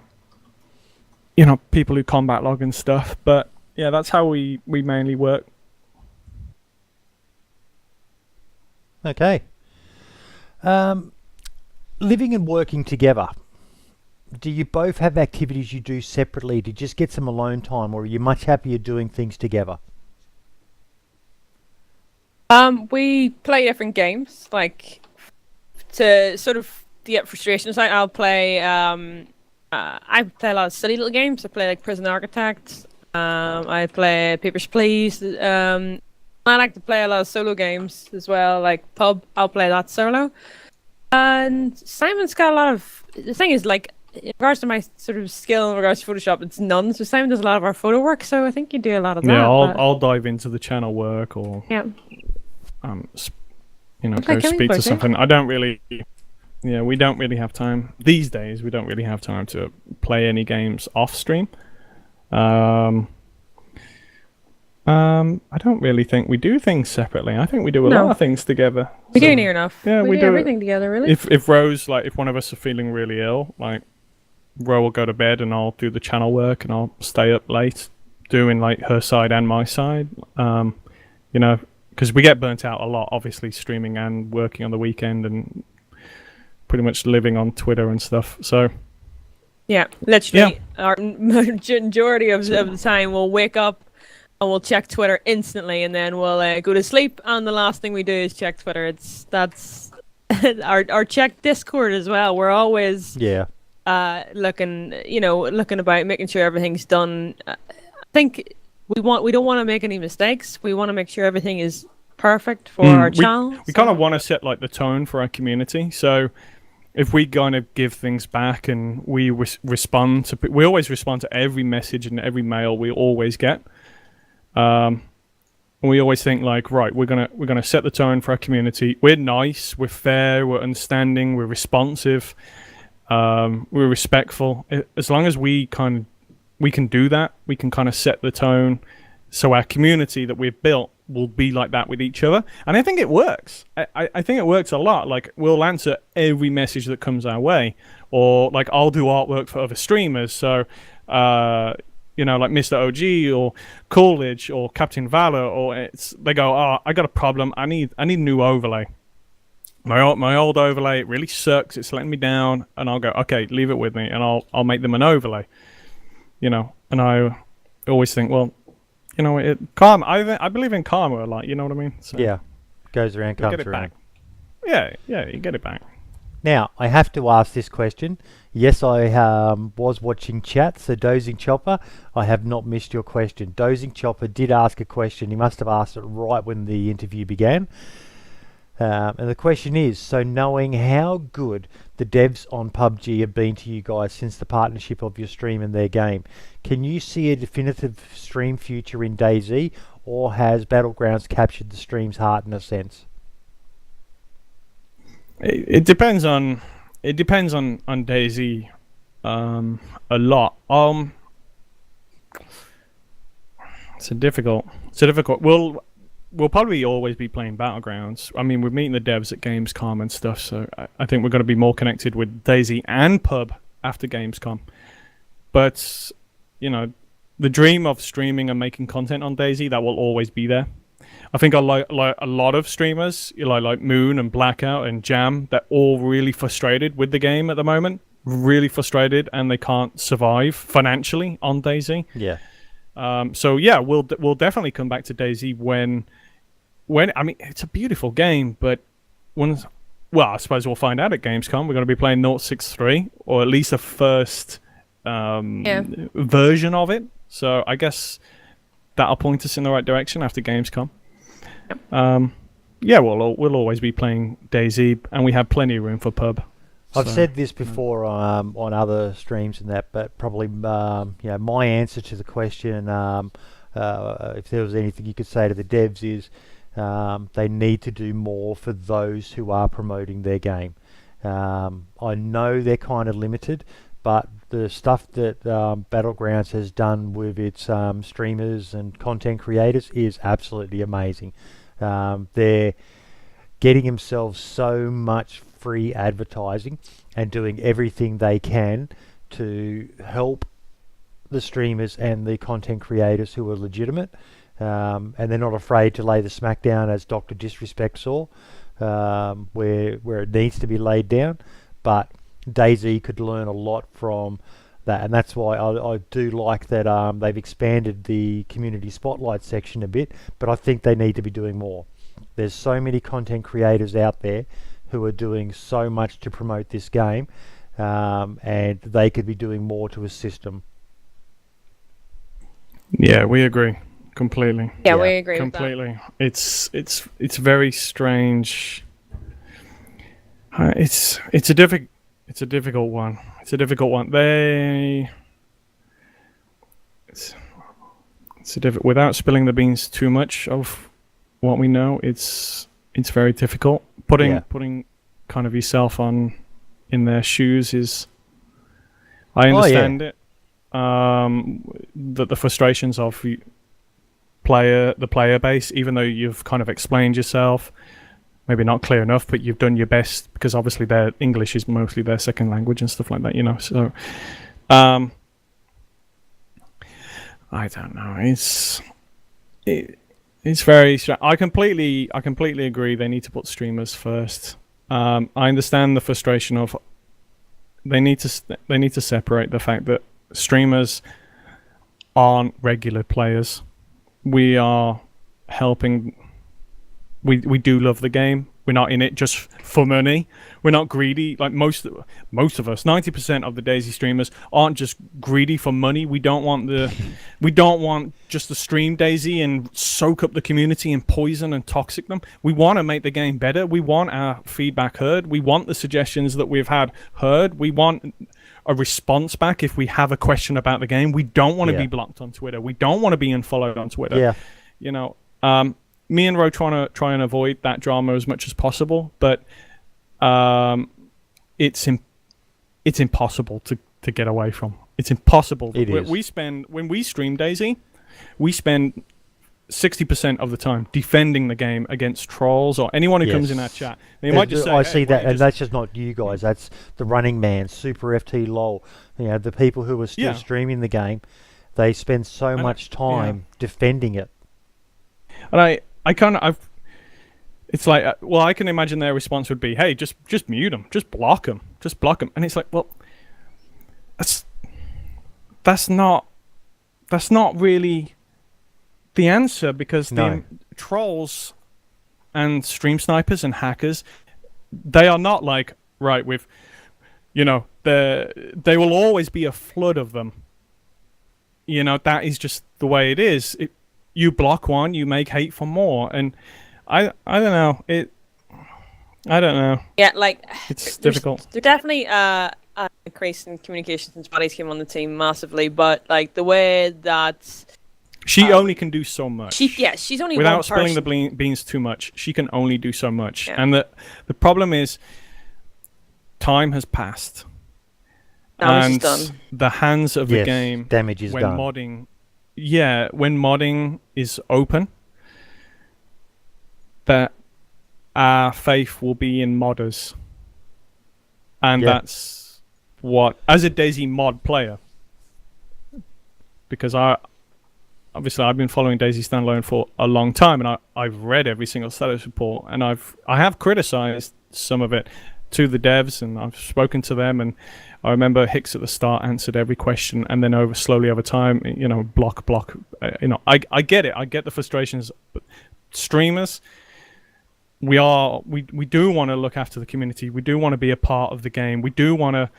people who combat log and stuff. But yeah, that's how we mainly work. Okay. Living and working together. Do you both have activities you do separately to just get some alone time, or are you much happier doing things together? We play different games, like to sort of get frustrations out. I play a lot of silly little games. I play like Prison Architect. I play Papers, Please. I like to play a lot of solo games as well, like Pub. I'll play that solo. And Simon's got a lot of. The thing is, like, in regards to my sort of skill in regards to Photoshop, it's none. So Simon does a lot of our photo work. So I think you do a lot of that. Yeah, I'll dive into the channel work or yeah. Go speak to something. I don't really. Yeah, we don't really have time these days. We don't really have time to play any games off stream. I don't really think we do things separately. I think we do a lot of things together. We do near enough. Yeah, we do everything together, really. If Rose, like, if one of us are feeling really ill, like, Ro will go to bed and I'll do the channel work and I'll stay up late doing, like, her side and my side. Because we get burnt out a lot, obviously, streaming and working on the weekend and pretty much living on Twitter and stuff. So yeah, literally, our majority of the time we'll wake up and we'll check Twitter instantly, and then we'll go to sleep. And the last thing we do is check Twitter. That's our check Discord as well. We're always looking about, making sure everything's done. I think we don't want to make any mistakes. We want to make sure everything is perfect for our channel. We kind of want to set, like, the tone for our community. So if we kind of give things back and we respond to, we always respond to every message and every mail we always get. We always think, like, right, we're gonna set the tone for our community. We're nice, we're fair, we're understanding, we're responsive, we're respectful. As long as we can do that, we can kind of set the tone, so our community that we've built will be like that with each other. And I think it works. I think it works a lot. Like, we'll answer every message that comes our way, or, like, I'll do artwork for other streamers. So, like Mr. OG or Coolidge or Captain Valor, or they go, oh, I got a problem. I need a new overlay. My old overlay, it really sucks. It's letting me down. And I'll go, okay, leave it with me, and I'll make them an overlay. And I always think, well, karma. I believe in karma a lot. You know what I mean? So yeah, goes around, comes around. Back. Yeah, you get it back. Now, I have to ask this question. Yes, I was watching chat, so Dozing Chopper, I have not missed your question. Dozing Chopper did ask a question. He must have asked it right when the interview began. And the question is, so knowing how good the devs on PUBG have been to you guys since the partnership of your stream and their game, can you see a definitive stream future in Dayz, or has Battlegrounds captured the stream's heart in a sense? It depends on Dayz a lot. It's a difficult. We'll probably always be playing Battlegrounds. I mean, we're meeting the devs at Gamescom and stuff, so I think we're going to be more connected with Dayz and Pub after Gamescom. But the dream of streaming and making content on Dayz, that will always be there. I think a lot of streamers, like Moon and Blackout and Jam, they're all really frustrated with the game at the moment. Really frustrated, and they can't survive financially on Dayz. Yeah. So yeah, we'll definitely come back to Dayz when I mean, it's a beautiful game, but I suppose we'll find out at Gamescom. We're going to be playing 063, or at least a first version of it. So I guess that'll point us in the right direction after Gamescom. We'll always be playing Dayz, and we have plenty of room for Pub. I've said this before on other streams and that, but probably my answer to the question, if there was anything you could say to the devs, is they need to do more for those who are promoting their game. I know they're kind of limited, but the stuff that Battlegrounds has done with its streamers and content creators is absolutely amazing. They're getting themselves so much free advertising and doing everything they can to help the streamers and the content creators who are legitimate, and they're not afraid to lay the smackdown, as Dr. Disrespect saw, where it needs to be laid down. But Dayz could learn a lot from that, and that's why I do like that they've expanded the community spotlight section a bit, but I think they need to be doing more. There's so many content creators out there who are doing so much to promote this game, and they could be doing more to assist them. Yeah, we agree completely. Yeah, Yeah, we agree Completely. It's very strange. It's a difficult one. It's a difficult one. Without spilling the beans too much of what we know, it's very difficult. Putting kind of yourself in their shoes is. I understand it. That the frustrations of the player base, even though you've kind of explained yourself, maybe not clear enough, but you've done your best, because obviously their English is mostly their second language and stuff like that, you know. So, I don't know. It's very. I completely agree. They need to put streamers first. I understand the frustration of. They need to separate the fact that streamers aren't regular players. We are helping. We do love the game. We're not in it just for money. We're not greedy. Like most of us, 90% of the Dayz streamers aren't just greedy for money. We don't want just to stream Dayz and soak up the community and poison and toxic them. We want to make the game better. We want our feedback heard. We want the suggestions that we've had heard. We want a response back if we have a question about the game. We don't want to be blocked on Twitter. We don't want to be unfollowed on Twitter. Yeah. You know, me and Ro try and avoid that drama as much as possible, but it's impossible to get away from. It's impossible. It is. When we stream Dayz, we spend 60% of the time defending the game against trolls or anyone who comes in our chat. They might just say, I see that, and that's just not you guys. That's the Running Man, Super FT LOL. You know, the people who are still streaming the game. They spend so much time defending it. And it's like, well, I can imagine their response would be, "Hey, just mute them, just block them." And it's like, well, that's not really the answer, because the trolls and stream snipers and hackers, they are not like, right, with, you know, there will always be a flood of them. You know, that is just the way it is. You block one, you make hate for more, and I don't know. I don't know. Yeah, like it's difficult. There's definitely an increase in communication since Buddies came on the team massively, but like the way that she only can do so much. She's only without one spilling person. the beans too much. She can only do so much, and the problem is time has passed. Damage is done. The hands of the game damage is when done. When modding is open, that our faith will be in modders, and that's what, as a Dayz mod player, because I've been following Dayz standalone for a long time, and I've read every single status report, and I have criticized some of it to the devs, and I've spoken to them, and I remember Hicks at the start answered every question, and then slowly over time, you know, block. You know, I get it. I get the frustrations. But streamers, we do want to look after the community. We do want to be a part of the game. We do want to,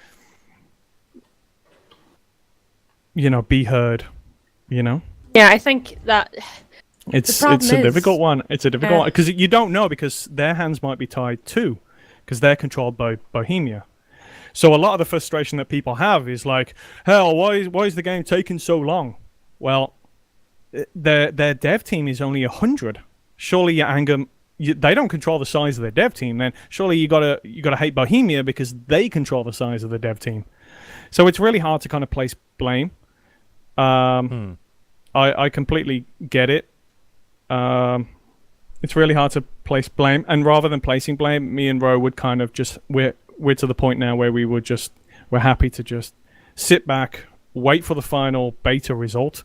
you know, be heard. You know. Yeah, I think that it's a difficult one. It's a difficult one because you don't know, because their hands might be tied too, because they're controlled by Bohemia. So a lot of the frustration that people have is like, hell, why is the game taking so long? Well, their dev team is only 100. Surely your anger, they don't control the size of their dev team. Then surely you gotta hate Bohemia because they control the size of the dev team. So it's really hard to kind of place blame. I completely get it. It's really hard to place blame, and rather than placing blame, me and Ro would kind of just we're to the point now where we're happy to just sit back, wait for the final beta result,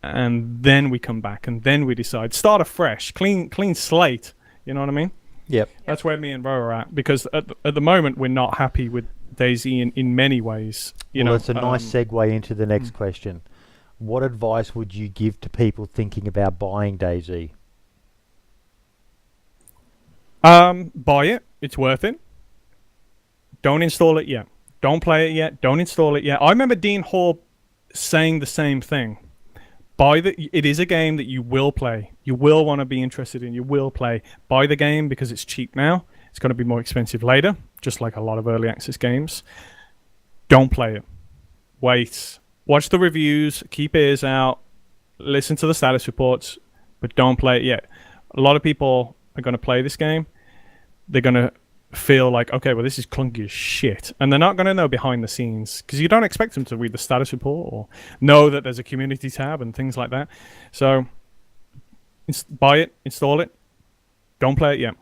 and then we come back, and then we decide, start afresh, clean slate. You know what I mean? Yep. That's where me and Ro are at, because at the moment we're not happy with Dayz in many ways. You know, it's a nice segue into the next question. What advice would you give to people thinking about buying Dayz? Buy it. It's worth it. Don't install it yet. Don't play it yet. Don't install it yet. I remember Dean Hall saying the same thing. It is a game that you will play. You will want to be interested in. You will play. Buy the game because it's cheap now. It's going to be more expensive later, just like a lot of early access games. Don't play it. Wait. Watch the reviews. Keep ears out. Listen to the status reports, but don't play it yet. A lot of people are going to play this game. They're going to feel like, okay, well, this is clunky as shit. And they're not going to know behind the scenes because you don't expect them to read the status report or know that there's a community tab and things like that. So buy it, install it, don't play it yet.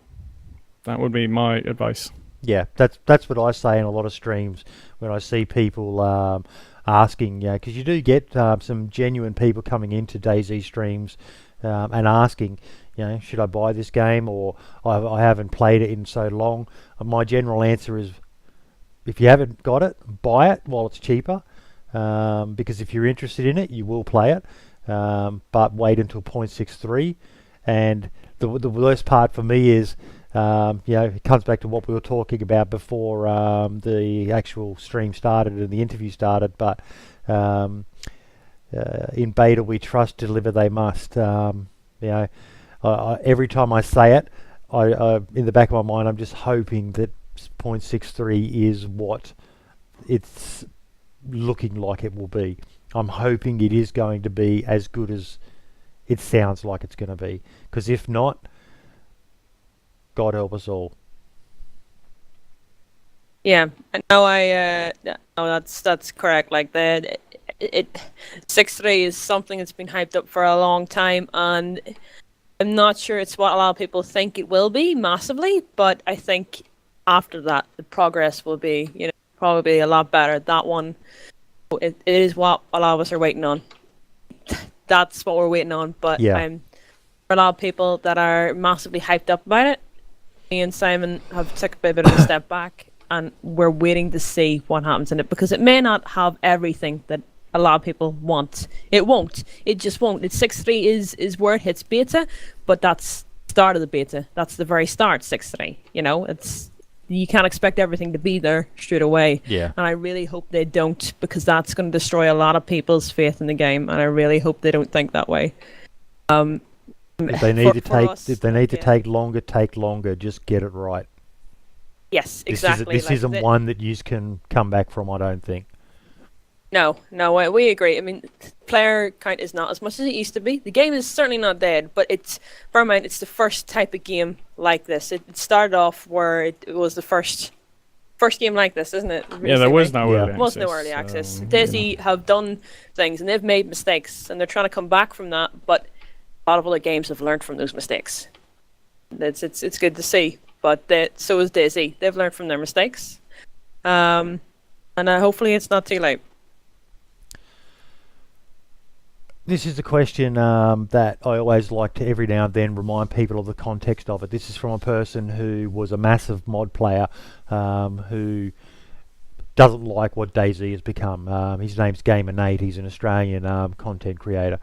That would be my advice. Yeah, that's what I say in a lot of streams when I see people asking, because you do get some genuine people coming into Dayz streams and asking, should I buy this game, or I haven't played it in so long. My general answer is, if you haven't got it, buy it while it's cheaper, because if you're interested in it, you will play it, but wait until 0.63. And the worst part for me is, it comes back to what we were talking about before the actual stream started and the interview started, but in beta we trust, deliver they must. Every time I say it, I in the back of my mind, I'm just hoping that 0.63 is what it's looking like it will be. I'm hoping it is going to be as good as it sounds like it's going to be, because if not, God help us all. Yeah, no, that's correct. Like the 6.3 is something that's been hyped up for a long time, and I'm not sure it's what a lot of people think it will be massively, but I think after that the progress will be, probably a lot better. That one, it is what a lot of us are waiting on. That's what we're waiting on. But for a lot of people that are massively hyped up about it, me and Simon have took a bit of a step back, and we're waiting to see what happens in it, because it may not have everything that a lot of people want. It won't. It just won't. It's 6.3 is where it hits beta, but that's start of the beta. That's the very start. 6.3. It's, you can't expect everything to be there straight away. Yeah. And I really hope they don't, because that's going to destroy a lot of people's faith in the game, and I really hope they don't think that way. If they need to take longer. Just get it right. Yes, exactly. This isn't one that you can come back from, I don't think. No, we agree. I mean, player count is not as much as it used to be. The game is certainly not dead, but bear in mind, it's the first type of game like this. It started off where it was the first game like this, isn't it? Yeah, there was no early access. There was no early access. Dayz have done things, and they've made mistakes, and they're trying to come back from that, but a lot of other games have learned from those mistakes. It's good to see, but so is Dayz. They've learned from their mistakes, and hopefully it's not too late. This is the question that I always like to every now and then remind people of the context of it. This is from a person who was a massive mod player who doesn't like what Dayz has become. His name's Gamer8. He's an Australian content creator.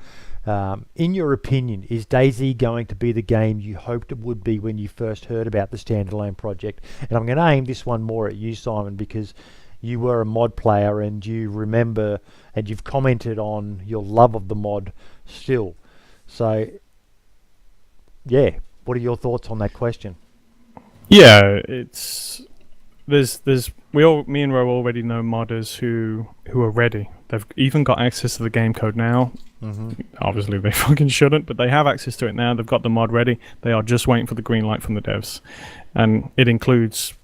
In your opinion, is Dayz going to be the game you hoped it would be when you first heard about the standalone project? And I'm going to aim this one more at you, Simon, because you were a mod player and you remember and you've commented on your love of the mod still. So, yeah, what are your thoughts on that question? Yeah, me and Ro already know modders who are ready. They've even got access to the game code now. Mm-hmm. Obviously they fucking shouldn't, but they have access to it now. They've got the mod ready. They are just waiting for the green light from the devs, and it includes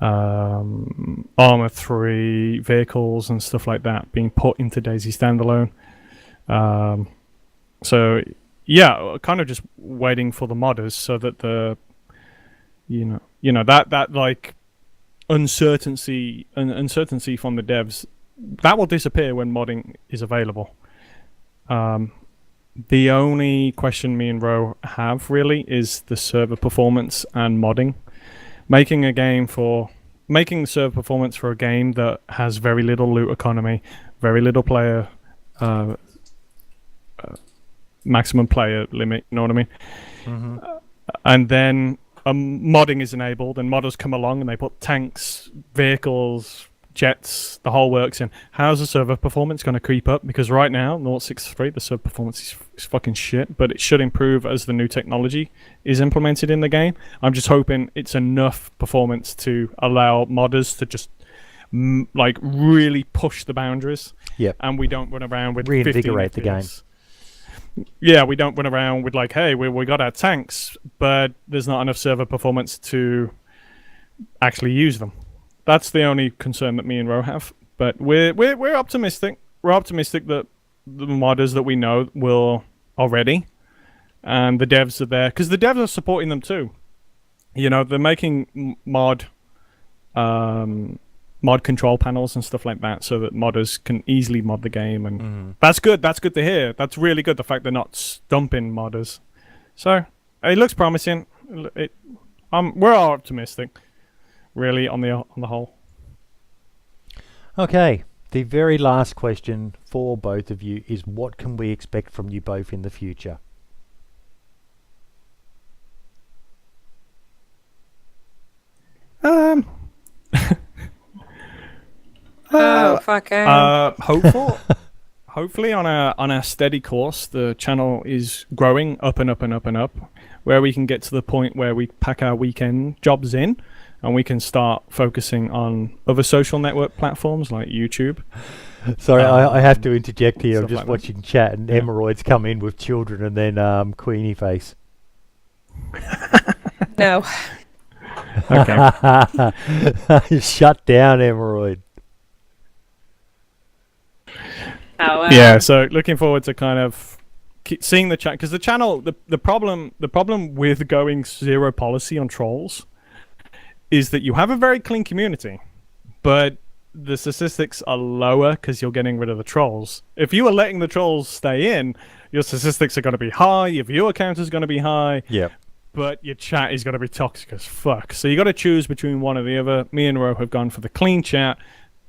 Armor 3 vehicles and stuff like that being put into Dayz standalone. So yeah, kind of just waiting for the modders so that the that like uncertainty from the devs, that will disappear when modding is available. The only question me and Ro have really is the server performance and modding. Making the server performance for a game that has very little loot economy, very little player maximum player limit, you know what I mean? Mm-hmm. And then modding is enabled, and modders come along and they put tanks, vehicles, jets, the whole works, and how's the server performance going to creep up? Because right now, 0.63, the server performance is fucking shit, but it should improve as the new technology is implemented in the game. I'm just hoping it's enough performance to allow modders to just like really push the boundaries. Yep. And we don't run around with reinvigorate 15 the game. FPS. Yeah, we don't run around with like, hey, we got our tanks, but there's not enough server performance to actually use them. That's the only concern that me and Ro have. But we're optimistic. We're optimistic that the modders that we know will already, and the devs are there because the devs are supporting them too. You know, they're making mod control panels and stuff like that, so that modders can easily mod the game, and that's good. That's good to hear. That's really good. The fact they're not stumping modders. So it looks promising. We're all optimistic. Really, on the whole. Okay, the very last question for both of you is, what can we expect from you both in the future? Hopefully on a steady course, the channel is growing up and up and up and up, where we can get to the point where we pack our weekend jobs in and we can start focusing on other social network platforms like YouTube. Sorry, I have to interject here. I'm stuff just like watching chat, and Emeroids come in with children, and then Queenie face. No. Okay. Shut down, Emeroid. Oh, yeah, so looking forward to kind of seeing the chat, because the channel, the problem with going zero policy on trolls is that you have a very clean community, but the statistics are lower because you're getting rid of the trolls. If you are letting the trolls stay in, your statistics are going to be high, your viewer count is going to be high, Yep. but your chat is going to be toxic as fuck. So you got to choose between one or the other. Me and Ro have gone for the clean chat,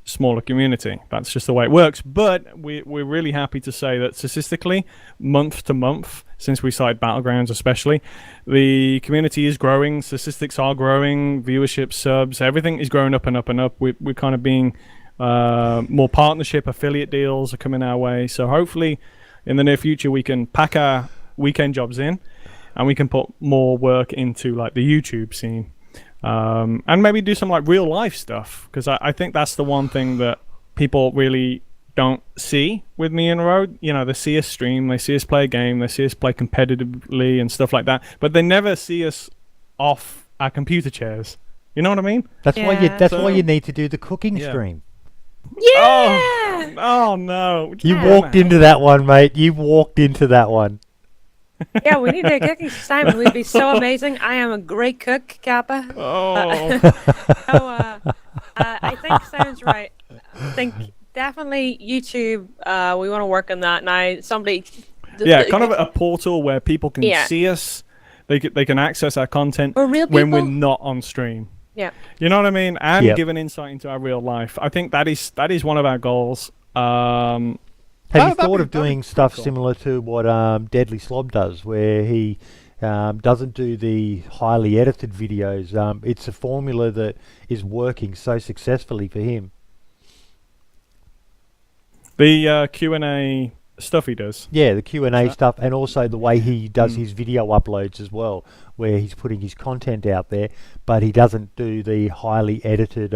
smaller community. That's just the way it works. But we're really happy to say that statistically, month to month, since we started Battlegrounds especially, the community is growing, statistics are growing, viewership, subs, everything is growing up and up and up. We're kind of being more partnership, affiliate deals are coming our way. So hopefully in the near future we can pack our weekend jobs in and we can put more work into like the YouTube scene. And maybe do some like real life stuff, because I think that's the one thing that people really don't see with me and Ro. You know, they see us stream, they see us play a game, they see us play competitively and stuff like that, but they never see us off our computer chairs. You know what I mean? That's why you. Yeah. That's why you need to do the cooking Yeah. stream. Yeah. Oh no! You Yeah. walked into that one, mate. You walked into that one. Yeah, we need a cooking Simon. We'd be so amazing. I am a great cook, Kappa. Oh, I think sounds right. I think definitely YouTube. We want to work on that now. Somebody. yeah, kind of a portal where people can Yeah. see us. They can access our content We're real when we're people. not on stream. Yeah. You know what I mean? And Yep. give an insight into our real life. I think that is one of our goals. Have you that'd thought be- of doing that'd be stuff cool. similar to what Deadly Slob does, where he doesn't do the highly edited videos? It's a formula that is working so successfully for him. The Q&A stuff he does. Yeah, the Q&A that? stuff, and also the way he does his video uploads as well, where he's putting his content out there, but he doesn't do the highly edited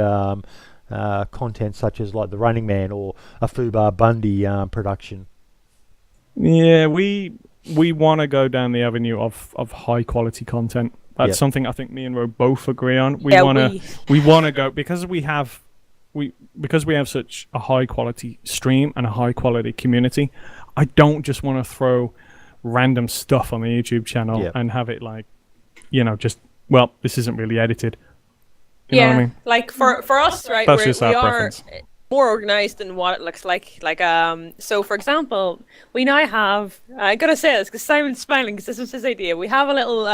content such as like the Running Man or a Fubar Bundy production. Yeah, we want to go down the avenue of high quality content. That's Yep. something I think me and Ro both agree on. We Yeah, want to go because we have such a high quality stream and a high quality community. I don't just want to throw random stuff on the YouTube channel Yep. and have it like, just this isn't really edited. You know what I mean? Like for us, right? That's just we our are preference. more organized than what it looks like. So for example, we now have. I gotta say this because Simon's smiling because this was his idea. We have a little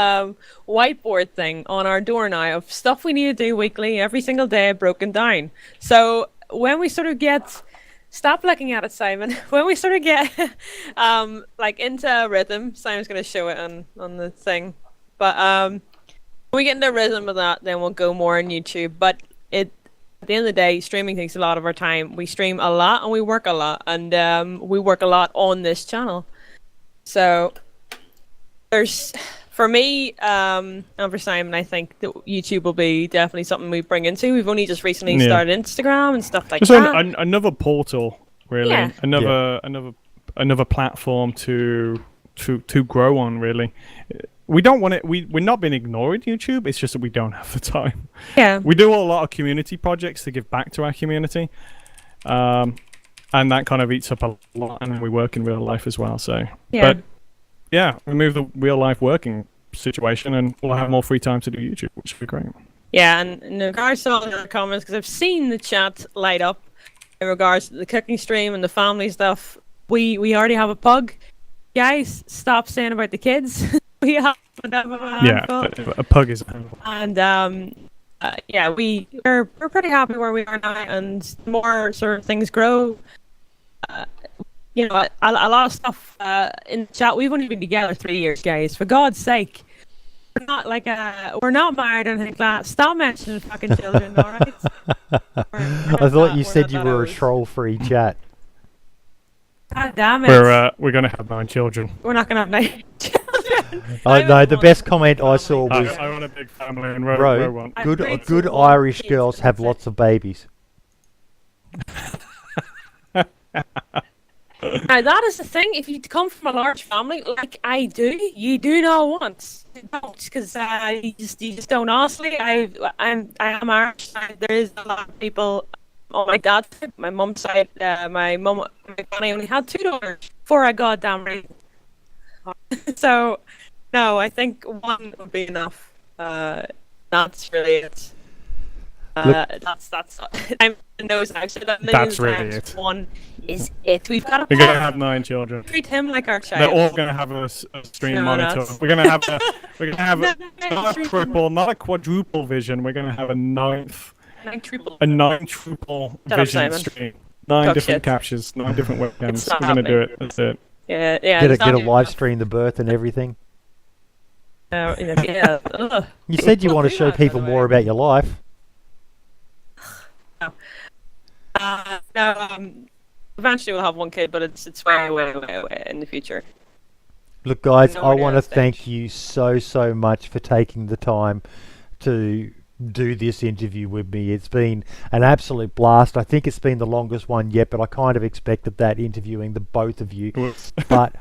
whiteboard thing on our door now of stuff we need to do weekly, every single day, broken down. So when we sort of get. Stop looking at it, Simon. When we sort of get like into a rhythm, Simon's gonna show it on the thing. But when we get into a rhythm of that, then we'll go more on YouTube. But at the end of the day, streaming takes a lot of our time. We stream a lot and we work a lot, and we work a lot on this channel. So there's, for me, and for Simon, I think that YouTube will be definitely something we bring into. We've only just recently started Instagram and stuff like that. Another portal, really. Yeah. Another platform to grow on, really. We don't want it. We're not been ignoring YouTube. It's just that we don't have the time. Yeah. We do a lot of community projects to give back to our community, and that kind of eats up a lot. And then we work in real life as well. So, yeah. But yeah, we move the real life working situation, and we'll have more free time to do YouTube, which would be great. Yeah, and in regards to all the other comments, because I've seen the chat light up in regards to the cooking stream and the family stuff. We already have a pug. Guys, stop saying about the kids. We have a handful. A pug is a handful. And yeah, we're pretty happy where we are now, and the more sort of things grow, you know, a lot of stuff in the chat. We've only been together 3 years, guys. For God's sake, we're not like we're not married or anything like that. Stop mentioning fucking children, all right? I thought you said you were a troll-free chat. God damn it! We're gonna have 9 children. We're not gonna have 9 children. No, the best comment I saw was, I want a big family and bro, one. good Irish girls have lots of babies. Now that is the thing. If you come from a large family, like I do, you do not want. You don't, because you just don't. Honestly, I am Irish. There is a lot of people on my dad's side, my mum's side. My granny only had 2 daughters for a goddamn reason. So, no, I think 1 would be enough. That's really it. That's. I'm nose now. So That's really it. 1 is it. We've got. We're gonna have 9 children. Treat him like our child. They're all gonna have a stream monitor. We're gonna have not a triple, not a quadruple vision. We're gonna have a 9 triple vision stream. 9 different captures, 9 different webcams. We're gonna do it. That's it. Yeah. Get a live stream the birth and everything. Yeah. You said you want to show people more about your life. No. Eventually we'll have 1 kid, but it's way in the future. Look, guys, I want to thank you so much for taking the time to do this interview with me. It's been an absolute blast. I think it's been the longest one yet, but I kind of expected that, interviewing the both of you. But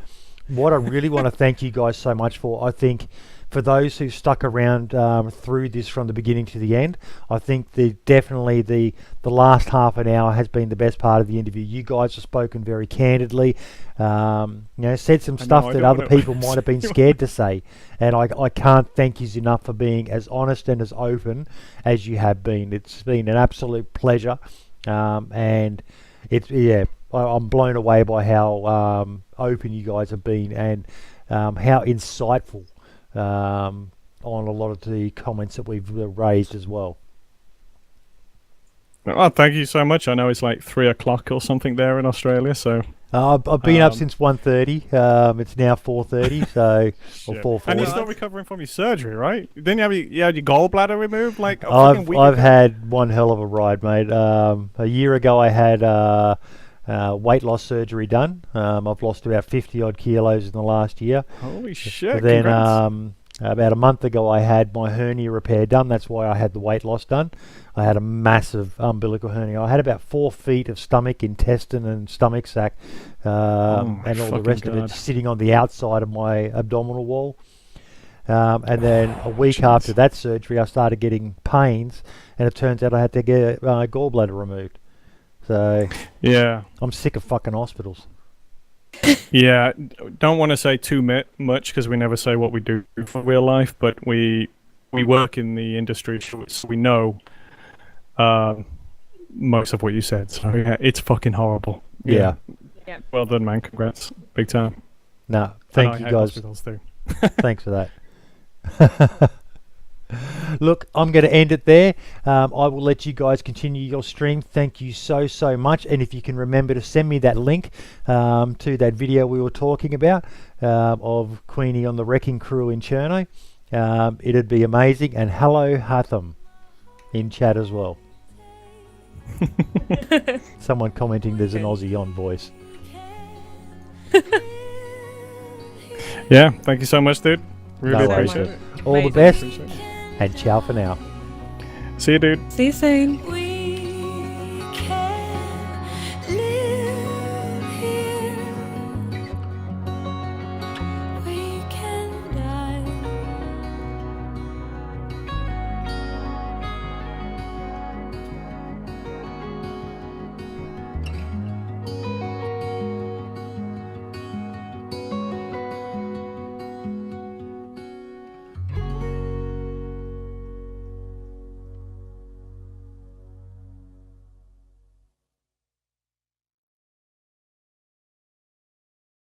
what I really want to thank you guys so much for, I think, for those who stuck around through this from the beginning to the end, I think definitely the last half an hour has been the best part of the interview. You guys have spoken very candidly, said some stuff that other people might have been scared to say, and I can't thank you enough for being as honest and as open as you have been. It's been an absolute pleasure, and I'm blown away by how open you guys have been, and how insightful on a lot of the comments that we've raised as well. Well, thank you so much. I know it's like 3 o'clock or something there in Australia, so I've been up since 1:30. It's now 4:30, so or 4:40. And you're still recovering from your surgery, right? Didn't you have your gallbladder removed? Like I've had one hell of a ride, mate. A year ago, I had weight loss surgery done. I've lost about 50 odd kilos in the last year. Holy shit! Then about a month ago, I had my hernia repair done. That's why I had the weight loss done. I had a massive umbilical hernia. I had about 4 feet of stomach, intestine, and stomach sac, and all the rest of it sitting on the outside of my abdominal wall. And then a week after that surgery, I started getting pains, and it turns out I had to get gallbladder removed. So yeah, I'm sick of fucking hospitals. Yeah, don't want to say too much because we never say what we do for real life, but we work in the industry, so we know most of what you said. So yeah, it's fucking horrible. Yeah. Well done, man. Congrats, big time. No, thank you guys. Thanks for that. Look, I'm going to end it there. I will let you guys continue your stream. Thank you so much. And if you can remember to send me that link to that video we were talking about of Queenie on the wrecking crew in Cherno, it'd be amazing. And hello Hatham in chat as well. Someone commenting there's an Aussie on voice. Yeah, thank you so much, dude. Really No worries, appreciate dude. it. All the Amazing. best, Appreciate it. and ciao for now. See you, dude. See you soon.